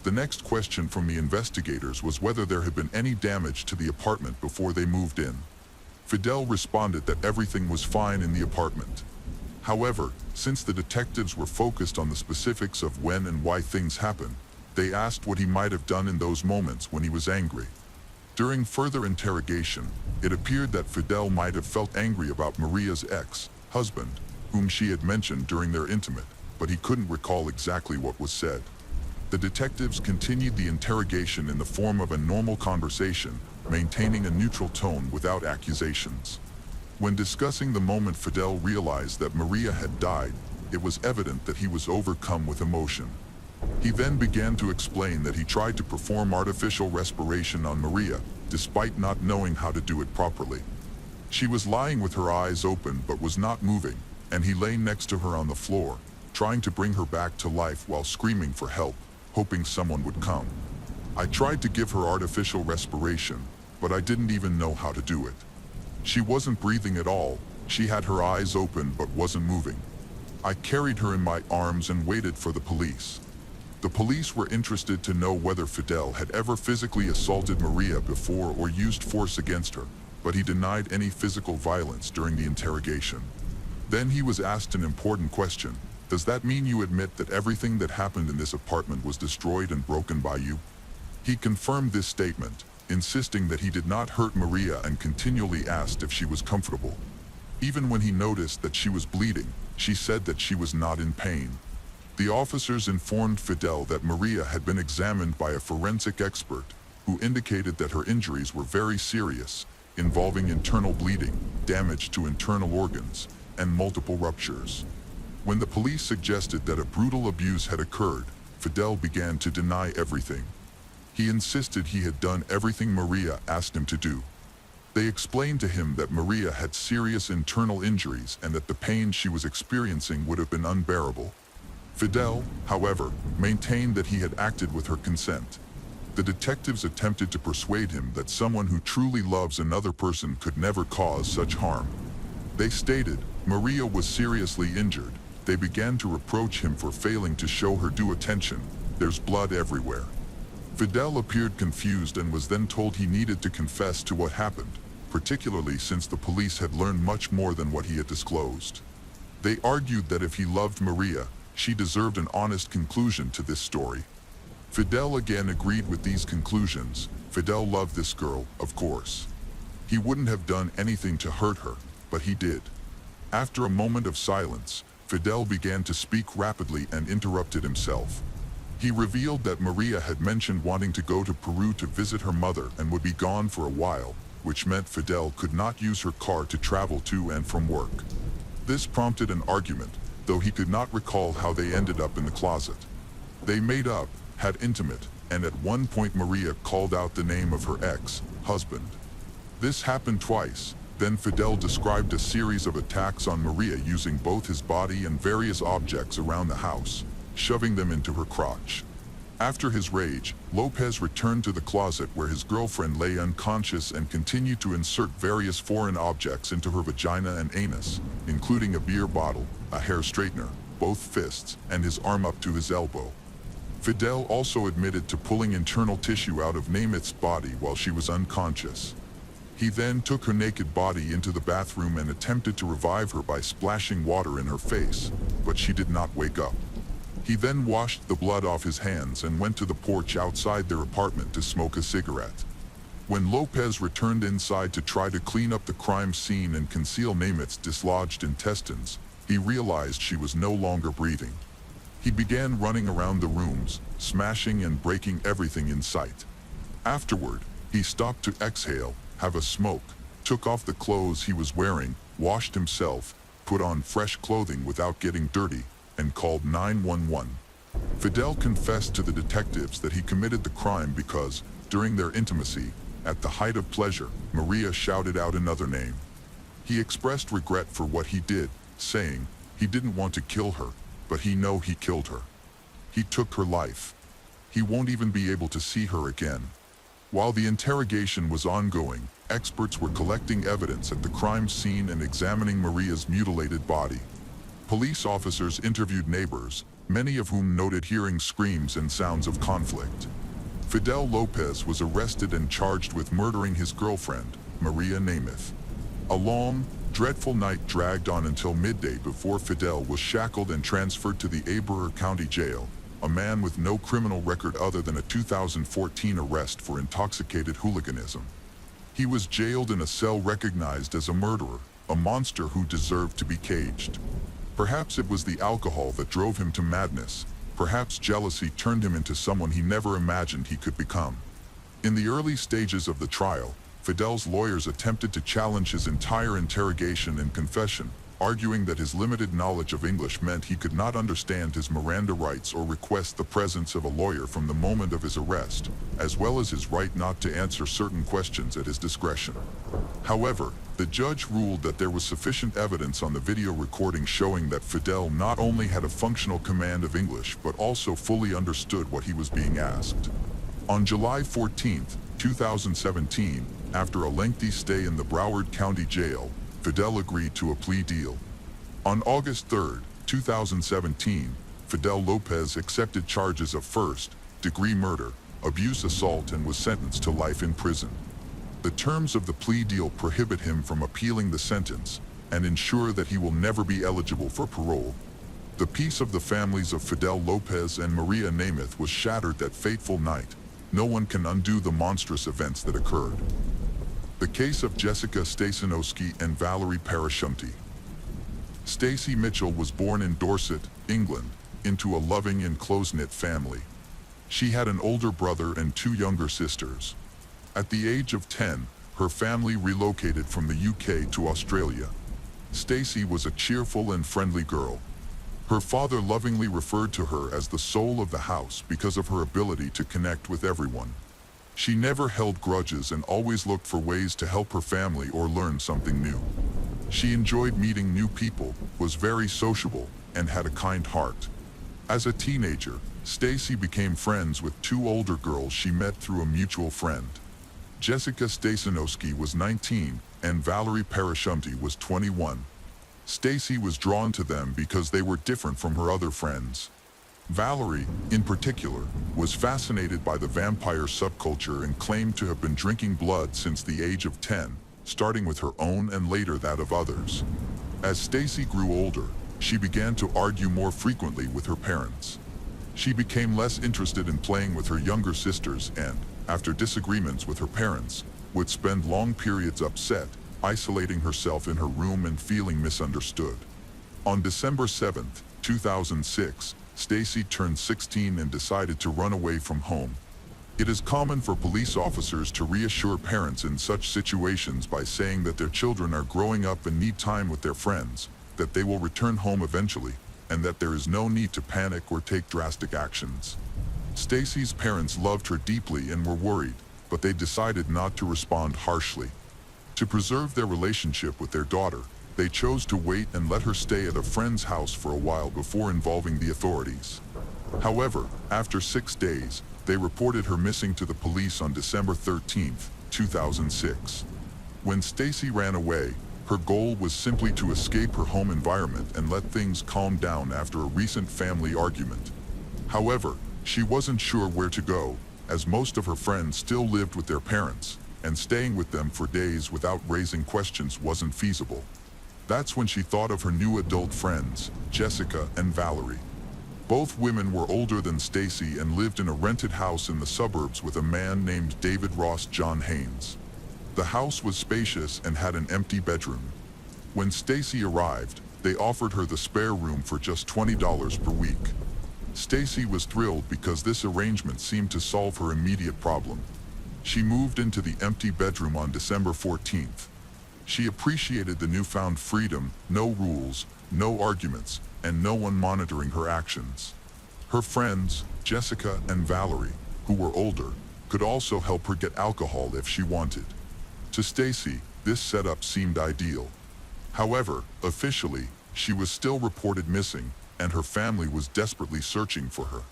Speaker 1: The next question from the investigators was whether there had been any damage to the apartment before they moved in. Fidel responded that everything was fine in the apartment. However, since the detectives were focused on the specifics of when and why things happened, they asked what he might have done in those moments when he was angry. During further interrogation, it appeared that Fidel might have felt angry about Maria's ex-husband, whom she had mentioned during their intimate, but he couldn't recall exactly what was said. The detectives continued the interrogation in the form of a normal conversation, maintaining a neutral tone without accusations. When discussing the moment Fidel realized that Maria had died, it was evident that he was overcome with emotion. He then began to explain that he tried to perform artificial respiration on Maria, despite not knowing how to do it properly. She was lying with her eyes open but was not moving, and he lay next to her on the floor, trying to bring her back to life while screaming for help, hoping someone would come. I tried to give her artificial respiration, but I didn't even know how to do it. She wasn't breathing at all. She had her eyes open but wasn't moving. I carried her in my arms and waited for the police. The police were interested to know whether Fidel had ever physically assaulted Maria before or used force against her, but he denied any physical violence during the interrogation. Then he was asked an important question. Does that mean you admit that everything that happened in this apartment was destroyed and broken by you? He confirmed this statement, insisting that he did not hurt Maria and continually asked if she was comfortable. Even when he noticed that she was bleeding, she said that she was not in pain. The officers informed Fidel that Maria had been examined by a forensic expert who indicated that her injuries were very serious, involving internal bleeding, damage to internal organs, and multiple ruptures. When the police suggested that a brutal abuse had occurred, Fidel began to deny everything. He insisted he had done everything Maria asked him to do. They explained to him that Maria had serious internal injuries and that the pain she was experiencing would have been unbearable. Fidel, however, maintained that he had acted with her consent. The detectives attempted to persuade him that someone who truly loves another person could never cause such harm. They stated Maria was seriously injured. They began to reproach him for failing to show her due attention. There's blood everywhere. Fidel appeared confused and was then told he needed to confess to what happened, particularly since the police had learned much more than what he had disclosed. They argued that if he loved Maria, she deserved an honest conclusion to this story. Fidel again agreed with these conclusions. Fidel loved this girl, of course. He wouldn't have done anything to hurt her, but he did. After a moment of silence, Fidel began to speak rapidly and interrupted himself. He revealed that Maria had mentioned wanting to go to Peru to visit her mother and would be gone for a while, which meant Fidel could not use her car to travel to and from work. This prompted an argument, though he could not recall how they ended up in the closet. They made up, had intimate, and at one point Maria called out the name of her ex-husband. This happened twice. Then Fidel described a series of attacks on Maria using both his body and various objects around the house, shoving them into her crotch. After his rage, Lopez returned to the closet where his girlfriend lay unconscious and continued to insert various foreign objects into her vagina and anus, including a beer bottle, a hair straightener, both fists, and his arm up to his elbow. Fidel also admitted to pulling internal tissue out of Namath's body while she was unconscious. He then took her naked body into the bathroom and attempted to revive her by splashing water in her face, but she did not wake up. He then washed the blood off his hands and went to the porch outside their apartment to smoke a cigarette. When Lopez returned inside to try to clean up the crime scene and conceal Namath's dislodged intestines, he realized she was no longer breathing. He began running around the rooms, smashing and breaking everything in sight. Afterward, he stopped to exhale, have a smoke, took off the clothes he was wearing, washed himself, put on fresh clothing without getting dirty, and called 911. Fidel confessed to the detectives that he committed the crime because, during their intimacy, at the height of pleasure, Maria shouted out another name. He expressed regret for what he did, saying he didn't want to kill her, but he knew he killed her. He took her life. He won't even be able to see her again. While the interrogation was ongoing, experts were collecting evidence at the crime scene and examining Maria's mutilated body. Police officers interviewed neighbors, many of whom noted hearing screams and sounds of conflict. Fidel Lopez was arrested and charged with murdering his girlfriend, Maria Namath. A long, dreadful night dragged on until midday before Fidel was shackled and transferred to the Aburrá County Jail, a man with no criminal record other than a 2014 arrest for intoxicated hooliganism. He was jailed in a cell recognized as a murderer, a monster who deserved to be caged. Perhaps it was the alcohol that drove him to madness. Perhaps jealousy turned him into someone he never imagined he could become. In the early stages of the trial, Fidel's lawyers attempted to challenge his entire interrogation and confession, arguing that his limited knowledge of English meant he could not understand his Miranda rights or request the presence of a lawyer from the moment of his arrest, as well as his right not to answer certain questions at his discretion. However, the judge ruled that there was sufficient evidence on the video recording showing that Fidel not only had a functional command of English but also fully understood what he was being asked. On July 14, 2017, after a lengthy stay in the Broward County Jail, Fidel agreed to a plea deal. On August 3, 2017, Fidel Lopez accepted charges of first-degree murder, abuse, assault, and was sentenced to life in prison. The terms of the plea deal prohibit him from appealing the sentence and ensure that he will never be eligible for parole. The peace of the families of Fidel Lopez and Maria Namath was shattered that fateful night. No one can undo the monstrous events that occurred. The case of Jessica Stasinowski and Valerie Parashumti. Stacey Mitchell was born in Dorset, England, into a loving and close-knit family. She had an older brother and two younger sisters. At the age of 10, her family relocated from the UK to Australia. Stacey was a cheerful and friendly girl. Her father lovingly referred to her as the soul of the house because of her ability to connect with everyone. She never held grudges and always looked for ways to help her family or learn something new. She enjoyed meeting new people, was very sociable, and had a kind heart. As a teenager, Stacey became friends with two older girls she met through a mutual friend. Jessica Stasinowski was 19, and Valerie Parashumti was 21. Stacey was drawn to them because they were different from her other friends. Valerie, in particular, was fascinated by the vampire subculture and claimed to have been drinking blood since the age of 10, starting with her own and later that of others. As Stacey grew older, she began to argue more frequently with her parents. She became less interested in playing with her younger sisters and, after disagreements with her parents, would spend long periods upset, isolating herself in her room and feeling misunderstood. On December 7, 2006, Stacey turned 16 and decided to run away from home. It is common for police officers to reassure parents in such situations by saying that their children are growing up and need time with their friends, that they will return home eventually, and that there is no need to panic or take drastic actions. Stacey's parents loved her deeply and were worried, but they decided not to respond harshly. To preserve their relationship with their daughter, they chose to wait and let her stay at a friend's house for a while before involving the authorities. However, after 6 days, they reported her missing to the police on December 13, 2006. When Stacey ran away, her goal was simply to escape her home environment and let things calm down after a recent family argument. However, she wasn't sure where to go, as most of her friends still lived with their parents, and staying with them for days without raising questions wasn't feasible. That's when she thought of her new adult friends, Jessica and Valerie. Both women were older than Stacey and lived in a rented house in the suburbs with a man named David Ross John Haynes. The house was spacious and had an empty bedroom. When Stacey arrived, they offered her the spare room for just $20 per week. Stacey was thrilled because this arrangement seemed to solve her immediate problem. She moved into the empty bedroom on December 14th. She appreciated the newfound freedom, no rules, no arguments, and no one monitoring her actions. Her friends, Jessica and Valerie, who were older, could also help her get alcohol if she wanted. To Stacey, this setup seemed ideal. However, officially, she was still reported missing, and her family was desperately searching for her.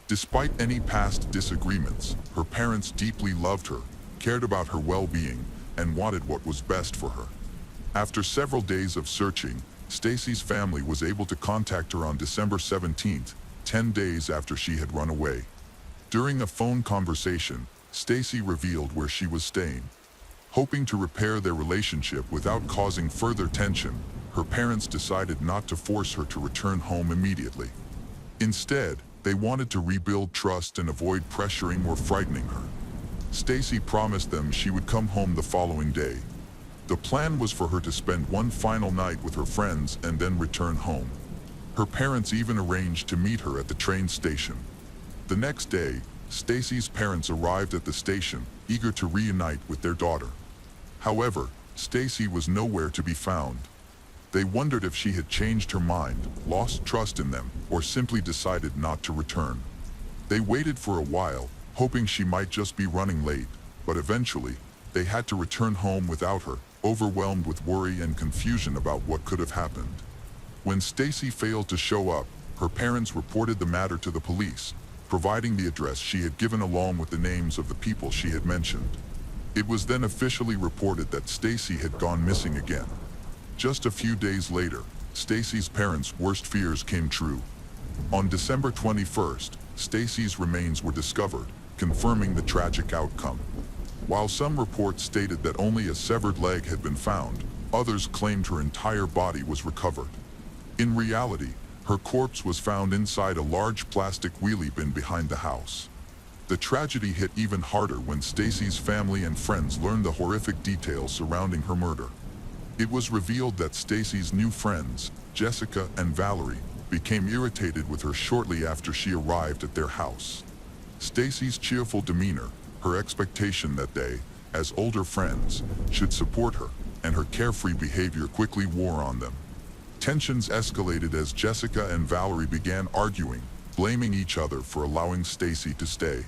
Speaker 1: Despite any past disagreements, her parents deeply loved her, cared about her well-being, and wanted what was best for her. After several days of searching, Stacey's family was able to contact her on December 17th, 10 days after she had run away. During a phone conversation, Stacey revealed where she was staying. Hoping to repair their relationship without causing further tension, her parents decided not to force her to return home immediately. Instead, they wanted to rebuild trust and avoid pressuring or frightening her. Stacey promised them she would come home the following day. The plan was for her to spend one final night with her friends and then return home. Her parents even arranged to meet her at the train station. The next day, Stacey's parents arrived at the station, eager to reunite with their daughter. However, Stacey was nowhere to be found. They wondered if she had changed her mind, lost trust in them, or simply decided not to return. They waited for a while, hoping she might just be running late, but eventually, they had to return home without her, overwhelmed with worry and confusion about what could have happened. When Stacy failed to show up, her parents reported the matter to the police, providing the address she had given along with the names of the people she had mentioned. It was then officially reported that Stacy had gone missing again. Just a few days later, Stacy's parents' worst fears came true. On December 21st, Stacy's remains were discovered, confirming the tragic outcome. While some reports stated that only a severed leg had been found, others claimed her entire body was recovered. In reality, her corpse was found inside a large plastic wheelie bin behind the house. The tragedy hit even harder when Stacy's family and friends learned the horrific details surrounding her murder. It was revealed that Stacy's new friends, Jessica and Valerie, became irritated with her shortly after she arrived at their house. Stacy's cheerful demeanor, her expectation that they, as older friends, should support her, and her carefree behavior quickly wore on them. Tensions escalated as Jessica and Valerie began arguing, blaming each other for allowing Stacy to stay.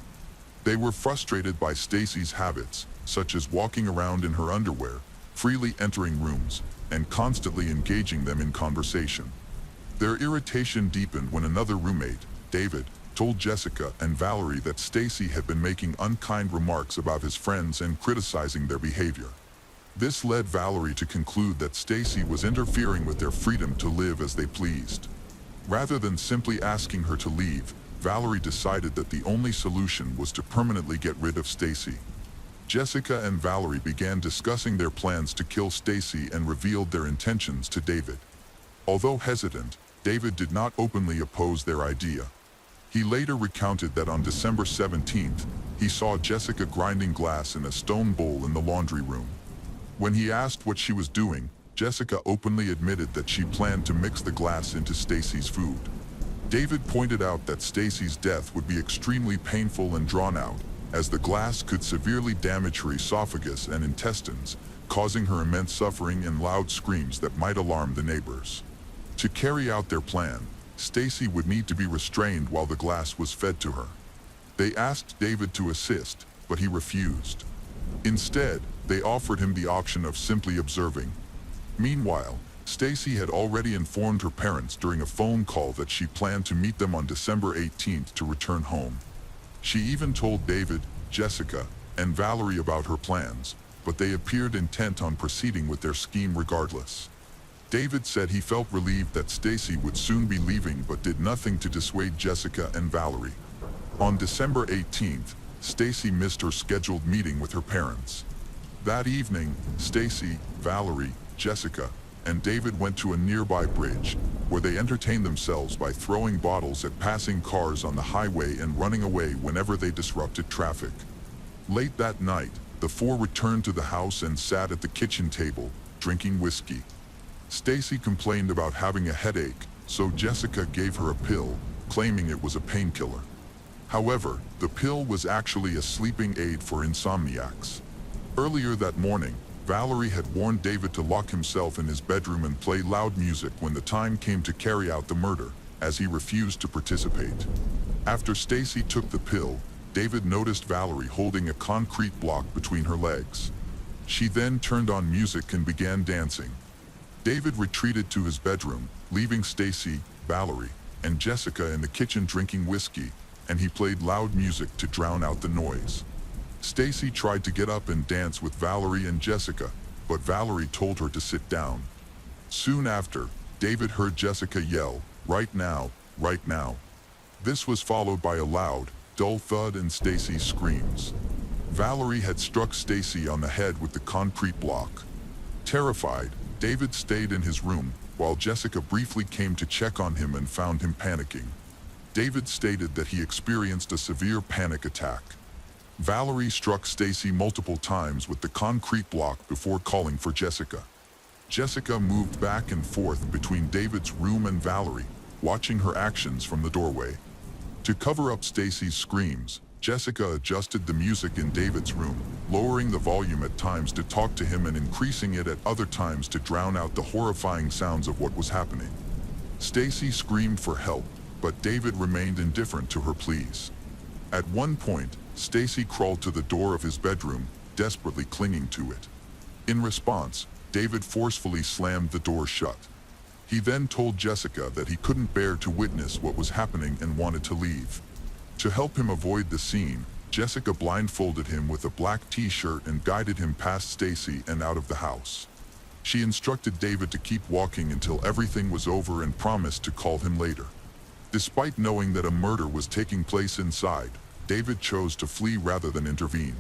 Speaker 1: They were frustrated by Stacy's habits, such as walking around in her underwear, freely entering rooms, and constantly engaging them in conversation. Their irritation deepened when another roommate, David, told Jessica and Valerie that Stacy had been making unkind remarks about his friends and criticizing their behavior. This led Valerie to conclude that Stacy was interfering with their freedom to live as they pleased. Rather than simply asking her to leave, Valerie decided that the only solution was to permanently get rid of Stacy. Jessica and Valerie began discussing their plans to kill Stacy and revealed their intentions to David. Although hesitant, David did not openly oppose their idea. He later recounted that on December 17th, he saw Jessica grinding glass in a stone bowl in the laundry room. When he asked what she was doing, Jessica openly admitted that she planned to mix the glass into Stacy's food. David pointed out that Stacy's death would be extremely painful and drawn out, as the glass could severely damage her esophagus and intestines, causing her immense suffering and loud screams that might alarm the neighbors. To carry out their plan, Stacy would need to be restrained while the glass was fed to her. They asked David to assist, but he refused. Instead, they offered him the option of simply observing. Meanwhile, Stacy had already informed her parents during a phone call that she planned to meet them on December 18th to return home. She even told David, Jessica, and Valerie about her plans, but they appeared intent on proceeding with their scheme regardless. David said he felt relieved that Stacy would soon be leaving but did nothing to dissuade Jessica and Valerie. On December 18th, Stacy missed her scheduled meeting with her parents. That evening, Stacy, Valerie, Jessica, and David went to a nearby bridge, where they entertained themselves by throwing bottles at passing cars on the highway and running away whenever they disrupted traffic. Late that night, the four returned to the house and sat at the kitchen table, drinking whiskey. Stacy complained about having a headache, so Jessica gave her a pill, claiming it was a painkiller. However, the pill was actually a sleeping aid for insomniacs. Earlier that morning, Valerie had warned David to lock himself in his bedroom and play loud music when the time came to carry out the murder, as he refused to participate. After Stacy took the pill, David noticed Valerie holding a concrete block between her legs. She then turned on music and began dancing. David retreated to his bedroom, leaving Stacy, Valerie, and Jessica in the kitchen drinking whiskey, and he played loud music to drown out the noise. Stacy tried to get up and dance with Valerie and Jessica, but Valerie told her to sit down. Soon after, David heard Jessica yell, "Right now, right now." This was followed by a loud, dull thud and Stacy's screams. Valerie had struck Stacy on the head with the concrete block. Terrified, David stayed in his room, while Jessica briefly came to check on him and found him panicking. David stated that he experienced a severe panic attack. Valerie struck Stacy multiple times with the concrete block before calling for Jessica. Jessica moved back and forth between David's room and Valerie, watching her actions from the doorway. To cover up Stacy's screams, Jessica adjusted the music in David's room, lowering the volume at times to talk to him and increasing it at other times to drown out the horrifying sounds of what was happening. Stacy screamed for help, but David remained indifferent to her pleas. At one point, Stacy crawled to the door of his bedroom, desperately clinging to it. In response, David forcefully slammed the door shut. He then told Jessica that he couldn't bear to witness what was happening and wanted to leave. To help him avoid the scene, Jessica blindfolded him with a black t-shirt and guided him past Stacy and out of the house. She instructed David to keep walking until everything was over and promised to call him later. Despite knowing that a murder was taking place inside, David chose to flee rather than intervene.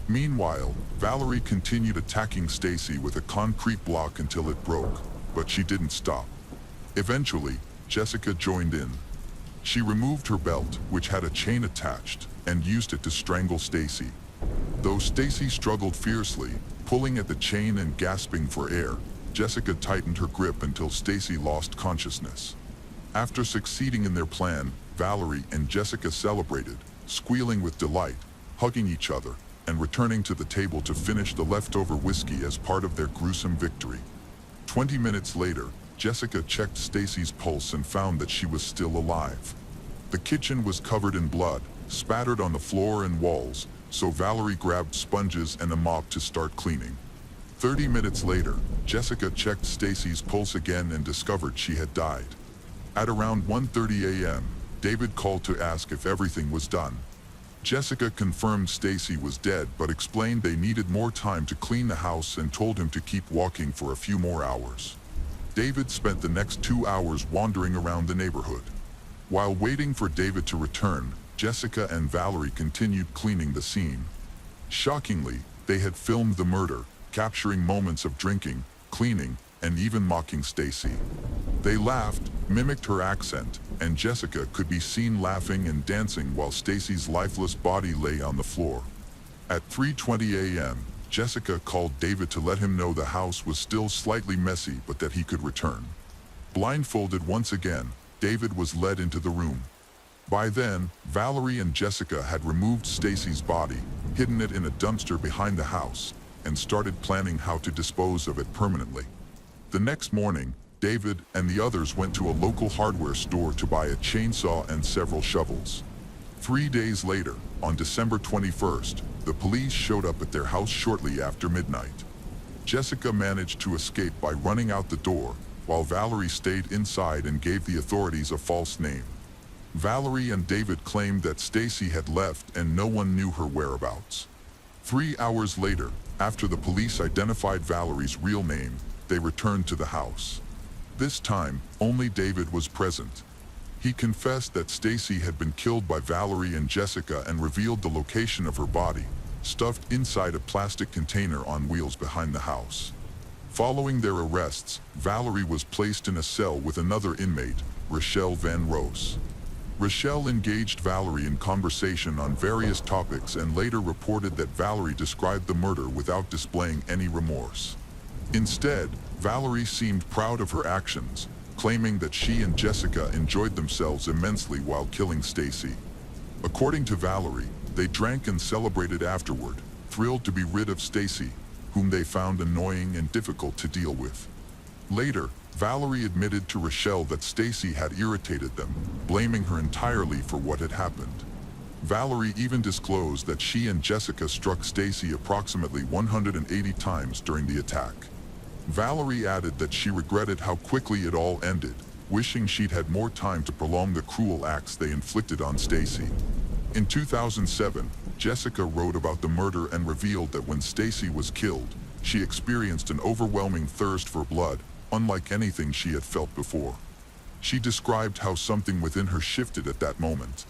Speaker 1: Meanwhile, Valerie continued attacking Stacy with a concrete block until it broke, but she didn't stop. Eventually, Jessica joined in. She removed her belt, which had a chain attached, and used it to strangle Stacy. Though Stacy struggled fiercely, pulling at the chain and gasping for air, Jessica tightened her grip until Stacy lost consciousness. After succeeding in their plan, Valerie and Jessica celebrated, squealing with delight, hugging each other, and returning to the table to finish the leftover whiskey as part of their gruesome victory. 20 minutes later, Jessica checked Stacy's pulse and found that she was still alive. The kitchen was covered in blood, spattered on the floor and walls, so Valerie grabbed sponges and a mop to start cleaning. 30 minutes later, Jessica checked Stacy's pulse again and discovered she had died. At around 1:30 a.m., David called to ask if everything was done. Jessica confirmed Stacy was dead but explained they needed more time to clean the house and told him to keep walking for a few more hours. David spent the next 2 hours wandering around the neighborhood. While waiting for David to return, Jessica and Valerie continued cleaning the scene. Shockingly, they had filmed the murder, capturing moments of drinking, cleaning, and even mocking Stacy. They laughed, mimicked her accent, and Jessica could be seen laughing and dancing while Stacy's lifeless body lay on the floor. At 3:20 a.m., Jessica called David to let him know the house was still slightly messy but that he could return. Blindfolded once again, David was led into the room. By then, Valerie and Jessica had removed Stacy's body, hidden it in a dumpster behind the house, and started planning how to dispose of it permanently. The next morning, David and the others went to a local hardware store to buy a chainsaw and several shovels. 3 days later, on December 21st, the police showed up at their house shortly after midnight. Jessica managed to escape by running out the door, while Valerie stayed inside and gave the authorities a false name. Valerie and David claimed that Stacy had left and no one knew her whereabouts. 3 hours later, after the police identified Valerie's real name, they returned to the house. This time, only David was present. He confessed that Stacy had been killed by Valerie and Jessica and revealed the location of her body, stuffed inside a plastic container on wheels behind the house. Following their arrests, Valerie was placed in a cell with another inmate, Rochelle Van Roos. Rochelle engaged Valerie in conversation on various topics and later reported that Valerie described the murder without displaying any remorse. Instead, Valerie seemed proud of her actions, claiming that she and Jessica enjoyed themselves immensely while killing Stacy. According to Valerie, they drank and celebrated afterward, thrilled to be rid of Stacy, whom they found annoying and difficult to deal with. Later, Valerie admitted to Rochelle that Stacy had irritated them, blaming her entirely for what had happened. Valerie even disclosed that she and Jessica struck Stacy approximately 180 times during the attack. Valerie added that she regretted how quickly it all ended, wishing she'd had more time to prolong the cruel acts they inflicted on Stacy. In 2007, Jessica wrote about the murder and revealed that when Stacy was killed, she experienced an overwhelming thirst for blood, unlike anything she had felt before. She described how something within her shifted at that moment.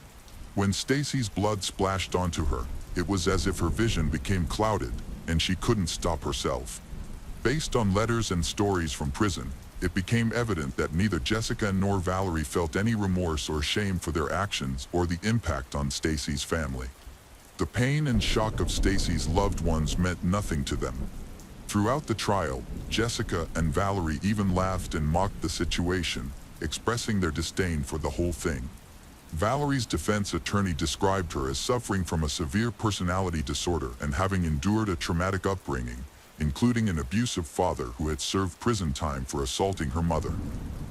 Speaker 1: When Stacy's blood splashed onto her, it was as if her vision became clouded, and she couldn't stop herself. Based on letters and stories from prison, it became evident that neither Jessica nor Valerie felt any remorse or shame for their actions or the impact on Stacy's family. The pain and shock of Stacy's loved ones meant nothing to them. Throughout the trial, Jessica and Valerie even laughed and mocked the situation, expressing their disdain for the whole thing. Valerie's defense attorney described her as suffering from a severe personality disorder and having endured a traumatic upbringing, including an abusive father who had served prison time for assaulting her mother.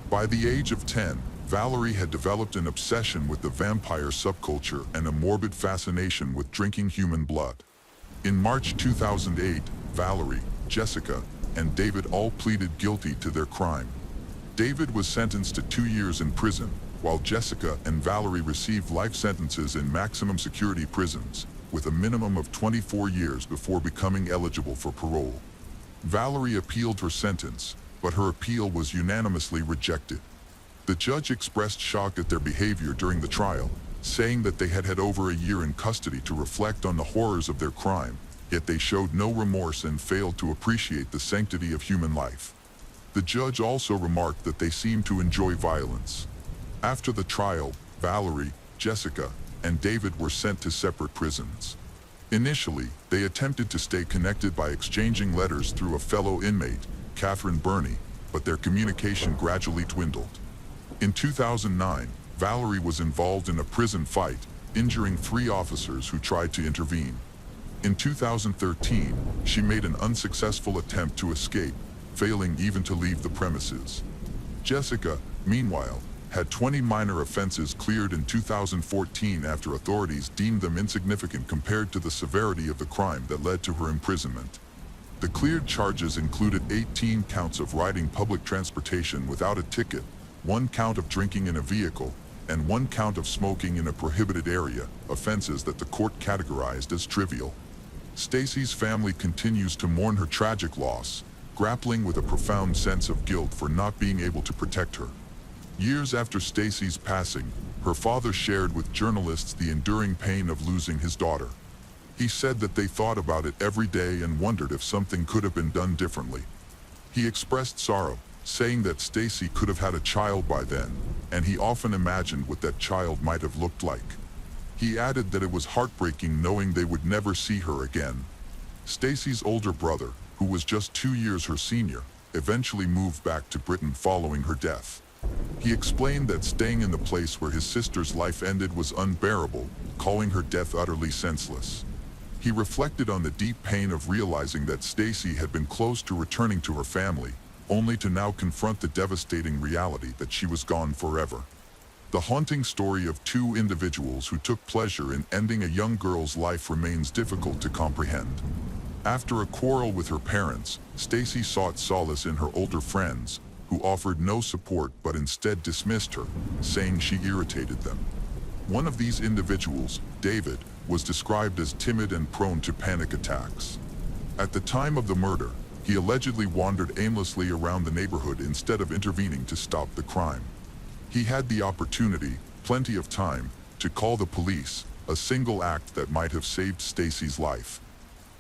Speaker 1: By the age of 10, Valerie had developed an obsession with the vampire subculture and a morbid fascination with drinking human blood. In March 2008, Valerie, Jessica, and David all pleaded guilty to their crime. David was sentenced to 2 years in prison, while Jessica and Valerie received life sentences in maximum security prisons, with a minimum of 24 years before becoming eligible for parole. Valerie appealed her sentence, but her appeal was unanimously rejected. The judge expressed shock at their behavior during the trial, saying that they had had over a year in custody to reflect on the horrors of their crime, yet they showed no remorse and failed to appreciate the sanctity of human life. The judge also remarked that they seemed to enjoy violence. After the trial, Valerie, Jessica, and David were sent to separate prisons. Initially, they attempted to stay connected by exchanging letters through a fellow inmate, Catherine Burney, but their communication gradually dwindled. In 2009, Valerie was involved in a prison fight, injuring 3 officers who tried to intervene. In 2013, she made an unsuccessful attempt to escape, failing even to leave the premises. Jessica, meanwhile, had 20 minor offenses cleared in 2014 after authorities deemed them insignificant compared to the severity of the crime that led to her imprisonment. The cleared charges included 18 counts of riding public transportation without a ticket, 1 count of drinking in a vehicle, and 1 count of smoking in a prohibited area, offenses that the court categorized as trivial. Stacy's family continues to mourn her tragic loss, grappling with a profound sense of guilt for not being able to protect her. Years after Stacy's passing, her father shared with journalists the enduring pain of losing his daughter. He said that they thought about it every day and wondered if something could have been done differently. He expressed sorrow, saying that Stacy could have had a child by then, and he often imagined what that child might have looked like. He added that it was heartbreaking knowing they would never see her again. Stacy's older brother, who was just 2 years her senior, eventually moved back to Britain following her death. He explained that staying in the place where his sister's life ended was unbearable, calling her death utterly senseless. He reflected on the deep pain of realizing that Stacy had been close to returning to her family, only to now confront the devastating reality that she was gone forever. The haunting story of 2 individuals who took pleasure in ending a young girl's life remains difficult to comprehend. After a quarrel with her parents, Stacy sought solace in her older friends, who offered no support but instead dismissed her, saying she irritated them. One of these individuals, David, was described as timid and prone to panic attacks. At the time of the murder, he allegedly wandered aimlessly around the neighborhood instead of intervening to stop the crime. He had the opportunity, plenty of time, to call the police, a single act that might have saved Stacy's life.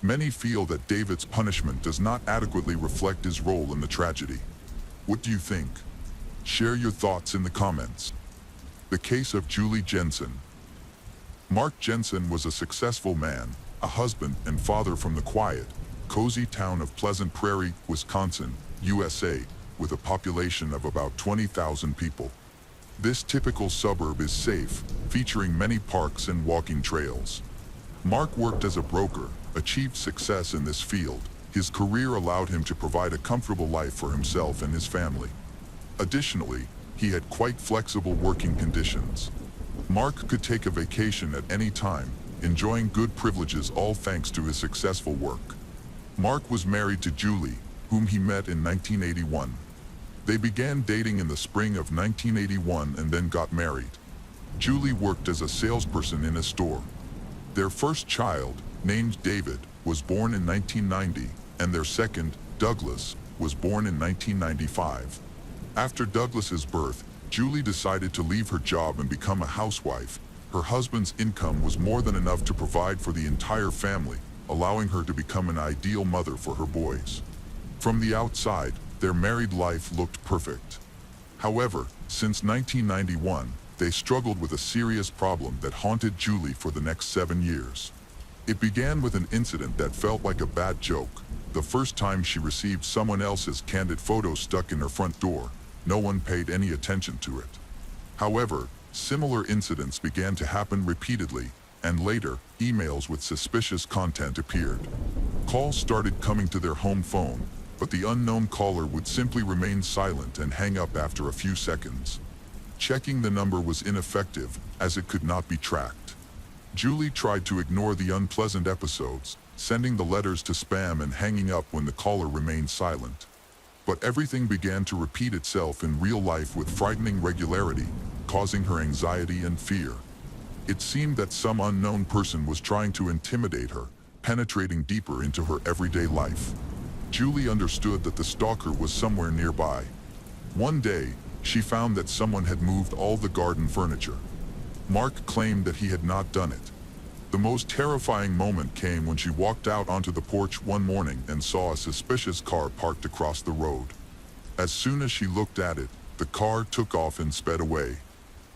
Speaker 1: Many feel that David's punishment does not adequately reflect his role in the tragedy. What do you think? Share your thoughts in the comments. The case of Julie Jensen. Mark Jensen was a successful man, a husband and father from the quiet, cozy town of Pleasant Prairie, Wisconsin, USA, with a population of about 20,000 people. This typical suburb is safe, featuring many parks and walking trails. Mark worked as a broker, achieved success in this field. His career allowed him to provide a comfortable life for himself and his family. Additionally, he had quite flexible working conditions. Mark could take a vacation at any time, enjoying good privileges all thanks to his successful work. Mark was married to Julie, whom he met in 1981. They began dating in the spring of 1981 and then got married. Julie worked as a salesperson in a store. Their first child, named David, was born in 1990, and their second, Douglas, was born in 1995. After Douglas's birth, Julie decided to leave her job and become a housewife. Her husband's income was more than enough to provide for the entire family, allowing her to become an ideal mother for her boys. From the outside, their married life looked perfect. However, since 1991, they struggled with a serious problem that haunted Julie for the next 7 years. It began with an incident that felt like a bad joke. The first time she received someone else's candid photo stuck in her front door, no one paid any attention to it. However, Similar incidents began to happen repeatedly, and later, emails with suspicious content appeared. Calls started coming to their home phone, but the unknown caller would simply remain silent and hang up after a few seconds. Checking the number was ineffective, as it could not be tracked. Julie tried to ignore the unpleasant episodes, sending the letters to spam and hanging up when the caller remained silent. But everything began to repeat itself in real life with frightening regularity, causing her anxiety and fear. It seemed that some unknown person was trying to intimidate her, penetrating deeper into her everyday life. Julie understood that the stalker was somewhere nearby. One day, she found that someone had moved all the garden furniture. Mark claimed that he had not done it. The most terrifying moment came when she walked out onto the porch one morning and saw a suspicious car parked across the road. As soon as she looked at it, the car took off and sped away.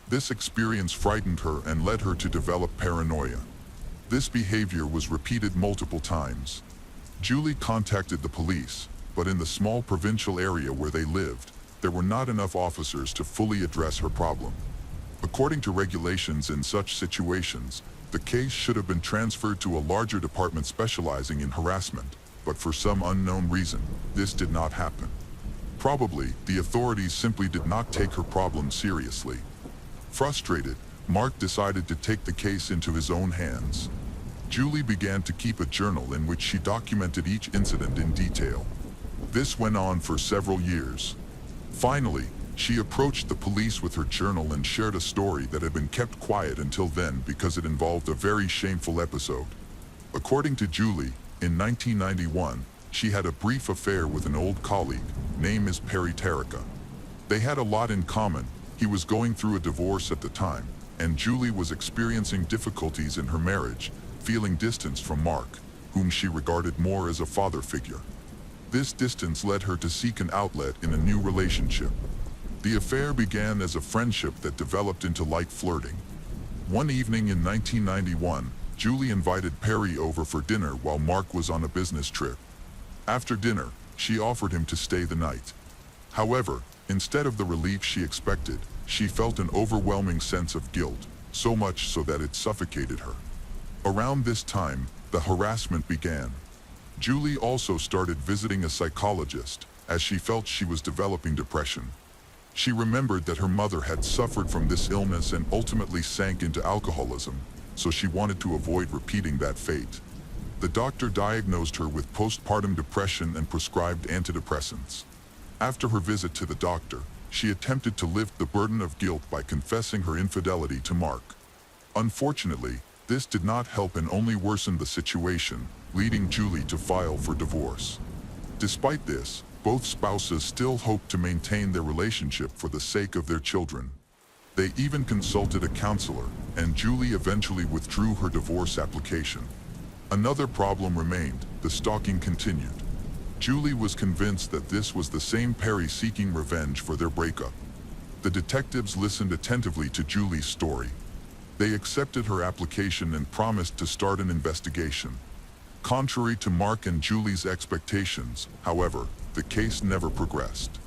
Speaker 1: This experience frightened her and led her to develop paranoia. This behavior was repeated multiple times. Julie contacted the police, but in the small provincial area where they lived, there were not enough officers to fully address her problem. According to regulations in such situations, the case should have been transferred to a larger department specializing in harassment, but for some unknown reason, this did not happen. Probably, the authorities simply did not take her problem seriously. Frustrated, Mark decided to take the case into his own hands. Julie began to keep a journal in which she documented each incident in detail. This went on for several years. Finally, she approached the police with her journal and shared a story that had been kept quiet until then because it involved a very shameful episode. According to Julie, in 1991, she had a brief affair with an old colleague, name is Perry Tarika. They had a lot in common. He was going through a divorce at the time, and Julie was experiencing difficulties in her marriage, feeling distanced from Mark, whom she regarded more as a father figure. This distance led her to seek an outlet in a new relationship. The affair began as a friendship that developed into light flirting. One evening in 1991, Julie invited Perry over for dinner while Mark was on a business trip. After dinner, she offered him to stay the night. However, instead of the relief she expected, she felt an overwhelming sense of guilt, so much so that it suffocated her. Around this time, the harassment began. Julie also started visiting a psychologist, as she felt she was developing depression. She remembered that her mother had suffered from this illness and ultimately sank into alcoholism, so she wanted to avoid repeating that fate. The doctor diagnosed her with postpartum depression and prescribed antidepressants. After her visit to the doctor, she attempted to lift the burden of guilt by confessing her infidelity to Mark. Unfortunately, this did not help and only worsened the situation, leading Julie to file for divorce. Despite this, both spouses still hoped to maintain their relationship for the sake of their children. They even consulted a counselor, and Julie eventually withdrew her divorce application. Another problem remained: the stalking continued. Julie was convinced that this was the same Perry seeking revenge for their breakup. The detectives listened attentively to Julie's story. They accepted her application and promised to start an investigation. Contrary to Mark and Julie's expectations, however, the case never progressed.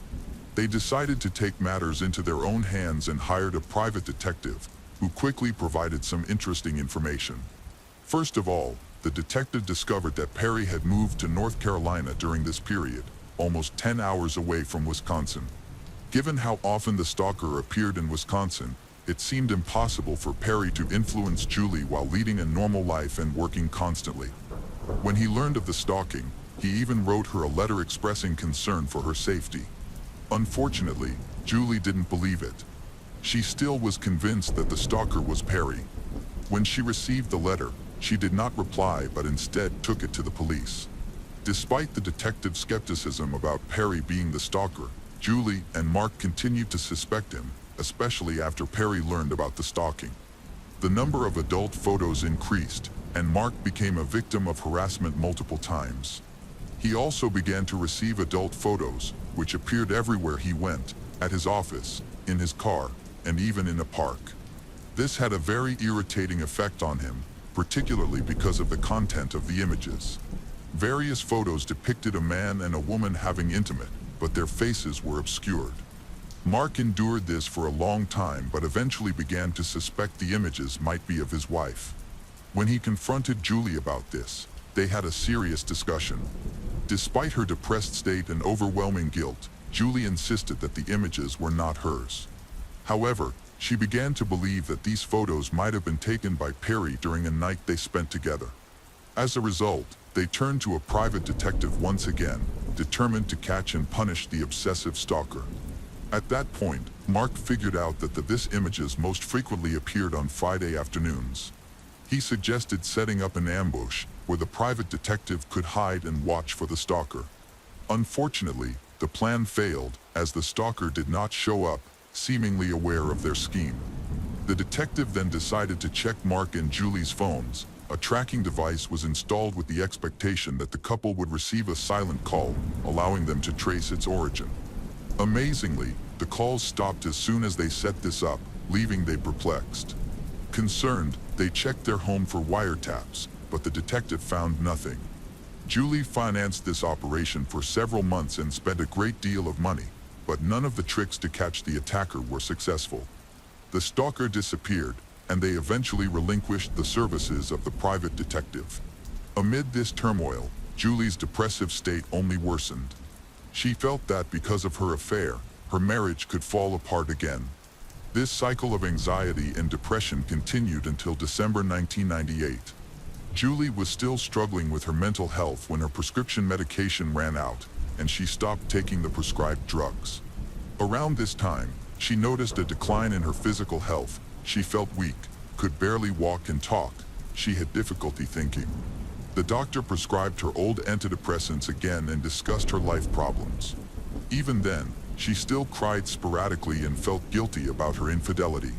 Speaker 1: They decided to take matters into their own hands and hired a private detective, who quickly provided some interesting information. First of all, the detective discovered that Perry had moved to North Carolina during this period, almost 10 hours away from Wisconsin. Given how often the stalker appeared in Wisconsin, it seemed impossible for Perry to influence Julie while leading a normal life and working constantly. When he learned of the stalking, he even wrote her a letter expressing concern for her safety. Unfortunately, Julie didn't believe it. She still was convinced that the stalker was Perry. When she received the letter, she did not reply but instead took it to the police. Despite the detective's skepticism about Perry being the stalker, Julie and Mark continued to suspect him, especially after Perry learned about the stalking. The number of adult photos increased, and Mark became a victim of harassment multiple times. He also began to receive adult photos, which appeared everywhere he went, at his office, in his car, and even in a park. This had a very irritating effect on him, particularly because of the content of the images. Various photos depicted a man and a woman having intimate, but their faces were obscured. Mark endured this for a long time but eventually began to suspect the images might be of his wife. When he confronted Julie about this, they had a serious discussion. Despite her depressed state and overwhelming guilt, Julie insisted that the images were not hers. However, she began to believe that these photos might have been taken by Perry during a night they spent together. As a result, they turned to a private detective once again, determined to catch and punish the obsessive stalker. At that point, Mark figured out that these images most frequently appeared on Friday afternoons. He suggested setting up an ambush where the private detective could hide and watch for the stalker. Unfortunately, the plan failed as the stalker did not show up, seemingly aware of their scheme. The detective then decided to check Mark and Julie's phones. A tracking device was installed with the expectation that the couple would receive a silent call, allowing them to trace its origin. Amazingly, the calls stopped as soon as they set this up, leaving them perplexed. Concerned, they checked their home for wiretaps, but the detective found nothing. Julie financed this operation for several months and spent a great deal of money, but none of the tricks to catch the attacker were successful. The stalker disappeared, and they eventually relinquished the services of the private detective. Amid this turmoil, Julie's depressive state only worsened. She felt that because of her affair, her marriage could fall apart again. This cycle of anxiety and depression continued until December 1998. Julie was still struggling with her mental health when her prescription medication ran out, and she stopped taking the prescribed drugs. Around this time, she noticed a decline in her physical health. She felt weak, could barely walk and talk. She had difficulty thinking. The doctor prescribed her old antidepressants again and discussed her life problems. Even then, she still cried sporadically and felt guilty about her infidelity.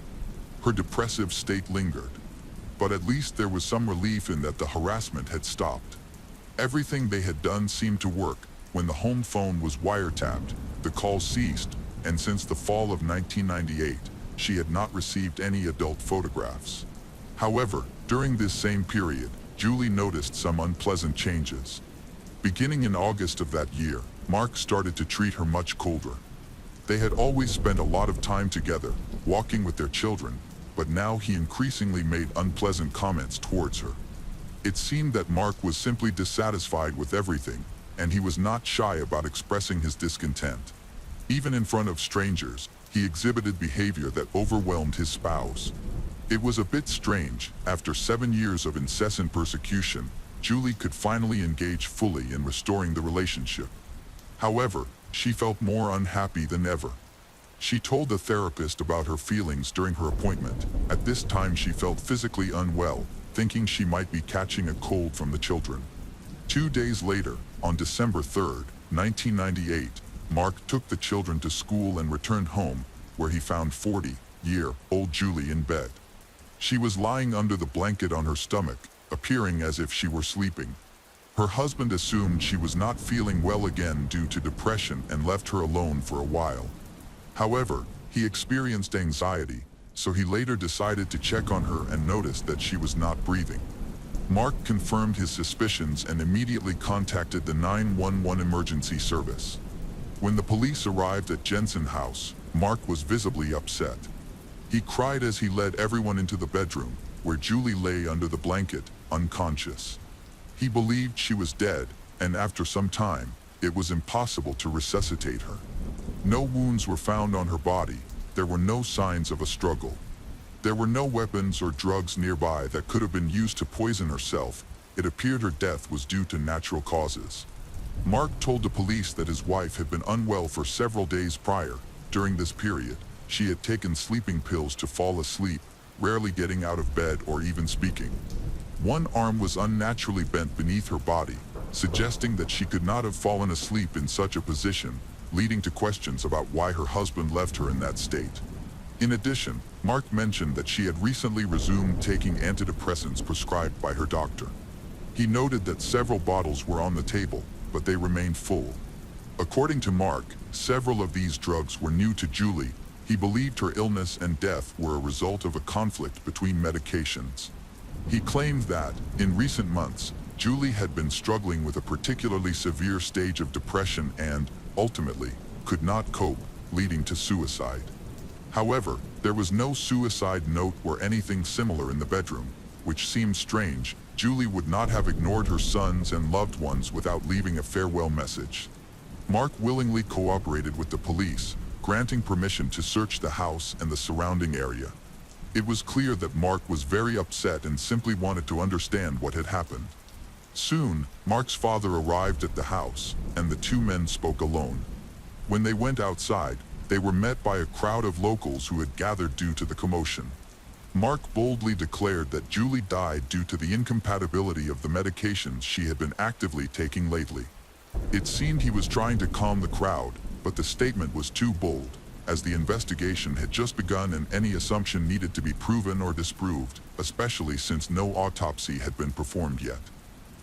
Speaker 1: Her depressive state lingered. But at least there was some relief in that the harassment had stopped. Everything they had done seemed to work. When the home phone was wiretapped, the calls ceased, and since the fall of 1998, she had not received any adult photographs. However, during this same period, Julie noticed some unpleasant changes. Beginning in August of that year, Mark started to treat her much colder. They had always spent a lot of time together, walking with their children, but now he increasingly made unpleasant comments towards her. It seemed that Mark was simply dissatisfied with everything, and he was not shy about expressing his discontent. Even in front of strangers, he exhibited behavior that overwhelmed his spouse. It was a bit strange. After 7 years of incessant persecution, Julie could finally engage fully in restoring the relationship. However, she felt more unhappy than ever. She told the therapist about her feelings during her appointment. At this time she felt physically unwell, thinking she might be catching a cold from the children. 2 days later, on December 3rd, 1998, Mark took the children to school and returned home, where he found 40-year-old Julie in bed. She was lying under the blanket on her stomach, appearing as if she were sleeping. Her husband assumed she was not feeling well again due to depression and left her alone for a while. However, he experienced anxiety, so he later decided to check on her and noticed that she was not breathing. Mark confirmed his suspicions and immediately contacted the 911 emergency service. When the police arrived at Jensen House, Mark was visibly upset. He cried as he led everyone into the bedroom, where Julie lay under the blanket, unconscious. He believed she was dead, and after some time, it was impossible to resuscitate her. No wounds were found on her body. There were no signs of a struggle. There were no weapons or drugs nearby that could have been used to poison herself. It appeared her death was due to natural causes. Mark told the police that his wife had been unwell for several days prior. During this period, she had taken sleeping pills to fall asleep, rarely getting out of bed or even speaking. One arm was unnaturally bent beneath her body, suggesting that she could not have fallen asleep in such a position, leading to questions about why her husband left her in that state. In addition, Mark mentioned that she had recently resumed taking antidepressants prescribed by her doctor. He noted that several bottles were on the table, but they remained full. According to Mark, several of these drugs were new to Julie. He believed her illness and death were a result of a conflict between medications. He claimed that, in recent months, Julie had been struggling with a particularly severe stage of depression and, ultimately, could not cope, leading to suicide. However, there was no suicide note or anything similar in the bedroom, which seemed strange. Julie would not have ignored her sons and loved ones without leaving a farewell message. Mark willingly cooperated with the police, granting permission to search the house and the surrounding area. It was clear that Mark was very upset and simply wanted to understand what had happened. Soon, Mark's father arrived at the house, and the two men spoke alone. When they went outside, they were met by a crowd of locals who had gathered due to the commotion. Mark boldly declared that Julie died due to the incompatibility of the medications she had been actively taking lately. It seemed he was trying to calm the crowd, but the statement was too bold, as the investigation had just begun and any assumption needed to be proven or disproved, especially since no autopsy had been performed yet.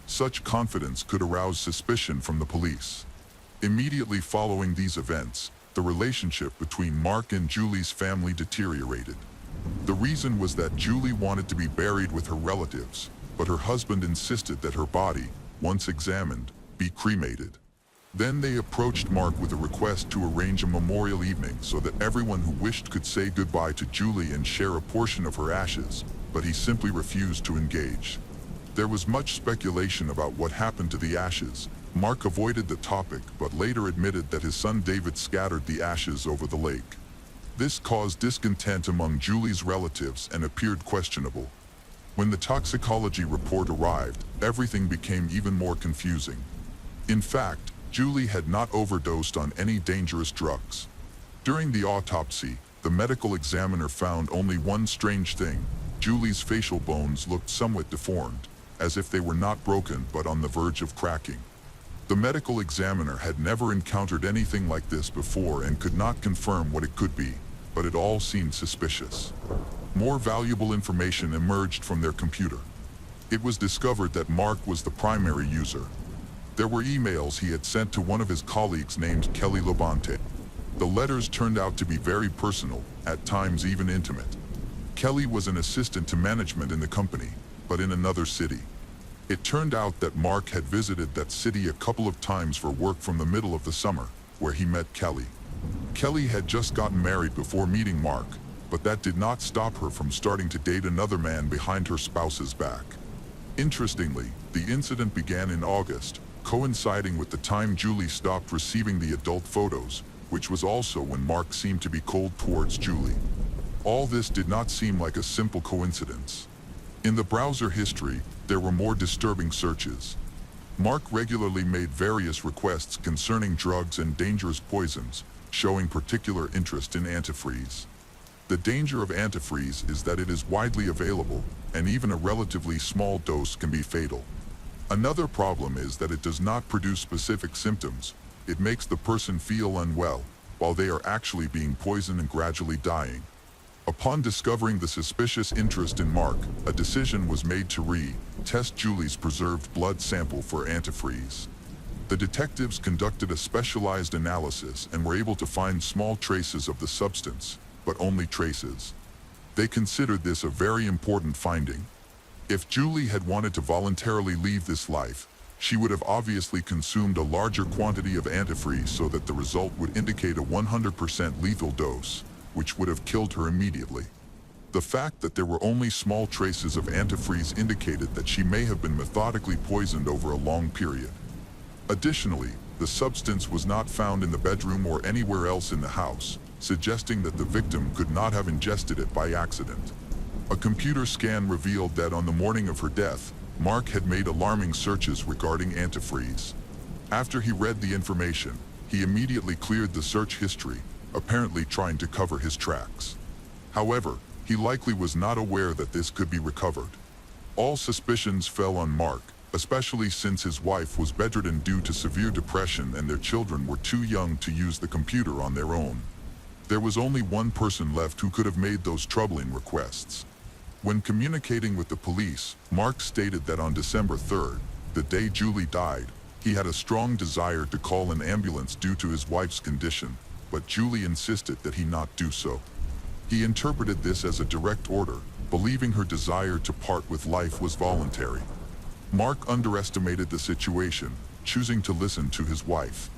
Speaker 1: Such confidence could arouse suspicion from the police. Immediately following these events, the relationship between Mark and Julie's family deteriorated. The reason was that Julie wanted to be buried with her relatives, but her husband insisted that her body, once examined, be cremated. Then they approached Mark with a request to arrange a memorial evening so that everyone who wished could say goodbye to Julie and share a portion of her ashes, but he simply refused to engage. There was much speculation about what happened to the ashes. Mark avoided the topic but later admitted that his son David scattered the ashes over the lake. This caused discontent among Julie's relatives and appeared questionable. When the toxicology report arrived, everything became even more confusing. In fact, Julie had not overdosed on any dangerous drugs. During the autopsy, the medical examiner found only one strange thing. Julie's facial bones looked somewhat deformed, as if they were not broken but on the verge of cracking. The medical examiner had never encountered anything like this before and could not confirm what it could be, but it all seemed suspicious. More valuable information emerged from their computer. It was discovered that Mark was the primary user. There were emails he had sent to one of his colleagues named Kelly Labonte. The letters turned out to be very personal, at times even intimate. Kelly was an assistant to management in the company, but in another city. It turned out that Mark had visited that city a couple of times for work from the middle of the summer, where he met Kelly. Kelly had just gotten married before meeting Mark, but that did not stop her from starting to date another man behind her spouse's back. Interestingly, the incident began in August, coinciding with the time Julie stopped receiving the adult photos, which was also when Mark seemed to be cold towards Julie. All this did not seem like a simple coincidence. In the browser history, there were more disturbing searches. Mark regularly made various requests concerning drugs and dangerous poisons, showing particular interest in antifreeze. The danger of antifreeze is that it is widely available, and even a relatively small dose can be fatal. Another problem is that it does not produce specific symptoms. It makes the person feel unwell, while they are actually being poisoned and gradually dying. Upon discovering the suspicious interest in Mark, a decision was made to test Julie's preserved blood sample for antifreeze. The detectives conducted a specialized analysis and were able to find small traces of the substance, but only traces. They considered this a very important finding. If Julie had wanted to voluntarily leave this life, she would have obviously consumed a larger quantity of antifreeze so that the result would indicate a 100% lethal dose, which would have killed her immediately. The fact that there were only small traces of antifreeze indicated that she may have been methodically poisoned over a long period. Additionally, the substance was not found in the bedroom or anywhere else in the house, suggesting that the victim could not have ingested it by accident. A computer scan revealed that on the morning of her death, Mark had made alarming searches regarding antifreeze. After he read the information, he immediately cleared the search history, apparently trying to cover his tracks. However, he likely was not aware that this could be recovered. All suspicions fell on Mark, especially since his wife was bedridden due to severe depression and their children were too young to use the computer on their own. There was only one person left who could have made those troubling requests. When communicating with the police, Mark stated that on December 3rd, the day Julie died, he had a strong desire to call an ambulance due to his wife's condition, but Julie insisted that he not do so. He interpreted this as a direct order, believing her desire to part with life was voluntary. Mark underestimated the situation, choosing to listen to his wife.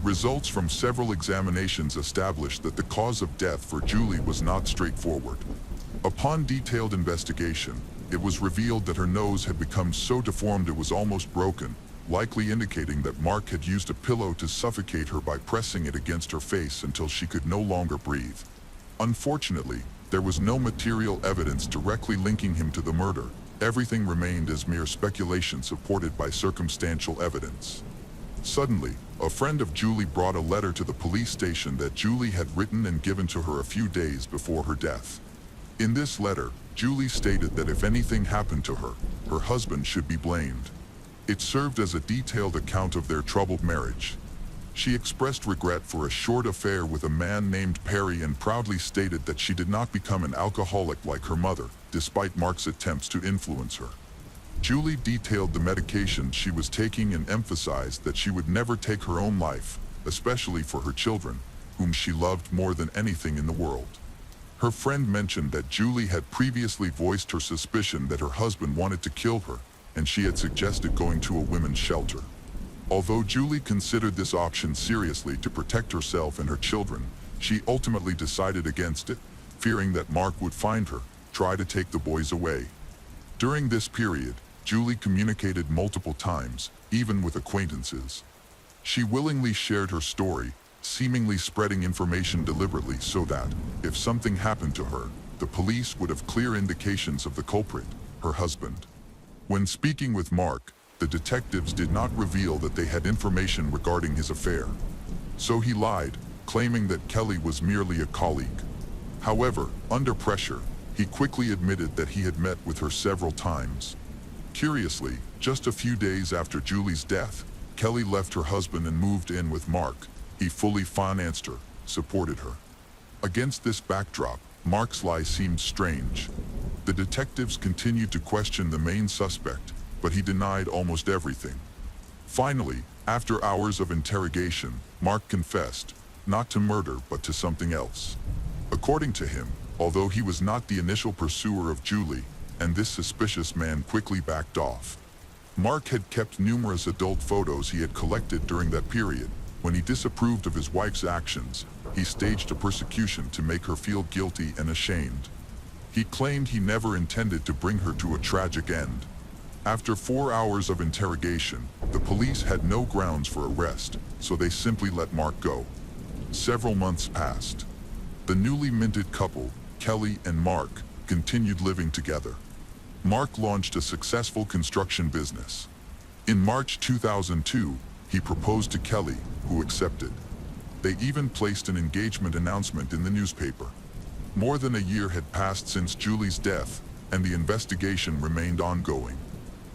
Speaker 1: Results from several examinations established that the cause of death for Julie was not straightforward. Upon detailed investigation, it was revealed that her nose had become so deformed it was almost broken, likely indicating that Mark had used a pillow to suffocate her by pressing it against her face until she could no longer breathe. Unfortunately, there was no material evidence directly linking him to the murder. Everything remained as mere speculation supported by circumstantial evidence. Suddenly, a friend of Julie brought a letter to the police station that Julie had written and given to her a few days before her death. In this letter, Julie stated that if anything happened to her, her husband should be blamed. It served as a detailed account of their troubled marriage. She expressed regret for a short affair with a man named Perry and proudly stated that she did not become an alcoholic like her mother, despite Mark's attempts to influence her. Julie detailed the medication she was taking and emphasized that she would never take her own life, especially for her children, whom she loved more than anything in the world. Her friend mentioned that Julie had previously voiced her suspicion that her husband wanted to kill her, and she had suggested going to a women's shelter. Although Julie considered this option seriously to protect herself and her children, she ultimately decided against it, fearing that Mark would find her, try to take the boys away. During this period, Julie communicated multiple times, even with acquaintances. She willingly shared her story, seemingly spreading information deliberately so that, if something happened to her, the police would have clear indications of the culprit, her husband. When speaking with Mark, the detectives did not reveal that they had information regarding his affair. So he lied, claiming that Kelly was merely a colleague. However, under pressure, he quickly admitted that he had met with her several times. Curiously, just a few days after Julie's death, Kelly left her husband and moved in with Mark. He fully financed her, supported her. Against this backdrop, Mark's lie seemed strange. The detectives continued to question the main suspect, but he denied almost everything. Finally, after hours of interrogation, Mark confessed, not to murder but to something else. According to him, although he was not the initial pursuer of Julie, and this suspicious man quickly backed off. Mark had kept numerous adult photos he had collected during that period. When he disapproved of his wife's actions, he staged a persecution to make her feel guilty and ashamed. He claimed he never intended to bring her to a tragic end. After 4 hours of interrogation, the police had no grounds for arrest, so they simply let Mark go. Several months passed. The newly minted couple, Kelly and Mark, continued living together. Mark launched a successful construction business. In March 2002, he proposed to Kelly, who accepted. They even placed an engagement announcement in the newspaper. More than a year had passed since Julie's death, and the investigation remained ongoing.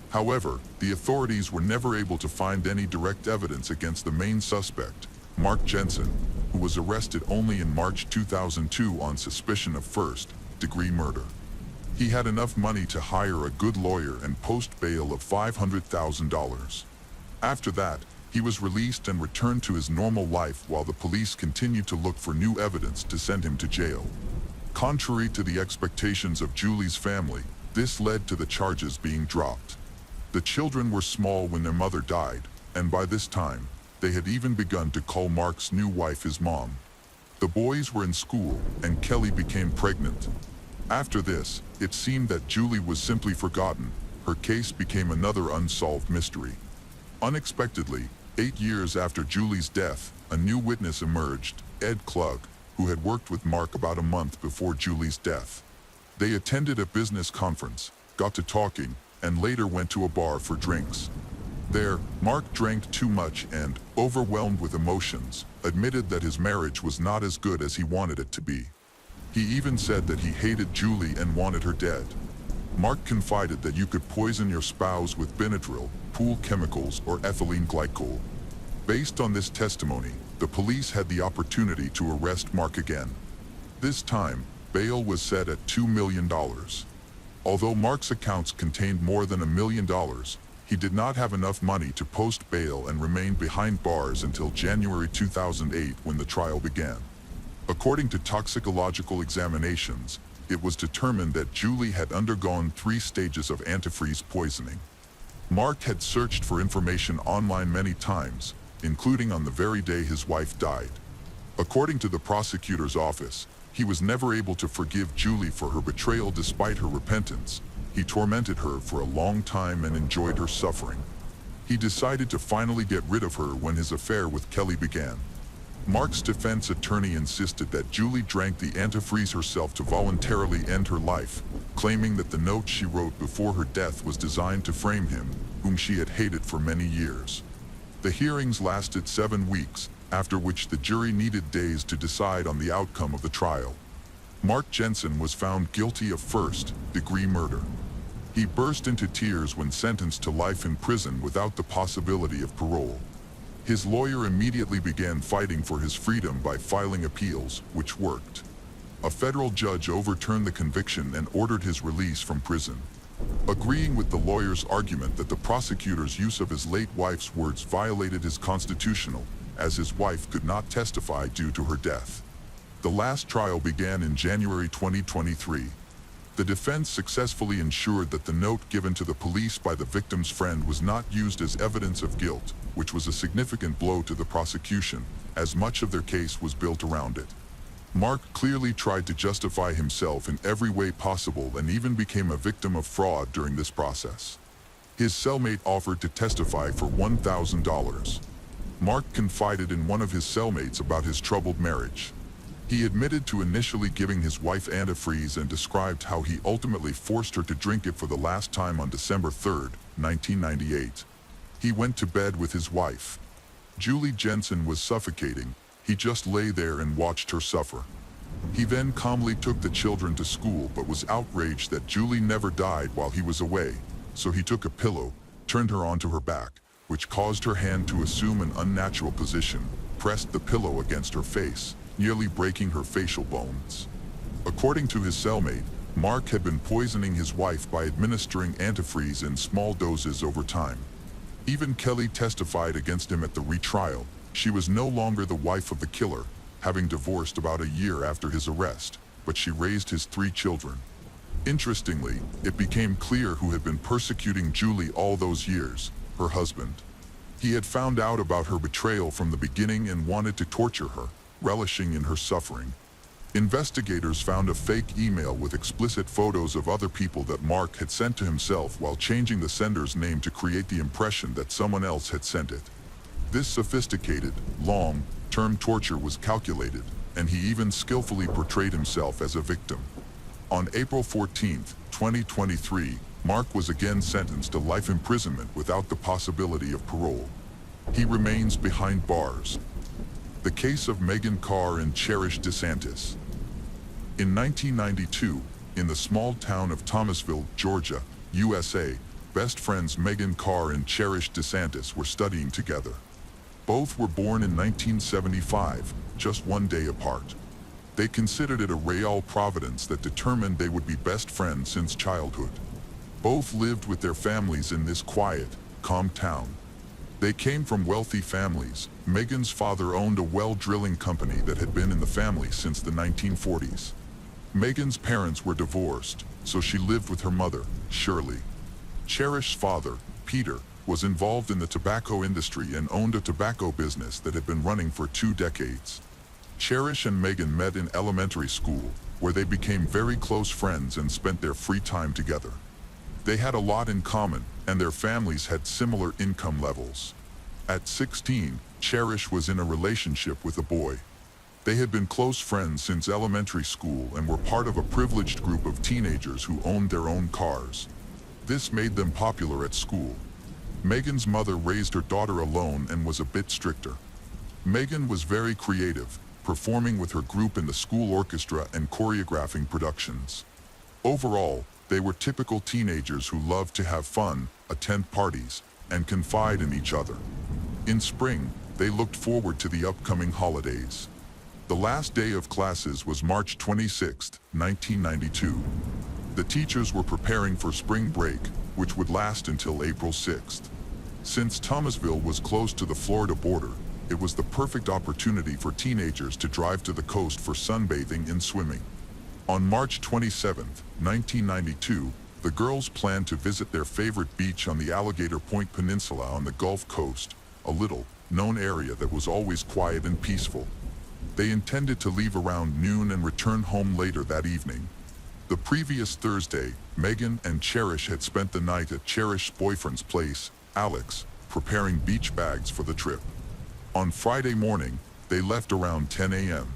Speaker 1: However, the authorities were never able to find any direct evidence against the main suspect, Mark Jensen, who was arrested only in March 2002 on suspicion of first-degree murder. He had enough money to hire a good lawyer and post bail of $500,000. After that, he was released and returned to his normal life while the police continued to look for new evidence to send him to jail. Contrary to the expectations of Julie's family, this led to the charges being dropped. The children were small when their mother died, and by this time, they had even begun to call Mark's new wife his mom. The boys were in school, and Kelly became pregnant. After this, it seemed that Julie was simply forgotten. Her case became another unsolved mystery. Unexpectedly, 8 years after Julie's death, a new witness emerged, Ed Klug, who had worked with Mark about a month before Julie's death. They attended a business conference, got to talking, and later went to a bar for drinks. There, Mark drank too much and, overwhelmed with emotions, admitted that his marriage was not as good as he wanted it to be. He even said that he hated Julie and wanted her dead. Mark confided that you could poison your spouse with Benadryl, pool chemicals, or ethylene glycol. Based on this testimony, the police had the opportunity to arrest Mark again. This time, bail was set at $2 million. Although Mark's accounts contained more than $1 million, he did not have enough money to post bail and remained behind bars until January 2008 when the trial began. According to toxicological examinations, it was determined that Julie had undergone 3 stages of antifreeze poisoning. Mark had searched for information online many times, including on the very day his wife died. According to the prosecutor's office, he was never able to forgive Julie for her betrayal despite her repentance. He tormented her for a long time and enjoyed her suffering. He decided to finally get rid of her when his affair with Kelly began. Mark's defense attorney insisted that Julie drank the antifreeze herself to voluntarily end her life, claiming that the note she wrote before her death was designed to frame him, whom she had hated for many years. The hearings lasted 7 weeks, after which the jury needed days to decide on the outcome of the trial. Mark Jensen was found guilty of first-degree murder. He burst into tears when sentenced to life in prison without the possibility of parole. His lawyer immediately began fighting for his freedom by filing appeals, which worked. A federal judge overturned the conviction and ordered his release from prison. Agreeing with the lawyer's argument that the prosecutor's use of his late wife's words violated his constitutional, as his wife could not testify due to her death. The last trial began in January 2023. The defense successfully ensured that the note given to the police by the victim's friend was not used as evidence of guilt, which was a significant blow to the prosecution, as much of their case was built around it. Mark clearly tried to justify himself in every way possible and even became a victim of fraud during this process. His cellmate offered to testify for $1,000. Mark confided in one of his cellmates about his troubled marriage. He admitted to initially giving his wife antifreeze and described how he ultimately forced her to drink it for the last time on December 3, 1998. He went to bed with his wife. Julie Jensen was suffocating. He just lay there and watched her suffer. He then calmly took the children to school but was outraged that Julie never died while he was away, so he took a pillow, turned her onto her back, which caused her hand to assume an unnatural position, pressed the pillow against her face, nearly breaking her facial bones. According to his cellmate, Mark had been poisoning his wife by administering antifreeze in small doses over time. Even Kelly testified against him at the retrial. She was no longer the wife of the killer, having divorced about a year after his arrest, but she raised his 3 children. Interestingly, it became clear who had been persecuting Julie all those years: her husband. He had found out about her betrayal from the beginning and wanted to torture her, relishing in her suffering. Investigators found a fake email with explicit photos of other people that Mark had sent to himself while changing the sender's name to create the impression that someone else had sent it. This sophisticated, long-term torture was calculated, and he even skillfully portrayed himself as a victim. On April 14, 2023, Mark was again sentenced to life imprisonment without the possibility of parole. He remains behind bars. The case of Megan Carr and Cherish DeSantis. In 1992, in the small town of Thomasville, Georgia, USA, best friends Megan Carr and Cherish DeSantis were studying together. Both were born in 1975, just 1 day apart. They considered it a real providence that determined they would be best friends since childhood. Both lived with their families in this quiet, calm town. They came from wealthy families. Megan's father owned a well drilling company that had been in the family since the 1940s. Megan's parents were divorced, so she lived with her mother, Shirley. Cherish's father, Peter, was involved in the tobacco industry and owned a tobacco business that had been running for 2 decades. Cherish and Megan met in elementary school, where they became very close friends and spent their free time together. They had a lot in common, and their families had similar income levels. At 16, Cherish was in a relationship with a boy. They had been close friends since elementary school and were part of a privileged group of teenagers who owned their own cars. This made them popular at school. Megan's mother raised her daughter alone and was a bit stricter. Megan was very creative, performing with her group in the school orchestra and choreographing productions. Overall, they were typical teenagers who loved to have fun, attend parties, and confide in each other. In spring, they looked forward to the upcoming holidays. The last day of classes was March 26, 1992. The teachers were preparing for spring break, which would last until April 6th. Since Thomasville was close to the Florida border, it was the perfect opportunity for teenagers to drive to the coast for sunbathing and swimming. On March 27, 1992, the girls planned to visit their favorite beach on the Alligator Point Peninsula on the Gulf Coast, a little known area that was always quiet and peaceful. They intended to leave around noon and return home later that evening. The previous Thursday, Megan and Cherish had spent the night at Cherish's boyfriend's place, Alex, preparing beach bags for the trip. On Friday morning, they left around 10 a.m.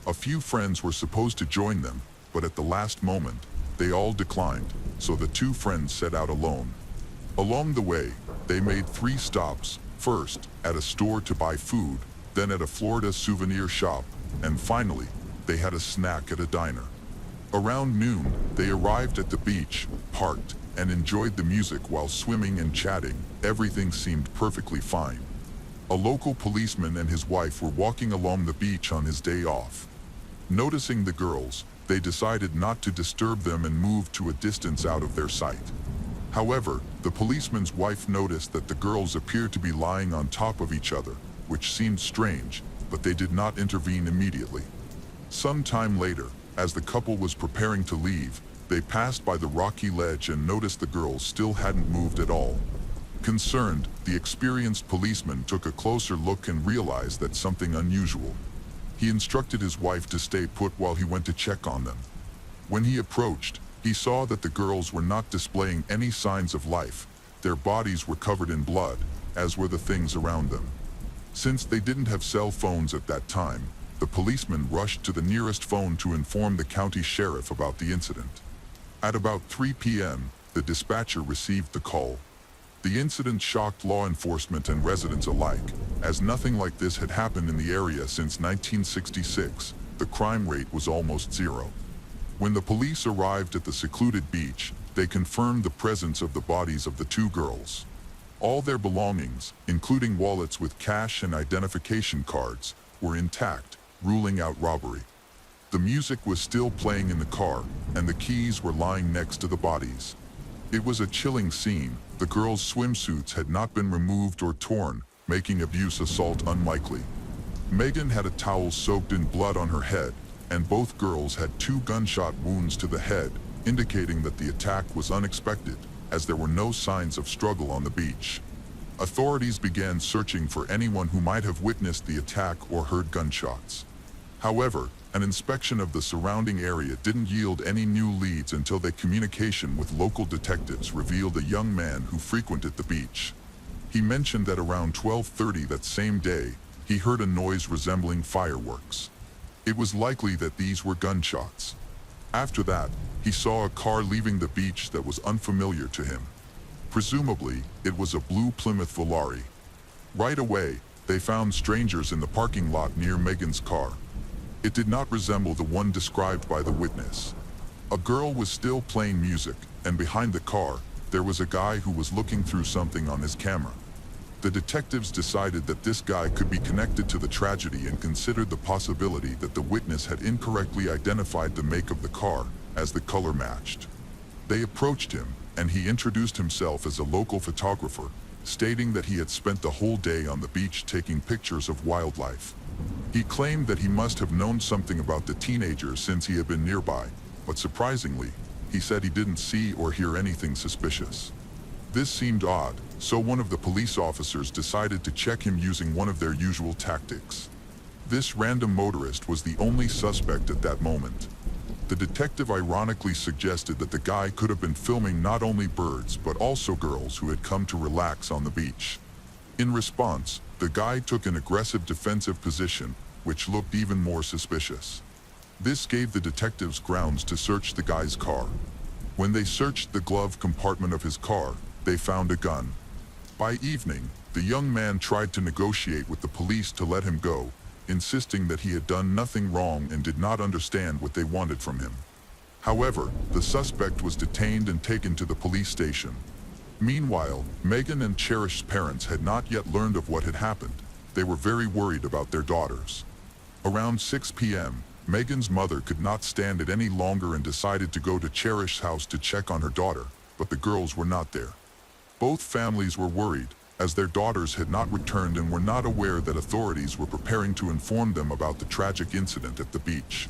Speaker 1: A few friends were supposed to join them, but at the last moment, they all declined, so the two friends set out alone. Along the way, they made 3 stops, first at a store to buy food, then at a Florida souvenir shop, and finally, they had a snack at a diner. Around noon, they arrived at the beach, parked, and enjoyed the music while swimming and chatting. Everything seemed perfectly fine. A local policeman and his wife were walking along the beach on his day off. Noticing the girls, they decided not to disturb them and moved to a distance out of their sight. However, the policeman's wife noticed that the girls appeared to be lying on top of each other, which seemed strange, but they did not intervene immediately. Some time later, as the couple was preparing to leave, they passed by the rocky ledge and noticed the girls still hadn't moved at all. Concerned, the experienced policeman took a closer look and realized that something unusual. He instructed his wife to stay put while he went to check on them. When he approached, he saw that the girls were not displaying any signs of life. Their bodies were covered in blood, as were the things around them. Since they didn't have cell phones at that time, the policeman rushed to the nearest phone to inform the county sheriff about the incident. At about 3 p.m., the dispatcher received the call. The incident shocked law enforcement and residents alike, as nothing like this had happened in the area since 1966. The crime rate was almost zero. When the police arrived at the secluded beach, they confirmed the presence of the bodies of the 2 girls. All their belongings, including wallets with cash and identification cards, were intact, ruling out robbery. The music was still playing in the car, and the keys were lying next to the bodies. It was a chilling scene. The girls' swimsuits had not been removed or torn, making abuse assault unlikely. Megan had a towel soaked in blood on her head, and both girls had 2 gunshot wounds to the head, indicating that the attack was unexpected, as there were no signs of struggle on the beach. Authorities began searching for anyone who might have witnessed the attack or heard gunshots. However, an inspection of the surrounding area didn't yield any new leads until their communication with local detectives revealed a young man who frequented the beach. He mentioned that around 12:30 that same day, he heard a noise resembling fireworks. It was likely that these were gunshots. After that, he saw a car leaving the beach that was unfamiliar to him. Presumably, it was a blue Plymouth Volare. Right away, they found strangers in the parking lot near Megan's car. It did not resemble the one described by the witness. A girl was still playing music, and behind the car, there was a guy who was looking through something on his camera. The detectives decided that this guy could be connected to the tragedy and considered the possibility that the witness had incorrectly identified the make of the car, as the color matched. They approached him, and he introduced himself as a local photographer, stating that he had spent the whole day on the beach taking pictures of wildlife. He claimed that he must have known something about the teenagers since he had been nearby, but surprisingly, he said he didn't see or hear anything suspicious. This seemed odd, so one of the police officers decided to check him using one of their usual tactics. This random motorist was the only suspect at that moment. The detective ironically suggested that the guy could have been filming not only birds but also girls who had come to relax on the beach. In response, the guy took an aggressive defensive position, which looked even more suspicious. This gave the detectives grounds to search the guy's car. When they searched the glove compartment of his car, they found a gun. By evening, the young man tried to negotiate with the police to let him go, insisting that he had done nothing wrong and did not understand what they wanted from him. However, the suspect was detained and taken to the police station. Meanwhile, Megan and Cherish's parents had not yet learned of what had happened. They were very worried about their daughters. Around 6 p.m., Megan's mother could not stand it any longer and decided to go to Cherish's house to check on her daughter, but the girls were not there. Both families were worried, as their daughters had not returned and were not aware that authorities were preparing to inform them about the tragic incident at the beach.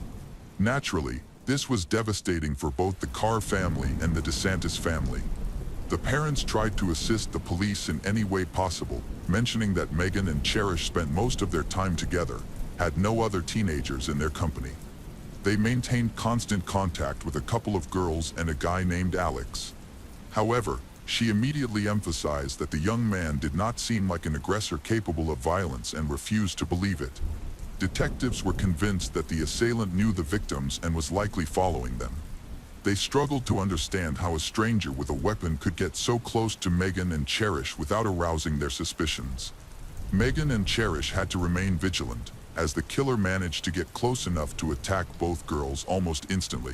Speaker 1: Naturally, this was devastating for both the Carr family and the DeSantis family. The parents tried to assist the police in any way possible, mentioning that Megan and Cherish spent most of their time together, had no other teenagers in their company. They maintained constant contact with a couple of girls and a guy named Alex. However, she immediately emphasized that the young man did not seem like an aggressor capable of violence and refused to believe it. Detectives were convinced that the assailant knew the victims and was likely following them. They struggled to understand how a stranger with a weapon could get so close to Megan and Cherish without arousing their suspicions. Megan and Cherish had to remain vigilant, as the killer managed to get close enough to attack both girls almost instantly.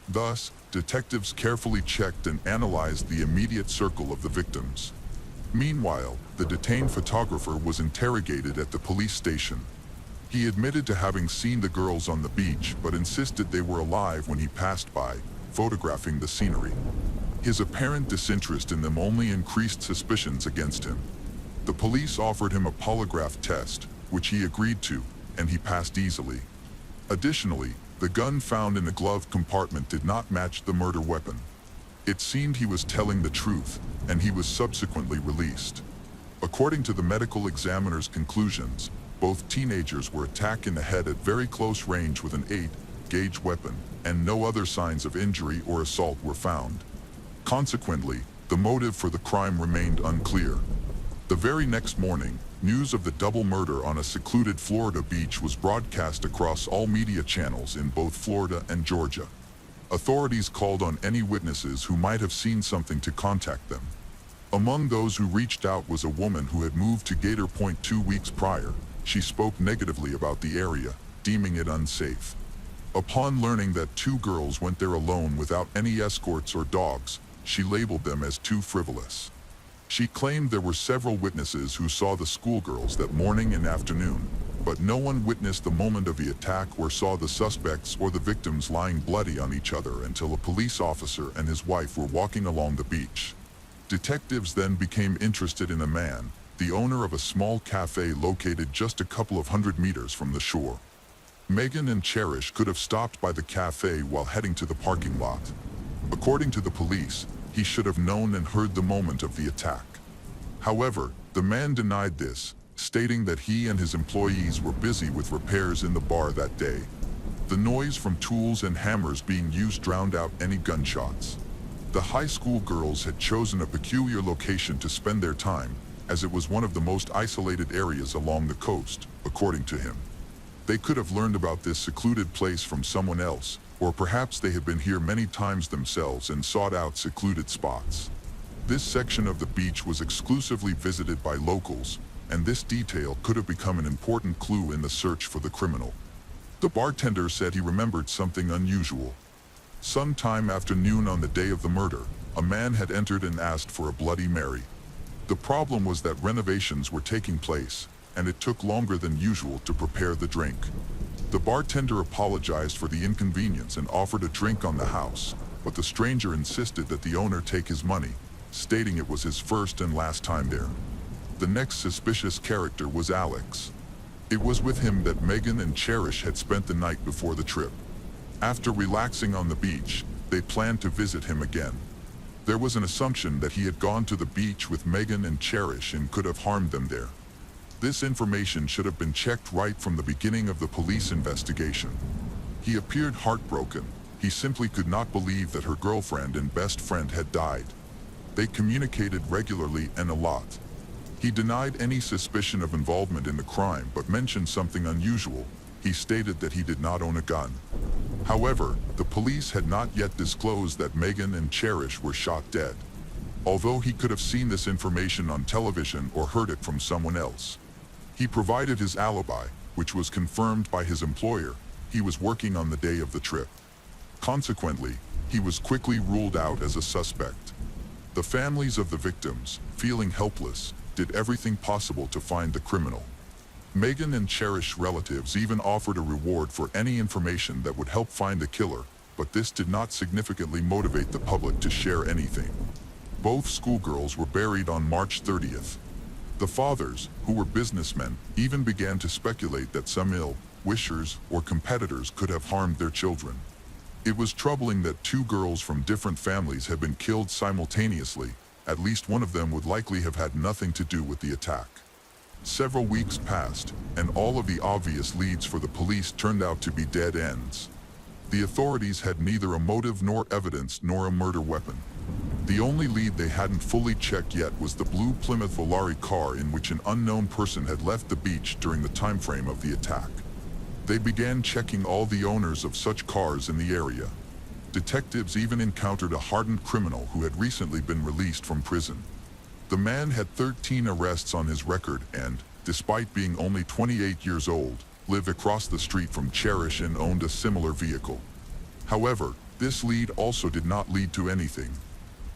Speaker 1: Thus, detectives carefully checked and analyzed the immediate circle of the victims. Meanwhile, the detained photographer was interrogated at the police station. He admitted to having seen the girls on the beach, but insisted they were alive when he passed by, photographing the scenery. His apparent disinterest in them only increased suspicions against him. The police offered him a polygraph test, which he agreed to, and he passed easily. Additionally, the gun found in the glove compartment did not match the murder weapon. It seemed he was telling the truth, and he was subsequently released. According to the medical examiner's conclusions, both teenagers were attacked in the head at very close range with an 8-gauge weapon, and no other signs of injury or assault were found. Consequently, the motive for the crime remained unclear. The very next morning, news of the double murder on a secluded Florida beach was broadcast across all media channels in both Florida and Georgia. Authorities called on any witnesses who might have seen something to contact them. Among those who reached out was a woman who had moved to Gator Point 2 weeks prior. She spoke negatively about the area, deeming it unsafe. Upon learning that 2 girls went there alone without any escorts or dogs, she labeled them as too frivolous. She claimed there were several witnesses who saw the schoolgirls that morning and afternoon, but no one witnessed the moment of the attack or saw the suspects or the victims lying bloody on each other until a police officer and his wife were walking along the beach. Detectives then became interested in a man, the owner of a small cafe located just a couple of 100 meters from the shore. Megan and Cherish could have stopped by the cafe while heading to the parking lot. According to the police, he should have known and heard the moment of the attack. However, the man denied this, stating that he and his employees were busy with repairs in the bar that day. The noise from tools and hammers being used drowned out any gunshots. The high school girls had chosen a peculiar location to spend their time, as it was one of the most isolated areas along the coast, according to him. They could have learned about this secluded place from someone else, or perhaps they had been here many times themselves and sought out secluded spots. This section of the beach was exclusively visited by locals, and this detail could have become an important clue in the search for the criminal. The bartender said he remembered something unusual. Sometime after noon on the day of the murder, a man had entered and asked for a Bloody Mary. The problem was that renovations were taking place, and it took longer than usual to prepare the drink. The bartender apologized for the inconvenience and offered a drink on the house, but the stranger insisted that the owner take his money, stating it was his first and last time there. The next suspicious character was Alex. It was with him that Megan and Cherish had spent the night before the trip. After relaxing on the beach, they planned to visit him again. There was an assumption that he had gone to the beach with Megan and Cherish and could have harmed them there. This information should have been checked right from the beginning of the police investigation. He appeared heartbroken. He simply could not believe that her girlfriend and best friend had died. They communicated regularly and a lot. He denied any suspicion of involvement in the crime but mentioned something unusual. He stated that he did not own a gun. However, the police had not yet disclosed that Megan and Cherish were shot dead, although he could have seen this information on television or heard it from someone else. He provided his alibi, which was confirmed by his employer. He was working on the day of the trip. Consequently, he was quickly ruled out as a suspect. The families of the victims, feeling helpless, did everything possible to find the criminal. Megan and Cherish relatives even offered a reward for any information that would help find the killer, but this did not significantly motivate the public to share anything. Both schoolgirls were buried on March 30th. The fathers, who were businessmen, even began to speculate that some ill-wishers or competitors could have harmed their children. It was troubling that 2 girls from different families had been killed simultaneously, at least one of them would likely have had nothing to do with the attack. Several weeks passed, and all of the obvious leads for the police turned out to be dead ends. The authorities had neither a motive nor evidence nor a murder weapon. The only lead they hadn't fully checked yet was the blue Plymouth Volare car in which an unknown person had left the beach during the time frame of the attack. They began checking all the owners of such cars in the area. Detectives even encountered a hardened criminal who had recently been released from prison. The man had 13 arrests on his record and, despite being only 28 years old, lived across the street from Cherish and owned a similar vehicle. However, this lead also did not lead to anything.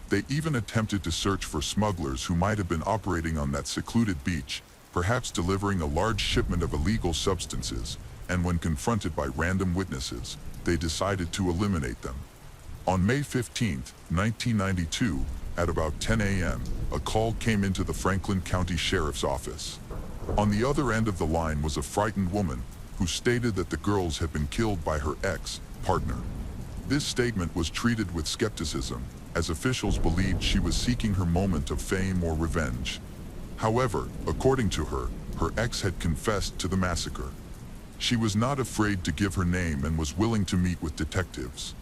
Speaker 1: They even attempted to search for smugglers who might have been operating on that secluded beach, perhaps delivering a large shipment of illegal substances, and when confronted by random witnesses, they decided to eliminate them. On May 15, 1992, at about 10 a.m., a call came into the Franklin County Sheriff's Office. On the other end of the line was a frightened woman who stated that the girls had been killed by her ex-partner. This statement was treated with skepticism, as officials believed she was seeking her moment of fame or revenge. However, according to her, her ex had confessed to the massacre. She was not afraid to give her name and was willing to meet with detectives.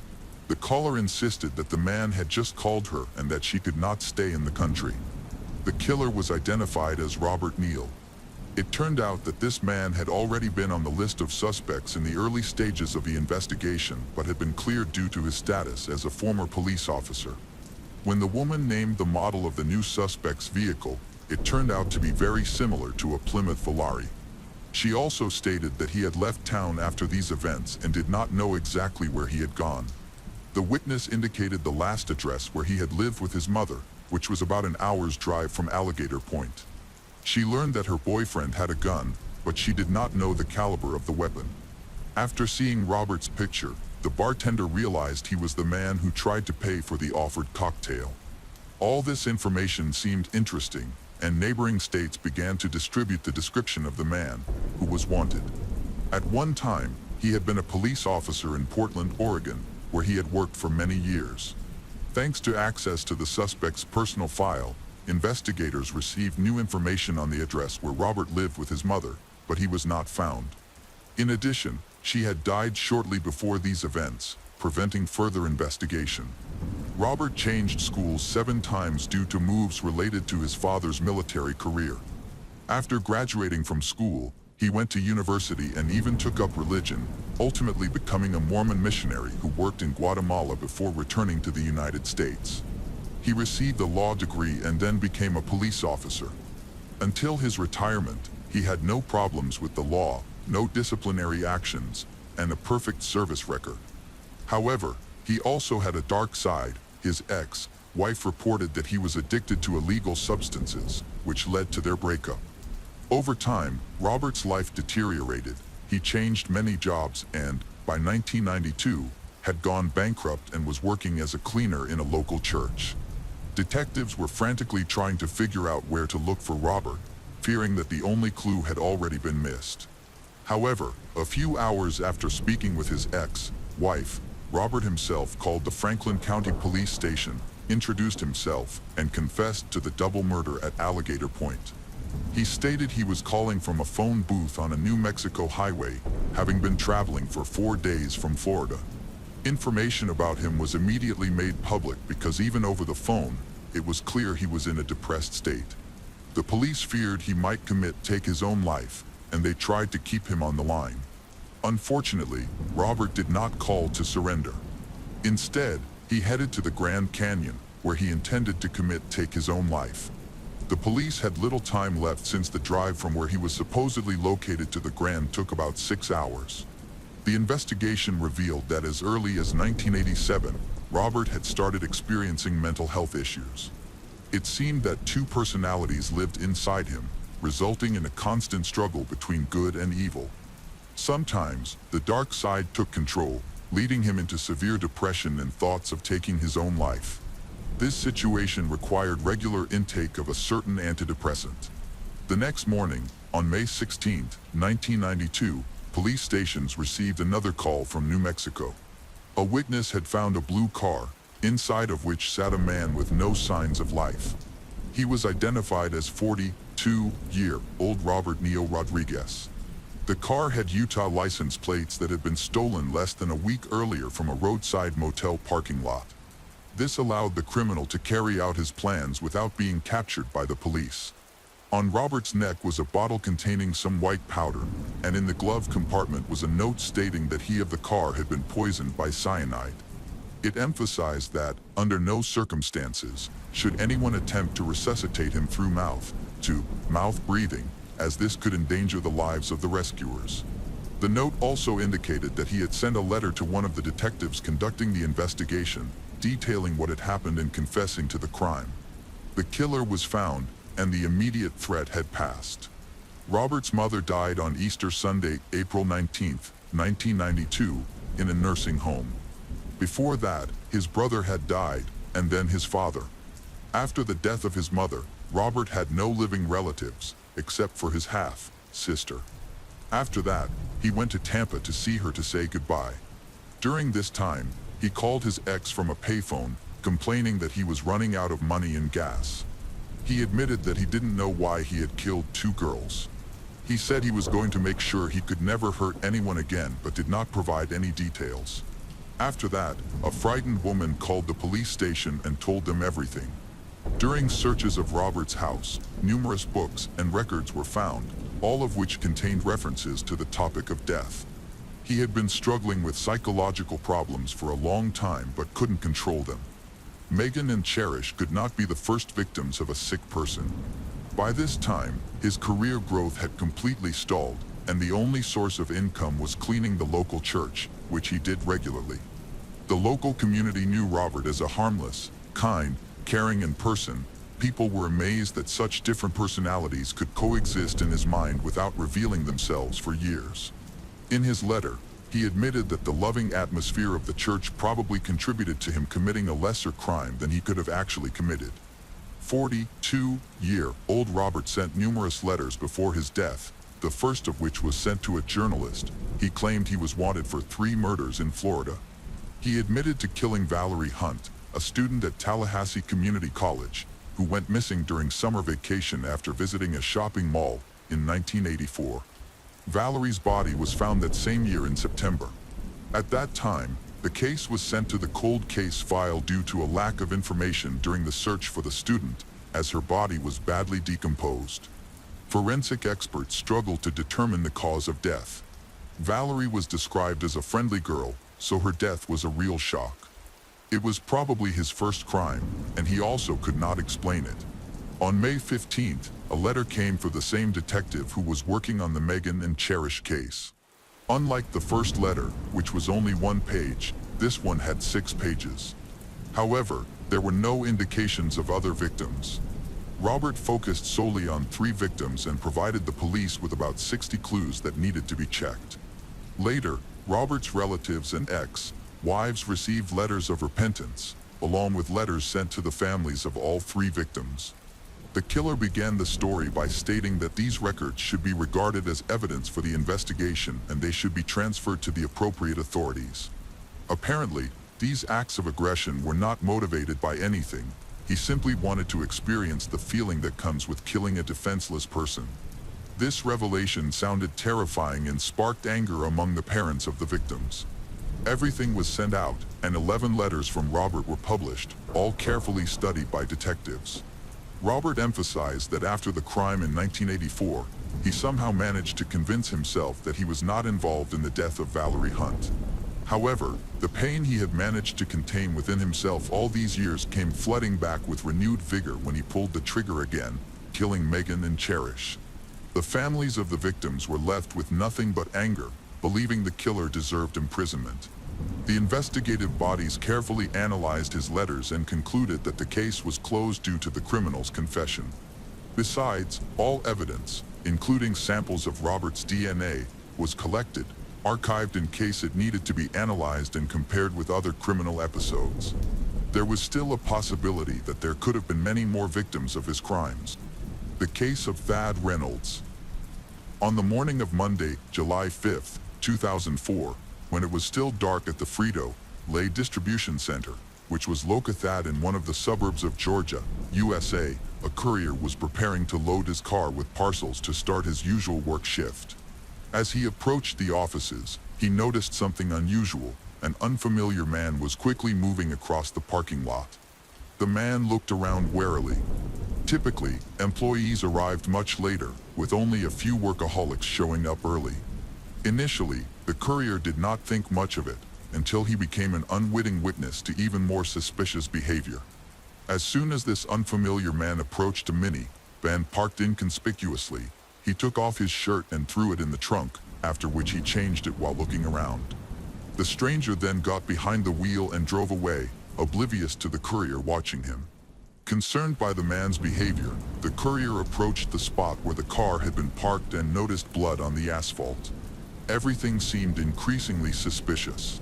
Speaker 1: The caller insisted that the man had just called her and that she could not stay in the country. The killer was identified as Robert Neal. It turned out that this man had already been on the list of suspects in the early stages of the investigation, but had been cleared due to his status as a former police officer. When the woman named the model of the new suspect's vehicle, it turned out to be very similar to a Plymouth Volare. She also stated that he had left town after these events and did not know exactly where he had gone. The witness indicated the last address where he had lived with his mother, which was about an hour's drive from Alligator Point. She learned that her boyfriend had a gun, but she did not know the caliber of the weapon. After seeing Robert's picture, the bartender realized he was the man who tried to pay for the offered cocktail. All this information seemed interesting, and neighboring states began to distribute the description of the man who was wanted. At one time, he had been a police officer in Portland, Oregon, where he had worked for many years. Thanks to access to the suspect's personal file, investigators received new information on the address where Robert lived with his mother, but he was not found. In addition, she had died shortly before these events, preventing further investigation. Robert changed schools 7 times due to moves related to his father's military career. After graduating from school, he went to university and even took up religion, ultimately becoming a Mormon missionary who worked in Guatemala before returning to the United States. He received a law degree and then became a police officer. Until his retirement, he had no problems with the law, no disciplinary actions, and a perfect service record. However, he also had a dark side. His ex-wife reported that he was addicted to illegal substances, which led to their breakup. Over time, Robert's life deteriorated. He changed many jobs and, by 1992, had gone bankrupt and was working as a cleaner in a local church. Detectives were frantically trying to figure out where to look for Robert, fearing that the only clue had already been missed. However, a few hours after speaking with his ex-wife, Robert himself called the Franklin County Police Station, introduced himself, and confessed to the double murder at Alligator Point. He stated he was calling from a phone booth on a New Mexico highway, having been traveling for 4 days from Florida. Information about him was immediately made public because even over the phone, it was clear he was in a depressed state. The police feared he might take his own life, and they tried to keep him on the line. Unfortunately, Robert did not call to surrender. Instead, he headed to the Grand Canyon, where he intended to take his own life. The police had little time left since the drive from where he was supposedly located to the Grand took about 6 hours. The investigation revealed that as early as 1987, Robert had started experiencing mental health issues. It seemed that 2 personalities lived inside him, resulting in a constant struggle between good and evil. Sometimes, the dark side took control, leading him into severe depression and thoughts of taking his own life. This situation required regular intake of a certain antidepressant. The next morning, on May 16, 1992, police stations received another call from New Mexico. A witness had found a blue car, inside of which sat a man with no signs of life. He was identified as 42-year-old Robert Neo Rodriguez. The car had Utah license plates that had been stolen less than a week earlier from a roadside motel parking lot. This allowed the criminal to carry out his plans without being captured by the police. On Robert's neck was a bottle containing some white powder, and in the glove compartment was a note stating that he of the car had been poisoned by cyanide. It emphasized that, under no circumstances, should anyone attempt to resuscitate him through mouth breathing, as this could endanger the lives of the rescuers. The note also indicated that he had sent a letter to one of the detectives conducting the investigation, detailing what had happened and confessing to the crime. The killer was found, and the immediate threat had passed. Robert's mother died on Easter Sunday, April 19, 1992, in a nursing home. Before that, his brother had died, and then his father. After the death of his mother, Robert had no living relatives, except for his half-sister. After that, he went to Tampa to see her to say goodbye. During this time, he called his ex from a payphone, complaining that he was running out of money and gas. He admitted that he didn't know why he had killed 2 girls. He said he was going to make sure he could never hurt anyone again, but did not provide any details. After that, a frightened woman called the police station and told them everything. During searches of Robert's house, numerous books and records were found, all of which contained references to the topic of death. He had been struggling with psychological problems for a long time but couldn't control them. Megan and Cherish could not be the first victims of a sick person. By this time, his career growth had completely stalled, and the only source of income was cleaning the local church, which he did regularly. The local community knew Robert as a harmless, kind, caring person. People were amazed that such different personalities could coexist in his mind without revealing themselves for years. In his letter, he admitted that the loving atmosphere of the church probably contributed to him committing a lesser crime than he could have actually committed. 42-year-old Robert sent numerous letters before his death, the first of which was sent to a journalist. He claimed he was wanted for 3 murders in Florida. He admitted to killing Valerie Hunt, a student at Tallahassee Community College, who went missing during summer vacation after visiting a shopping mall in 1984. Valerie's body was found that same year in September. At that time, the case was sent to the cold case file due to a lack of information during the search for the student, as her body was badly decomposed. Forensic experts struggled to determine the cause of death. Valerie was described as a friendly girl, so her death was a real shock. It was probably his first crime, and he also could not explain it. On May 15th, a letter came for the same detective who was working on the Megan and Cherish case. Unlike the first letter, which was only 1 page, this one had 6 pages. However, there were no indications of other victims. Robert focused solely on 3 victims and provided the police with about 60 clues that needed to be checked. Later, Robert's relatives and ex-wives received letters of repentance, along with letters sent to the families of all 3 victims. The killer began the story by stating that these records should be regarded as evidence for the investigation and they should be transferred to the appropriate authorities. Apparently, these acts of aggression were not motivated by anything. He simply wanted to experience the feeling that comes with killing a defenseless person. This revelation sounded terrifying and sparked anger among the parents of the victims. Everything was sent out, and 11 letters from Robert were published, all carefully studied by detectives. Robert emphasized that after the crime in 1984, he somehow managed to convince himself that he was not involved in the death of Valerie Hunt. However, the pain he had managed to contain within himself all these years came flooding back with renewed vigor when he pulled the trigger again, killing Megan and Cherish. The families of the victims were left with nothing but anger, believing the killer deserved imprisonment. The investigative bodies carefully analyzed his letters and concluded that the case was closed due to the criminal's confession. Besides, all evidence, including samples of Robert's DNA, was collected, archived in case it needed to be analyzed and compared with other criminal episodes. There was still a possibility that there could have been many more victims of his crimes. The case of Thad Reynolds. On the morning of Monday, July 5, 2004, when it was still dark at the Frito-Lay distribution center, which was located in one of the suburbs of Georgia, USA, a courier was preparing to load his car with parcels to start his usual work shift. As he approached the offices, he noticed something unusual. An unfamiliar man was quickly moving across the parking lot. The man looked around warily. Typically, employees arrived much later, with only a few workaholics showing up early. Initially, the courier did not think much of it, until he became an unwitting witness to even more suspicious behavior. As soon as this unfamiliar man approached a mini-van parked inconspicuously, he took off his shirt and threw it in the trunk, after which he changed it while looking around. The stranger then got behind the wheel and drove away, oblivious to the courier watching him. Concerned by the man's behavior, the courier approached the spot where the car had been parked and noticed blood on the asphalt. Everything seemed increasingly suspicious.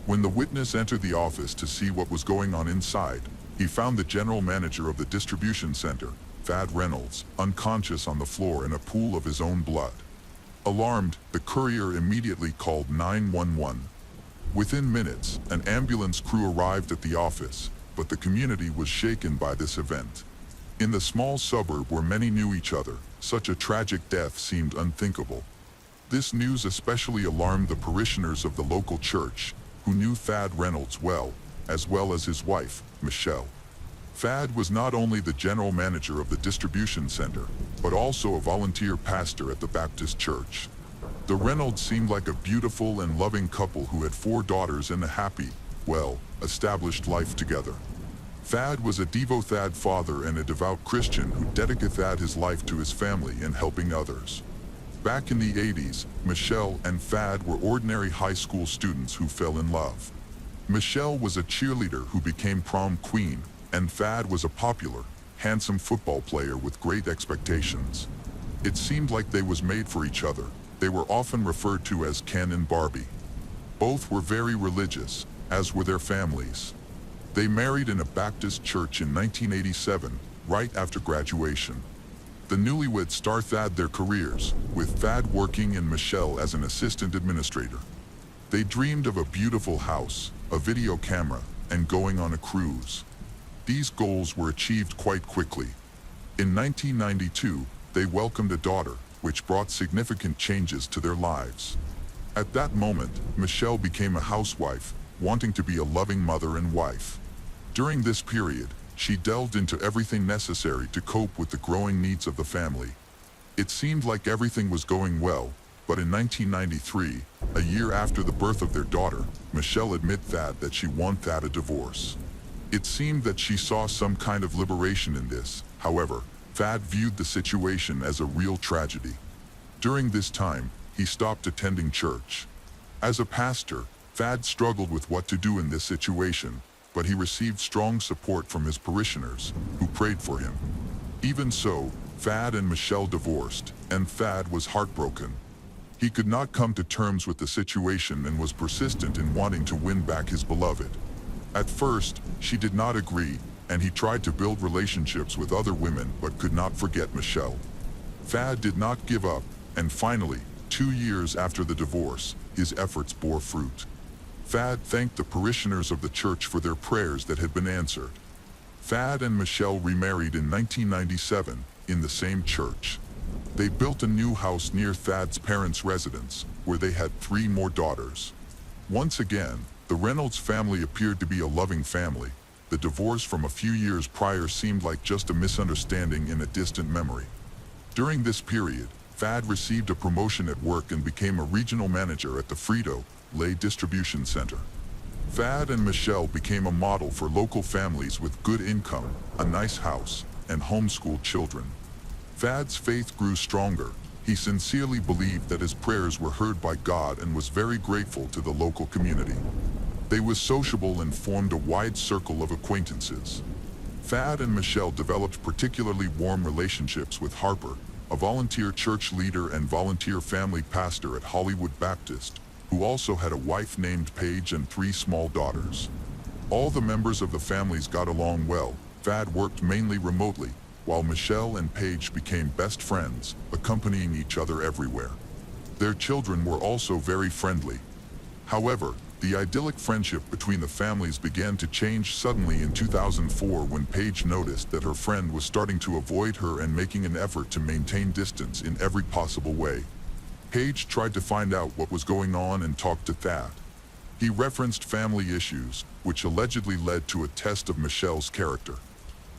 Speaker 1: When the witness entered the office to see what was going on inside, he found the general manager of the distribution center, Thad Reynolds, unconscious on the floor in a pool of his own blood. Alarmed, the courier immediately called 911. Within minutes, an ambulance crew arrived at the office, but the community was shaken by this event. In the small suburb where many knew each other, such a tragic death seemed unthinkable. This news especially alarmed the parishioners of the local church, who knew Thad Reynolds well as his wife, Michelle. Thad was not only the general manager of the distribution center, but also a volunteer pastor at the Baptist church. The Reynolds seemed like a beautiful and loving couple who had 4 daughters and a happy, established life together. Thad was a devoted father and a devout Christian who dedicated his life to his family and helping others. Back in the 80s, Michelle and Thad were ordinary high school students who fell in love. Michelle was a cheerleader who became prom queen, and Thad was a popular, handsome football player with great expectations. It seemed like they was made for each other. They were often referred to as Ken and Barbie. Both were very religious, as were their families. They married in a Baptist church in 1987, right after graduation. The newlyweds started their careers, with Thad working and Michelle as an assistant administrator. They dreamed of a beautiful house, a video camera, and going on a cruise. These goals were achieved quite quickly. In 1992, they welcomed a daughter, which brought significant changes to their lives. At that moment, Michelle became a housewife, wanting to be a loving mother and wife. During this period, she delved into everything necessary to cope with the growing needs of the family. It seemed like everything was going well, but in 1993, a year after the birth of their daughter, Michelle admitted that she wanted a divorce. It seemed that she saw some kind of liberation in this. However, Thad viewed the situation as a real tragedy. During this time, he stopped attending church. As a pastor, Thad struggled with what to do in this situation, but he received strong support from his parishioners, who prayed for him. Even so, Thad and Michelle divorced, and Thad was heartbroken. He could not come to terms with the situation and was persistent in wanting to win back his beloved. At first, she did not agree, and he tried to build relationships with other women but could not forget Michelle. Thad did not give up, and finally, 2 years after the divorce, his efforts bore fruit. Thad thanked the parishioners of the church for their prayers that had been answered. Thad and Michelle remarried in 1997, in the same church. They built a new house near Thad's parents' residence, where they had 3 more daughters. Once again, the Reynolds family appeared to be a loving family. The divorce from a few years prior seemed like just a misunderstanding in a distant memory. During this period, Thad received a promotion at work and became a regional manager at the Frito-Lay distribution center. Thad and Michelle became a model for local families with good income, a nice house, and homeschooled children. Thad's faith grew stronger. He sincerely believed that his prayers were heard by God and was very grateful to the local community. They were sociable and formed a wide circle of acquaintances. Thad and Michelle developed particularly warm relationships with Harper, a volunteer church leader and volunteer family pastor at Hollywood Baptist, who also had a wife named Paige and 3 small daughters. All the members of the families got along well. Thad worked mainly remotely, while Michelle and Paige became best friends, accompanying each other everywhere. Their children were also very friendly. However, The idyllic friendship between the families began to change suddenly in 2004 when Paige noticed that her friend was starting to avoid her and making an effort to maintain distance in every possible way. Paige tried to find out what was going on and talked to Thad. He referenced family issues, which allegedly led to a test of Michelle's character.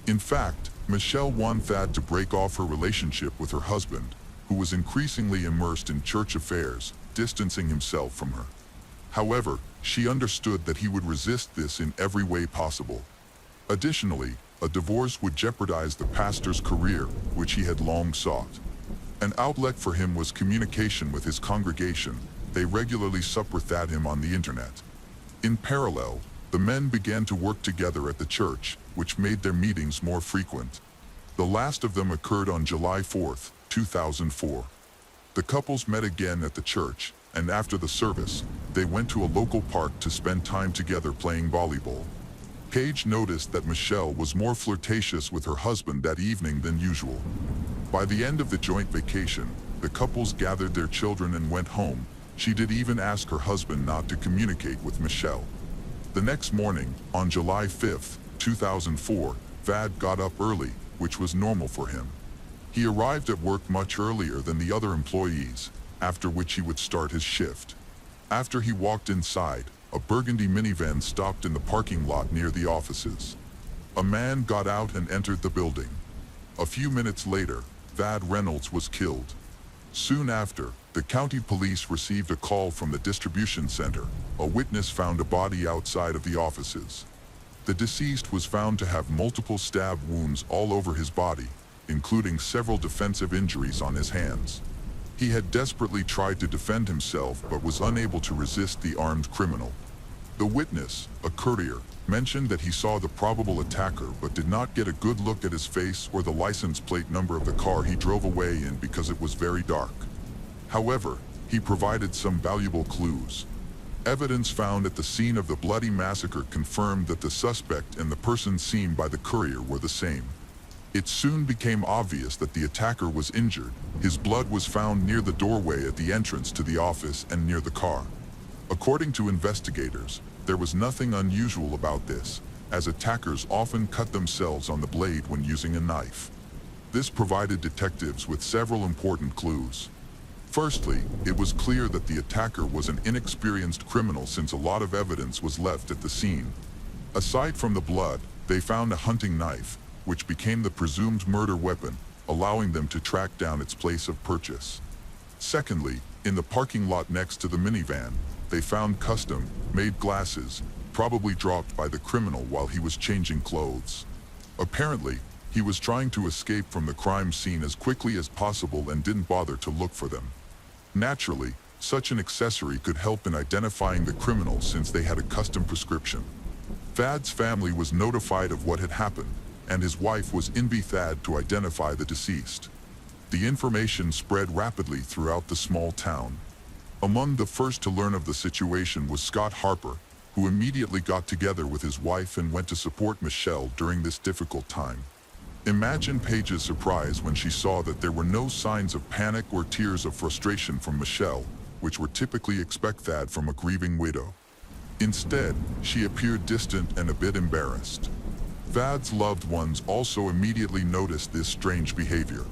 Speaker 1: In fact, Michelle wanted Thad to break off her relationship with her husband, who was increasingly immersed in church affairs, distancing himself from her. However, she understood that he would resist this in every way possible. Additionally, a divorce would jeopardize the pastor's career, which he had long sought. An outlet for him was communication with his congregation. They regularly supper-thad him on the internet. In parallel, the men began to work together at the church, which made their meetings more frequent. The last of them occurred on July 4, 2004. The couples met again at the church, and after the service, they went to a local park to spend time together playing volleyball. Paige noticed that Michelle was more flirtatious with her husband that evening than usual. By the end of the joint vacation, the couples gathered their children and went home. She did even ask her husband not to communicate with Michelle. The next morning, on July 5, 2004, Thad got up early, which was normal for him. He arrived at work much earlier than the other employees, after which he would start his shift. After he walked inside, a burgundy minivan stopped in the parking lot near the offices. A man got out and entered the building. A few minutes later, Thad Reynolds was killed. Soon after, the county police received a call from the distribution center. A witness found a body outside of the offices. The deceased was found to have multiple stab wounds all over his body, including several defensive injuries on his hands. He had desperately tried to defend himself but was unable to resist the armed criminal. The witness, a courier, mentioned that he saw the probable attacker but did not get a good look at his face or the license plate number of the car he drove away in because it was very dark. However, he provided some valuable clues. Evidence found at the scene of the bloody massacre confirmed that the suspect and the person seen by the courier were the same. It soon became obvious that the attacker was injured. His blood was found near the doorway at the entrance to the office and near the car. According to investigators, there was nothing unusual about this, as attackers often cut themselves on the blade when using a knife. This provided detectives with several important clues. Firstly, it was clear that the attacker was an inexperienced criminal since a lot of evidence was left at the scene. Aside from the blood, they found a hunting knife, which became the presumed murder weapon, allowing them to track down its place of purchase. Secondly, in the parking lot next to the minivan, they found custom-made glasses, probably dropped by the criminal while he was changing clothes. Apparently, he was trying to escape from the crime scene as quickly as possible and didn't bother to look for them. Naturally, such an accessory could help in identifying the criminal since they had a custom prescription. Thad's family was notified of what had happened, and his wife was in Thad to identify the deceased. The information spread rapidly throughout the small town. Among the first to learn of the situation was Scott Harper, who immediately got together with his wife and went to support Michelle during this difficult time. Imagine Paige's surprise when she saw that there were no signs of panic or tears of frustration from Michelle, which were typically expected from a grieving widow. Instead, she appeared distant and a bit embarrassed. Thad's loved ones also immediately noticed this strange behavior.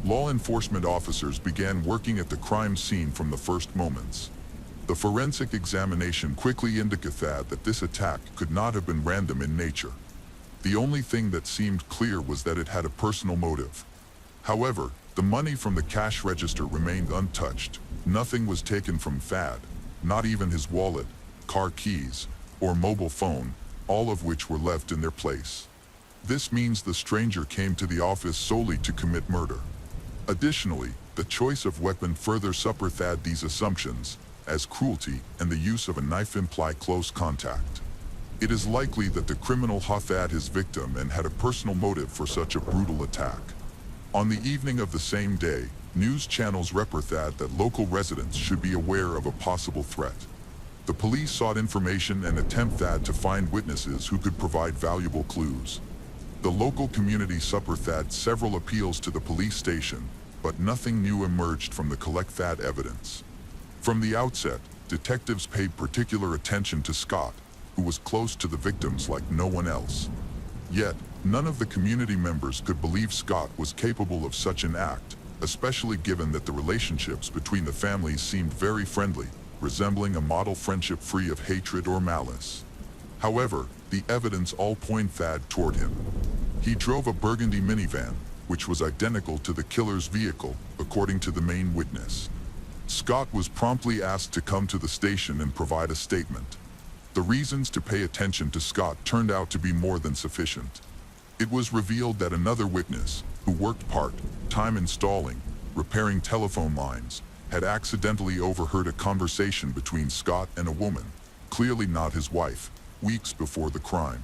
Speaker 1: Law enforcement officers began working at the crime scene from the first moments. The forensic examination quickly indicated that this attack could not have been random in nature. The only thing that seemed clear was that it had a personal motive. However, the money from the cash register remained untouched. Nothing was taken from Thad, not even his wallet, car keys, or mobile phone, all of which were left in their place. This means the stranger came to the office solely to commit murder. Additionally, the choice of weapon further supported these assumptions, as cruelty and the use of a knife imply close contact. It is likely that the criminal hated his victim and had a personal motive for such a brutal attack. On the evening of the same day, news channels reported that local residents should be aware of a possible threat. The police sought information and attempted to find witnesses who could provide valuable clues. The local community supported several appeals to the police station, but nothing new emerged from the collected evidence. From the outset, Detectives paid particular attention to Scott, who was close to the victims like no one else. Yet, none of the community members could believe Scott was capable of such an act, especially given that the relationships between the families seemed very friendly, resembling a model friendship free of hatred or malice. However, the evidence all pointed toward him. He drove a burgundy minivan, which was identical to the killer's vehicle, according to the main witness. Scott was promptly asked to come to the station and provide a statement. The reasons to pay attention to Scott turned out to be more than sufficient. It was revealed that another witness, who worked part-time installing, repairing telephone lines, had accidentally overheard a conversation between Scott and a woman, clearly not his wife, weeks before the crime.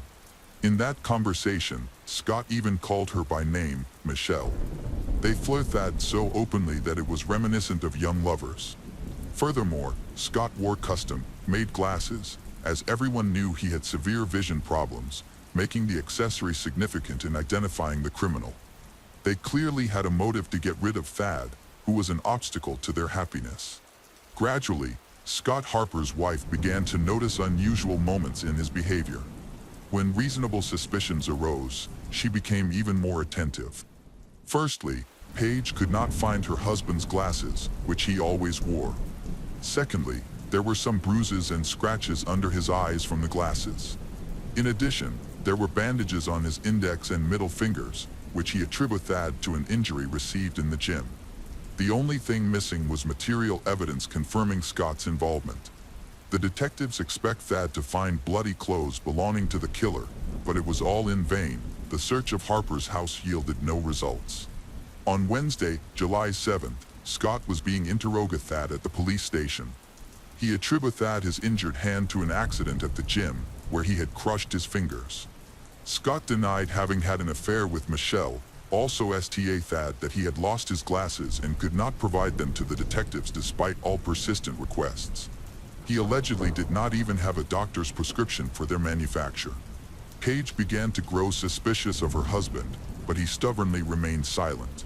Speaker 1: In that conversation, Scott even called her by name, Michelle. They flirted so openly that it was reminiscent of young lovers. Furthermore, Scott wore custom-made glasses, as everyone knew he had severe vision problems, making the accessory significant in identifying the criminal. They clearly had a motive to get rid of Thad, who was an obstacle to their happiness. Gradually, Scott Harper's wife began to notice unusual moments in his behavior. When reasonable suspicions arose, she became even more attentive. Firstly, Paige could not find her husband's glasses, which he always wore. Secondly, there were some bruises and scratches under his eyes from the glasses. In addition, there were bandages on his index and middle fingers, which he attributed to an injury received in the gym. The only thing missing was material evidence confirming Scott's involvement. The detectives expect Thad to find bloody clothes belonging to the killer, but it was all in vain. The search of Harper's house yielded no results. On Wednesday, July 7th, Scott was being interrogated at the police station. He attributed his injured hand to an accident at the gym, where he had crushed his fingers. Scott denied having had an affair with Michelle, also stated that he had lost his glasses and could not provide them to the detectives despite all persistent requests. He allegedly did not even have a doctor's prescription for their manufacture. Paige began to grow suspicious of her husband, but he stubbornly remained silent.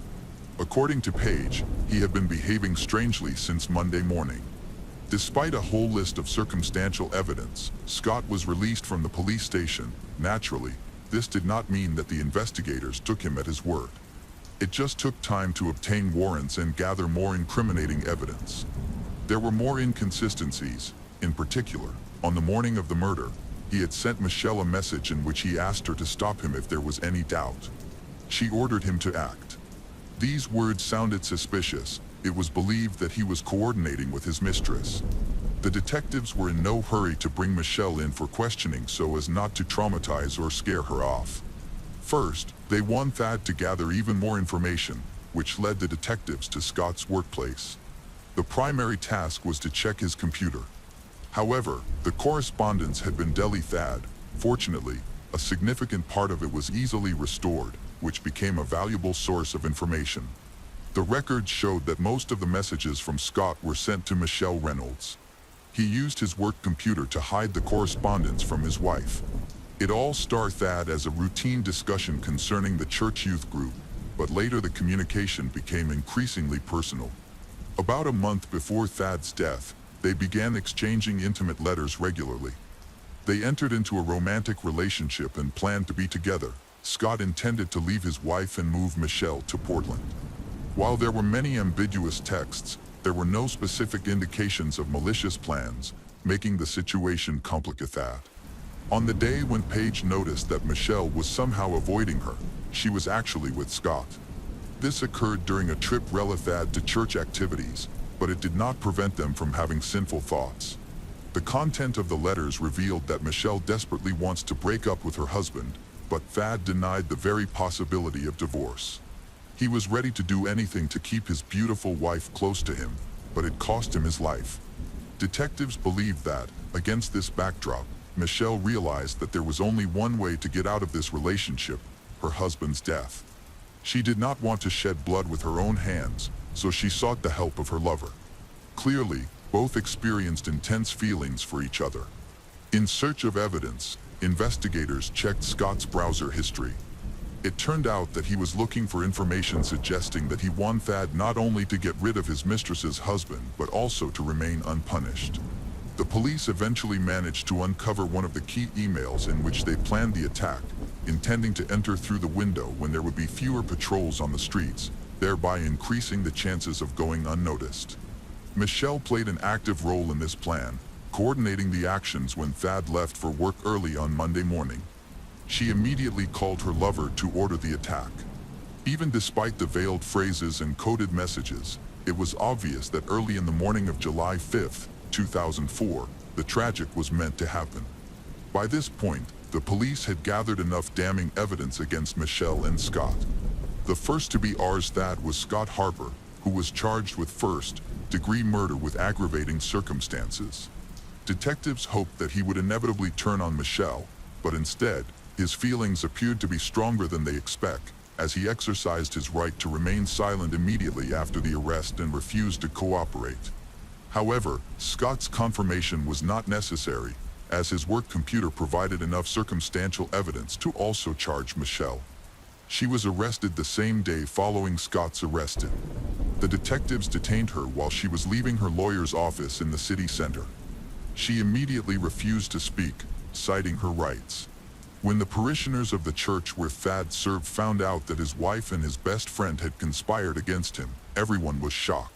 Speaker 1: According to Paige, he had been behaving strangely since Monday morning. Despite a whole list of circumstantial evidence, Scott was released from the police station. Naturally, this did not mean that the investigators took him at his word. It just took time to obtain warrants and gather more incriminating evidence. There were more inconsistencies. In particular, on the morning of the murder, he had sent Michelle a message in which he asked her to stop him if there was any doubt. She ordered him to act. These words sounded suspicious. It was believed that he was coordinating with his mistress. The detectives were in no hurry to bring Michelle in for questioning so as not to traumatize or scare her off. First, they wanted Thad to gather even more information, which led the detectives to Scott's workplace. The primary task was to check his computer. However, the correspondence had been deleted. Fortunately, a significant part of it was easily restored, which became a valuable source of information. The records showed that most of the messages from Scott were sent to Michelle Reynolds. He used his work computer to hide the correspondence from his wife. It all started as a routine discussion concerning the church youth group, but later the communication became increasingly personal. About a month before Thad's death, they began exchanging intimate letters regularly. They entered into a romantic relationship and planned to be together. Scott intended to leave his wife and move Michelle to Portland. While there were many ambiguous texts, there were no specific indications of malicious plans, making the situation complicated. On the day when Paige noticed that Michelle was somehow avoiding her, she was actually with Scott. This occurred during a trip relative to church activities, but it did not prevent them from having sinful thoughts. The content of the letters revealed that Michelle desperately wants to break up with her husband, but Thad denied the very possibility of divorce. He was ready to do anything to keep his beautiful wife close to him, but it cost him his life. Detectives believed that, against this backdrop, Michelle realized that there was only one way to get out of this relationship: her husband's death. She did not want to shed blood with her own hands, so she sought the help of her lover. Clearly, both experienced intense feelings for each other. In search of evidence, investigators checked Scott's browser history. It turned out that he was looking for information suggesting that he wanted Thad not only to get rid of his mistress's husband but also to remain unpunished. The police eventually managed to uncover one of the key emails in which they planned the attack, intending to enter through the window when there would be fewer patrols on the streets, thereby increasing the chances of going unnoticed. Michelle played an active role in this plan, coordinating the actions when Thad left for work early on Monday morning. She immediately called her lover to order the attack. Even despite the veiled phrases and coded messages, it was obvious that early in the morning of July 5, 2004, the tragic was meant to happen. By this point, the police had gathered enough damning evidence against Michelle and Scott. The first to be ours Thad was Scott Harper, who was charged with first-degree murder with aggravating circumstances. Detectives hoped that he would inevitably turn on Michelle, but instead, his feelings appeared to be stronger than they expect, as he exercised his right to remain silent immediately after the arrest and refused to cooperate. However, Scott's confirmation was not necessary, as his work computer provided enough circumstantial evidence to also charge Michelle. She was arrested the same day following Scott's arrest. The detectives detained her while she was leaving her lawyer's office in the city center. She immediately refused to speak, citing her rights. When the parishioners of the church where Thad served found out that his wife and his best friend had conspired against him, everyone was shocked.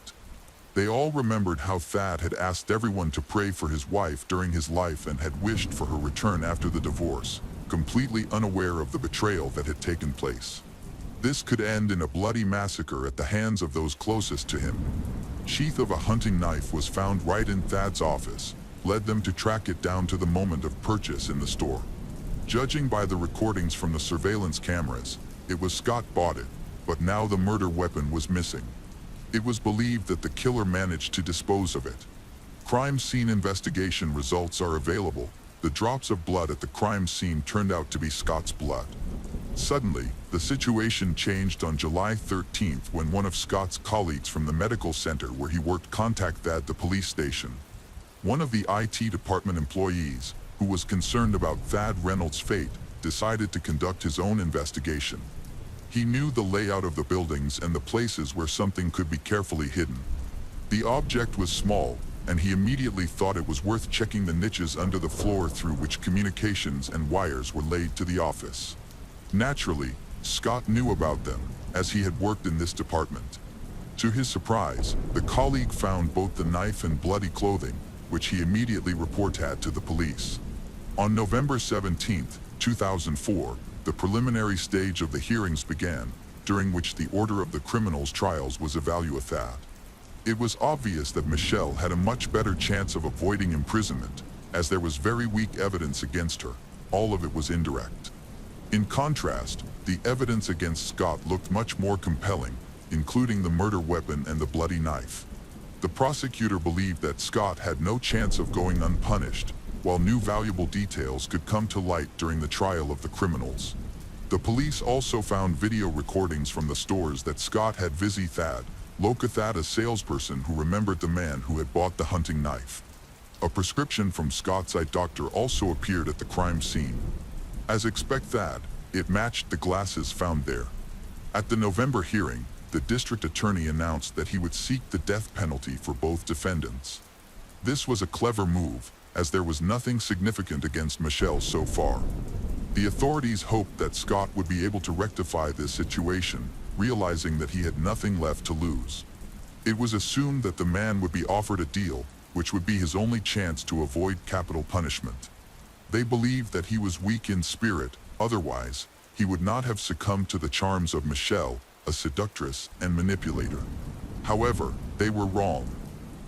Speaker 1: They all remembered how Thad had asked everyone to pray for his wife during his life and had wished for her return after the divorce, completely unaware of the betrayal that had taken place. This could end in a bloody massacre at the hands of those closest to him. Sheath of a hunting knife was found right in Thad's office, led them to track it down to the moment of purchase in the store. Judging by the recordings from the surveillance cameras, it was Scott bought it, but now the murder weapon was missing. It was believed that the killer managed to dispose of it. Crime scene investigation results are available. The drops of blood at the crime scene turned out to be Scott's blood. Suddenly, the situation changed on July 13th when one of Scott's colleagues from the medical center where he worked contacted the police station. One of the IT department employees, who was concerned about Thad Reynolds' fate, decided to conduct his own investigation. He knew the layout of the buildings and the places where something could be carefully hidden. The object was small, and he immediately thought it was worth checking the niches under the floor through which communications and wires were laid to the office. Naturally, Scott knew about them, as he had worked in this department. To his surprise, the colleague found both the knife and bloody clothing, which he immediately reported to the police. On November 17, 2004, the preliminary stage of the hearings began, during which the order of the criminals' trials was evaluated. It was obvious that Michelle had a much better chance of avoiding imprisonment, as there was very weak evidence against her. All of it was indirect. In contrast, the evidence against Scott looked much more compelling, including the murder weapon and the bloody knife. The prosecutor believed that Scott had no chance of going unpunished, while new valuable details could come to light during the trial of the criminals. The police also found video recordings from the stores that Scott had visited, located a salesperson who remembered the man who had bought the hunting knife. A prescription from Scott's eye doctor also appeared at the crime scene. As expected, it matched the glasses found there. At the November hearing, the district attorney announced that he would seek the death penalty for both defendants. This was a clever move, as there was nothing significant against Michelle so far. The authorities hoped that Scott would be able to rectify this situation, realizing that he had nothing left to lose. It was assumed that the man would be offered a deal, which would be his only chance to avoid capital punishment. They believed that he was weak in spirit, otherwise, he would not have succumbed to the charms of Michelle, a seductress and manipulator. However, they were wrong.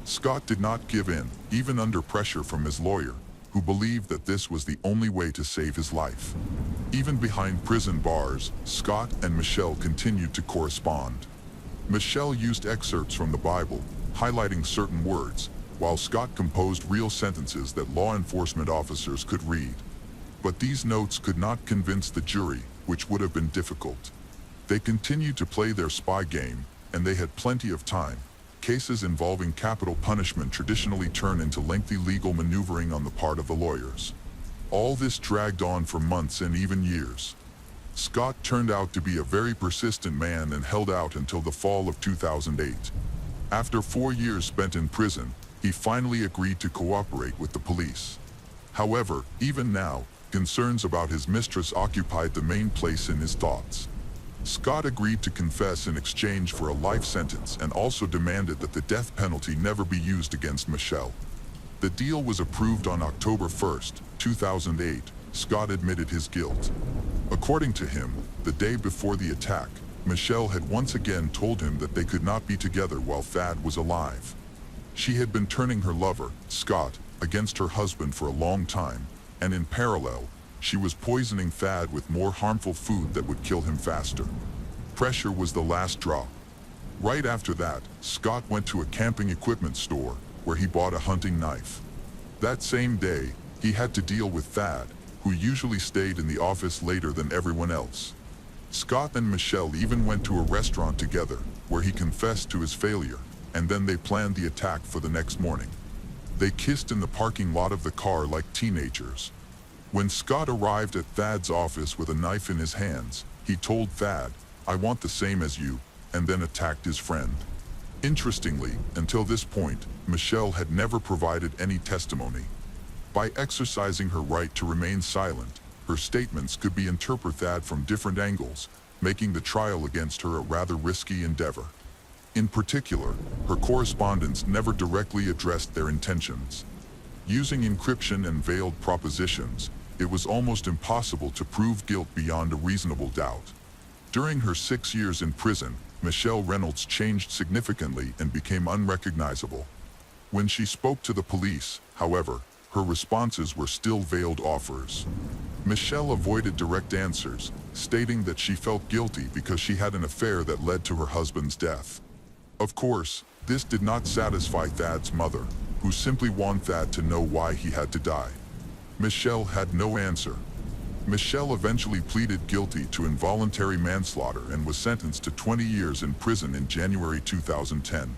Speaker 1: Scott did not give in, even under pressure from his lawyer, who believed that this was the only way to save his life. Even behind prison bars, Scott and Michelle continued to correspond. Michelle used excerpts from the Bible, highlighting certain words, while Scott composed real sentences that law enforcement officers could read. But these notes could not convince the jury, which would have been difficult. They continued to play their spy game, and they had plenty of time. Cases involving capital punishment traditionally turn into lengthy legal maneuvering on the part of the lawyers. All this dragged on for months and even years. Scott turned out to be a very persistent man and held out until the fall of 2008. After 4 years spent in prison, he finally agreed to cooperate with the police. However, even now, concerns about his mistress occupied the main place in his thoughts. Scott agreed to confess in exchange for a life sentence and also demanded that the death penalty never be used against Michelle. The deal was approved on October 1st, 2008. Scott admitted his guilt. According to him, the day before the attack, Michelle had once again told him that they could not be together while Thad was alive. She had been turning her lover, Scott, against her husband for a long time, and in parallel, she was poisoning Thad with more harmful food that would kill him faster. Pressure was the last drop. Right after that, Scott went to a camping equipment store where he bought a hunting knife. That same day, he had to deal with Thad, who usually stayed in the office later than everyone else. Scott and Michelle even went to a restaurant together, where he confessed to his failure, and then they planned the attack for the next morning. They kissed in the parking lot of the car like teenagers. When Scott arrived at Thad's office with a knife in his hands, he told Thad, "I want the same as you," and then attacked his friend. Interestingly, until this point, Michelle had never provided any testimony. By exercising her right to remain silent, her statements could be interpreted from different angles, making the trial against her a rather risky endeavor. In particular, her correspondence never directly addressed their intentions. Using encryption and veiled propositions, it was almost impossible to prove guilt beyond a reasonable doubt. During her 6 years in prison, Michelle Reynolds changed significantly and became unrecognizable. When she spoke to the police, however, her responses were still veiled offers. Michelle avoided direct answers, stating that she felt guilty because she had an affair that led to her husband's death. Of course, this did not satisfy Thad's mother, who simply wanted Thad to know why he had to die. Michelle had no answer. Michelle eventually pleaded guilty to involuntary manslaughter and was sentenced to 20 years in prison in January 2010.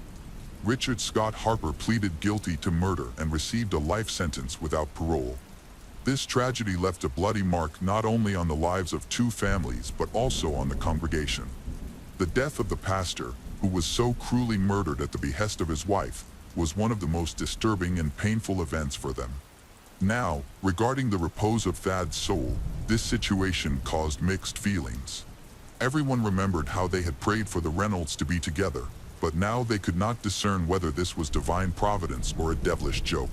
Speaker 1: Richard Scott Harper pleaded guilty to murder and received a life sentence without parole. This tragedy left a bloody mark not only on the lives of two families but also on the congregation. The death of the pastor, who was so cruelly murdered at the behest of his wife, was one of the most disturbing and painful events for them. Now, regarding the repose of Thad's soul, this situation caused mixed feelings. Everyone remembered how they had prayed for the Reynolds to be together, but now they could not discern whether this was divine providence or a devilish joke.